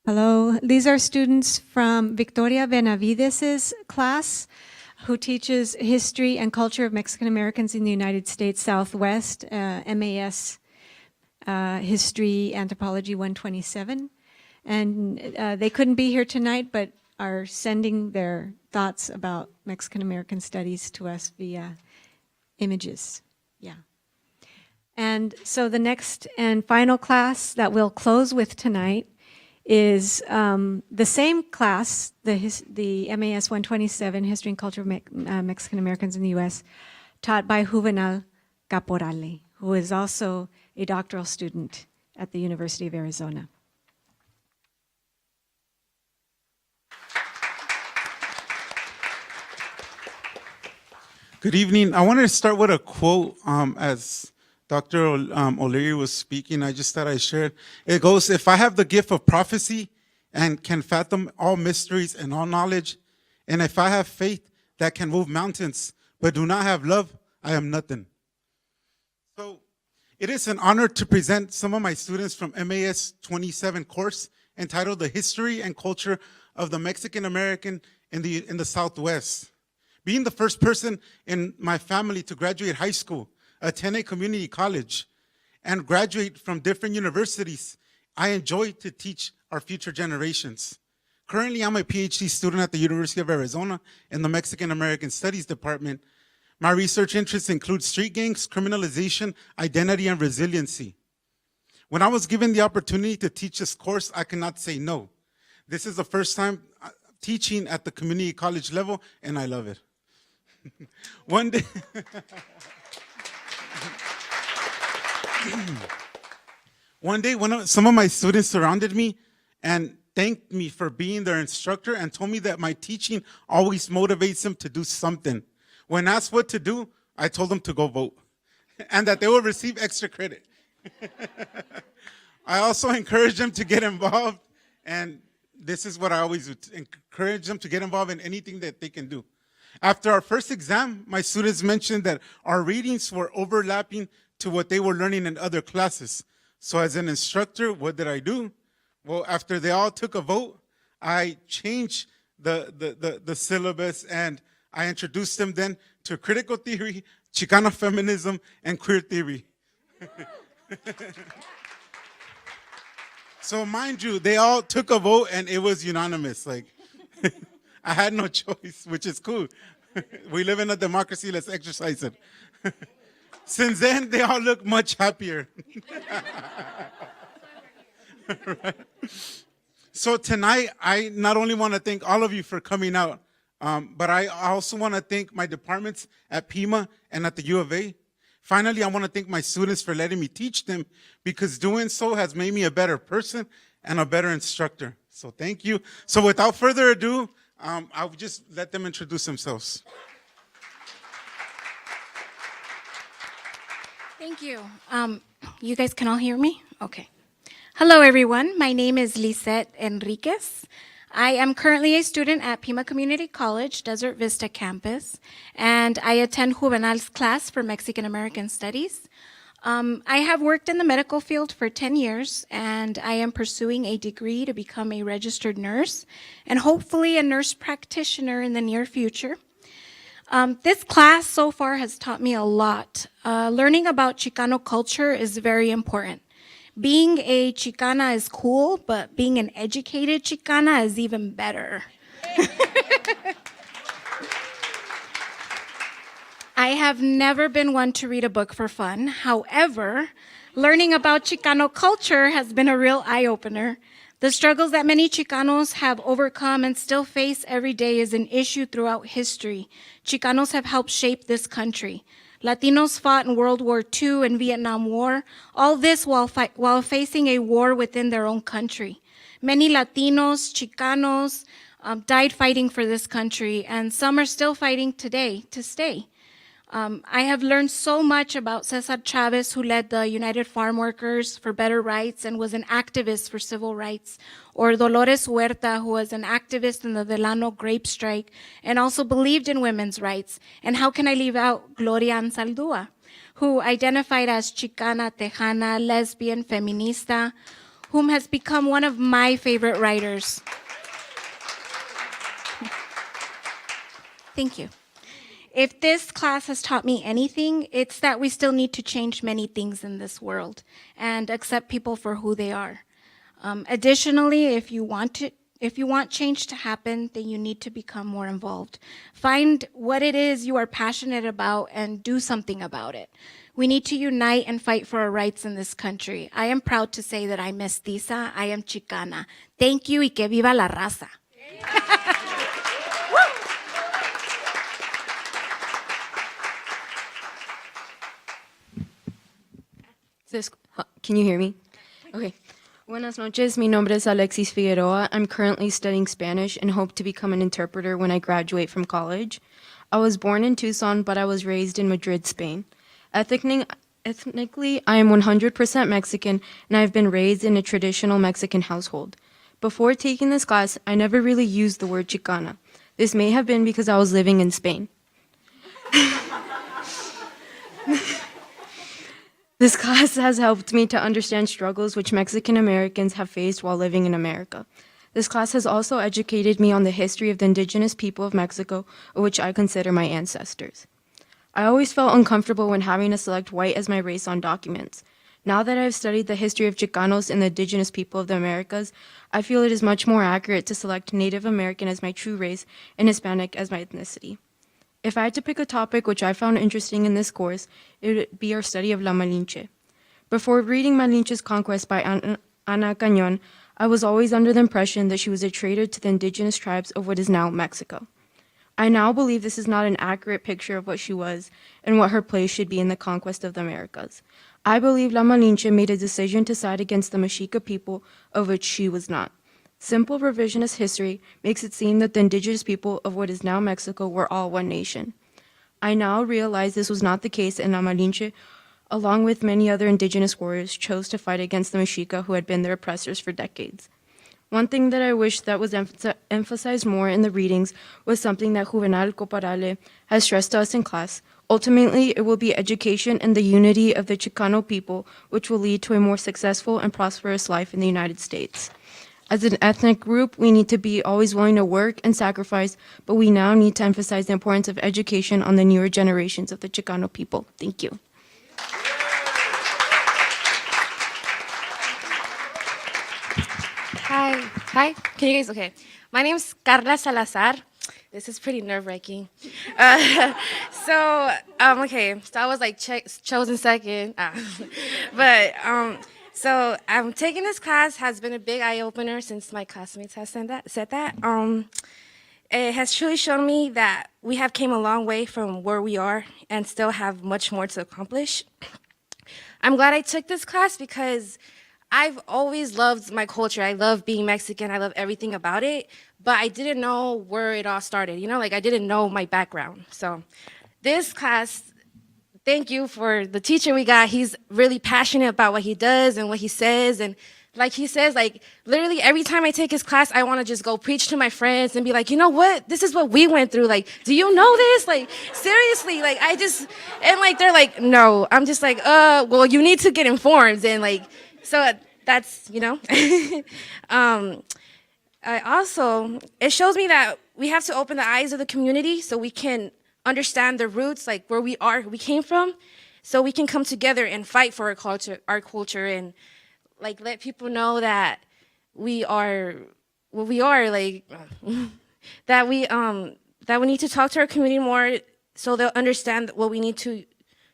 Hello, these are students from Victoria Benavides's class, who teaches history and culture of Mexican Americans in the United States Southwest, MAS History Anthropology 127. And they couldn't be here tonight, but are sending their thoughts about Mexican American studies to us via images. Yeah. And so the next and final class that we'll close with tonight is the same class, the MAS 127, History and Culture of Mexican Americans in the U.S., taught by Juvenal Caporale, who is also a doctoral student at the University of Arizona. Good evening. I wanted to start with a quote as Dr. O'Leary was speaking. I just thought I'd share it. It goes, "If I have the gift of prophecy and can fathom all mysteries and all knowledge, and if I have faith that can move mountains, but do not have love, I am nothing." So it is an honor to present some of my students from MAS 27 course entitled The History and Culture of the Mexican American in the Southwest. Being the first person in my family to graduate high school, attend a community college, and graduate from different universities, I enjoy to teach our future generations. Currently, I'm a PhD student at the University of Arizona in the Mexican American Studies Department. My research interests include street gangs, criminalization, identity, and resiliency. When I was given the opportunity to teach this course, I could not say no. This is the first time teaching at the community college level, and I love it. One day, some of my students surrounded me and thanked me for being their instructor and told me that my teaching always motivates them to do something. When asked what to do, I told them to go vote and that they will receive extra credit. I also encourage them to get involved, and this is what I always do, encourage them to get involved in anything that they can do. After our first exam, my students mentioned that our readings were overlapping to what they were learning in other classes. So as an instructor, what did I do? Well, after they all took a vote, I changed the syllabus, and I introduced them then to critical theory, Chicano feminism, and queer theory. So mind you, they all took a vote and it was unanimous. Like, I had no choice, which is cool. We live in a democracy, let's exercise it. Since then, they all look much happier. Right. So tonight, I not only want to thank all of you for coming out, but I also want to thank my departments at Pima and at the U of A. Finally, I want to thank my students for letting me teach them, because doing so has made me a better person and a better instructor. So thank you. So without further ado, I'll just let them introduce themselves. Thank you. You guys can all hear me? Okay. Hello, everyone. My name is Lisette Enriquez. I am currently a student at Pima Community College, Desert Vista campus, and I attend Juvenal's class for Mexican American Studies. I have worked in the medical field for 10 years, and I am pursuing a degree to become a registered nurse and hopefully a nurse practitioner in the near future. This class so far has taught me a lot. Learning about Chicano culture is very important. Being a Chicana is cool, but being an educated Chicana is even better. I have never been one to read a book for fun. However, learning about Chicano culture has been a real eye-opener. The struggles that many Chicanos have overcome and still face every day is an issue throughout history. Chicanos have helped shape this country. Latinos fought in World War II and Vietnam War, all this while facing a war within their own country. Many Latinos, Chicanos, died fighting for this country, and some are still fighting today to stay. I have learned so much about Cesar Chavez, who led the United Farm Workers for Better Rights and was an activist for civil rights, or Dolores Huerta, who was an activist in the Delano grape strike and also believed in women's rights. And how can I leave out Gloria Anzaldúa, who identified as Chicana, Tejana, lesbian, feminista, whom has become one of my favorite writers. Thank you. If this class has taught me anything, it's that we still need to change many things in this world and accept people for who they are. Additionally, if you want change to happen, then you need to become more involved. Find what it is you are passionate about and do something about it. We need to unite and fight for our rights in this country. I am proud to say that I'm mestiza, I am Chicana. Thank you y que viva la raza. Can you hear me? Okay. Buenas noches. Mi nombre es Alexis Figueroa. I'm currently studying Spanish and hope to become an interpreter when I graduate from college. I was born in Tucson, but I was raised in Madrid, Spain. Ethnically, I am 100% Mexican, and I've been raised in a traditional Mexican household. Before taking this class, I never really used the word Chicana. This may have been because I was living in Spain. This class has helped me to understand struggles which Mexican Americans have faced while living in America. This class has also educated me on the history of the indigenous people of Mexico, which I consider my ancestors. I always felt uncomfortable when having to select white as my race on documents. Now that I've studied the history of Chicanos and the indigenous people of the Americas, I feel it is much more accurate to select Native American as my true race and Hispanic as my ethnicity. If I had to pick a topic which I found interesting in this course, it would be our study of La Malinche. Before reading Malinche's Conquest by Ana Cañón, I was always under the impression that she was a traitor to the indigenous tribes of what is now Mexico. I now believe this is not an accurate picture of what she was and what her place should be in the conquest of the Americas. I believe La Malinche made a decision to side against the Mexica people, of which she was not. Simple revisionist history makes it seem that the indigenous people of what is now Mexico were all one nation. I now realize this was not the case, and La Malinche, along with many other indigenous warriors, chose to fight against the Mexica who had been their oppressors for decades. One thing that I wish that was emphasized more in the readings was something that Juvenal Coparale has stressed to us in class. Ultimately, it will be education and the unity of the Chicano people which will lead to a more successful and prosperous life in the United States. As an ethnic group, we need to be always willing to work and sacrifice, but we now need to emphasize the importance of education on the newer generations of the Chicano people. Thank you. Hi, can you guys, okay. My name's Carla Salazar. This is pretty nerve-wracking. Okay, so I was like chosen second. So I'm taking this class has been a big eye-opener since my classmates have said that. It has truly shown me that we have came a long way from where we are and still have much more to accomplish. I'm glad I took this class because I've always loved my culture. I love being Mexican. I love everything about it, but I didn't know where it all started. You know, like I didn't know my background. So this class, thank you for the teacher we got. He's really passionate about what he does and what he says. And like he says, like literally every time I take his class, I want to just go preach to my friends and be like, you know what? This is what we went through. Like, do you know this? Like, seriously, like and like, they're like, no. I'm just like, well, you need to get informed. And like, so that's, you know. It shows me that we have to open the eyes of the community so we can understand the roots, like where we came from, so we can come together and fight for our culture, and like let people know that we are what we are, like that we need to talk to our community more so they'll understand that what we need to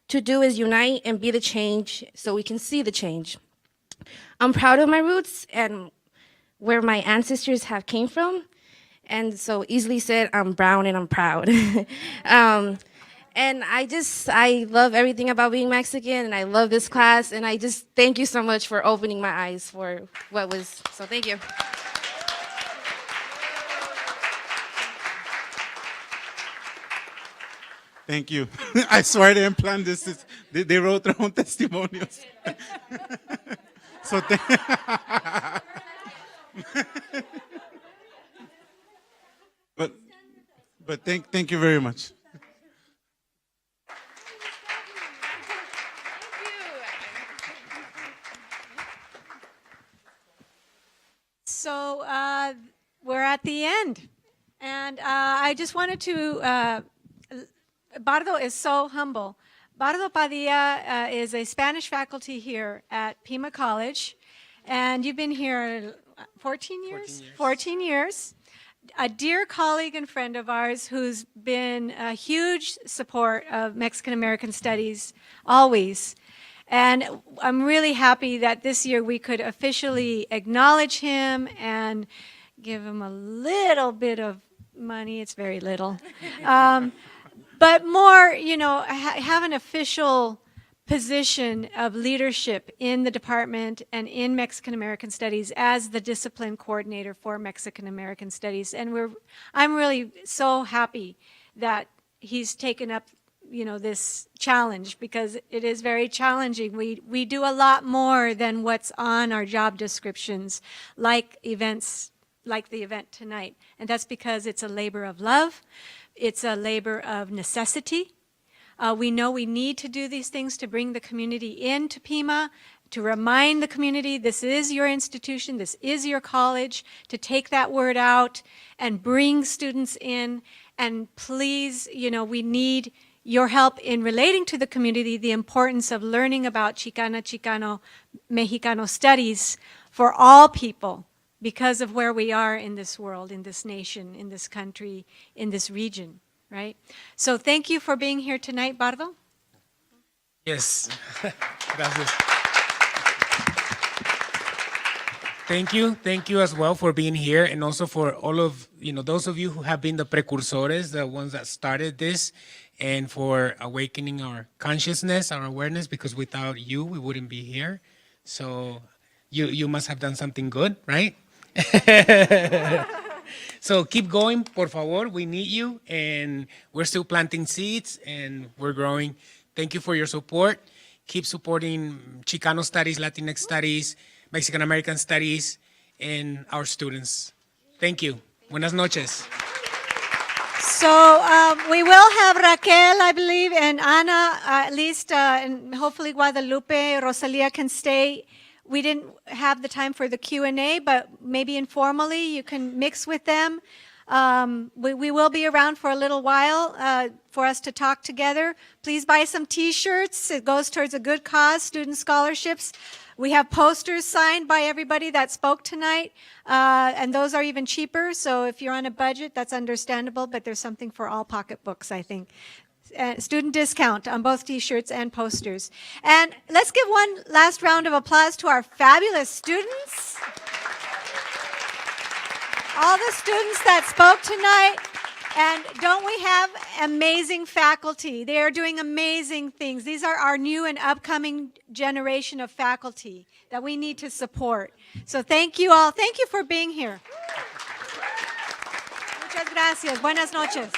do is unite and be the change so we can see the change. I'm proud of my roots and where my ancestors have came from. And so easily said, I'm brown and I'm proud. And I love everything about being Mexican, and I love this class, and I just thank you so much for opening my eyes for what was, so thank you. Thank you. I swear I didn't plan this. They wrote their own testimonials. So but thank you very much. So we're at the end. And I just wanted to, Bardo is so humble. Bardo Padilla is a Spanish faculty here at Pima College. And you've been here 14 years? 14 years. A dear colleague and friend of ours who's been a huge support of Mexican American studies, always. And I'm really happy that this year we could officially acknowledge him and give him a little bit of money. It's very little. But more, you know, have an official position of leadership in the department and in Mexican American Studies as the discipline coordinator for Mexican American Studies. And I'm really so happy that he's taken up, you know, this challenge, because it is very challenging. We do a lot more than what's on our job descriptions, like events like the event tonight. And that's because it's a labor of love. It's a labor of necessity. We know we need to do these things to bring the community into Pima, to remind the community this is your institution, this is your college, to take that word out and bring students in. And please, you know, we need your help in relating to the community the importance of learning about Chicana, Chicano, Mexicano studies for all people because of where we are in this world, in this nation, in this country, in this region. Right? So thank you for being here tonight, Bardo. Yes. Gracias. Thank you as well for being here, and also for all of those of you who have been the precursores, the ones that started this, and for awakening our consciousness, our awareness, because without you, we wouldn't be here. So you must have done something good, right? So keep going, por favor. We need you, and we're still planting seeds, and we're growing. Thank you for your support. Keep supporting Chicano Studies, Latinx Studies, Mexican American Studies, and our students. Thank you. Buenas noches. So we will have Raquel, I believe, and Ana, at least, and hopefully Guadalupe, Rosalia can stay. We didn't have the time for the Q&A, but maybe informally you can mix with them. We will be around for a little while for us to talk together. Please buy some T-shirts. It goes towards a good cause, student scholarships. We have posters signed by everybody that spoke tonight, and those are even cheaper. So if you're on a budget, that's understandable, but there's something for all pocketbooks, I think. Student discount on both T-shirts and posters. And let's give one last round of applause to our fabulous students. All the students that spoke tonight. And don't we have amazing faculty? They are doing amazing things. These are our new and upcoming generation of faculty that we need to support. So thank you all. Thank you for being here. Muchas gracias. Buenas noches.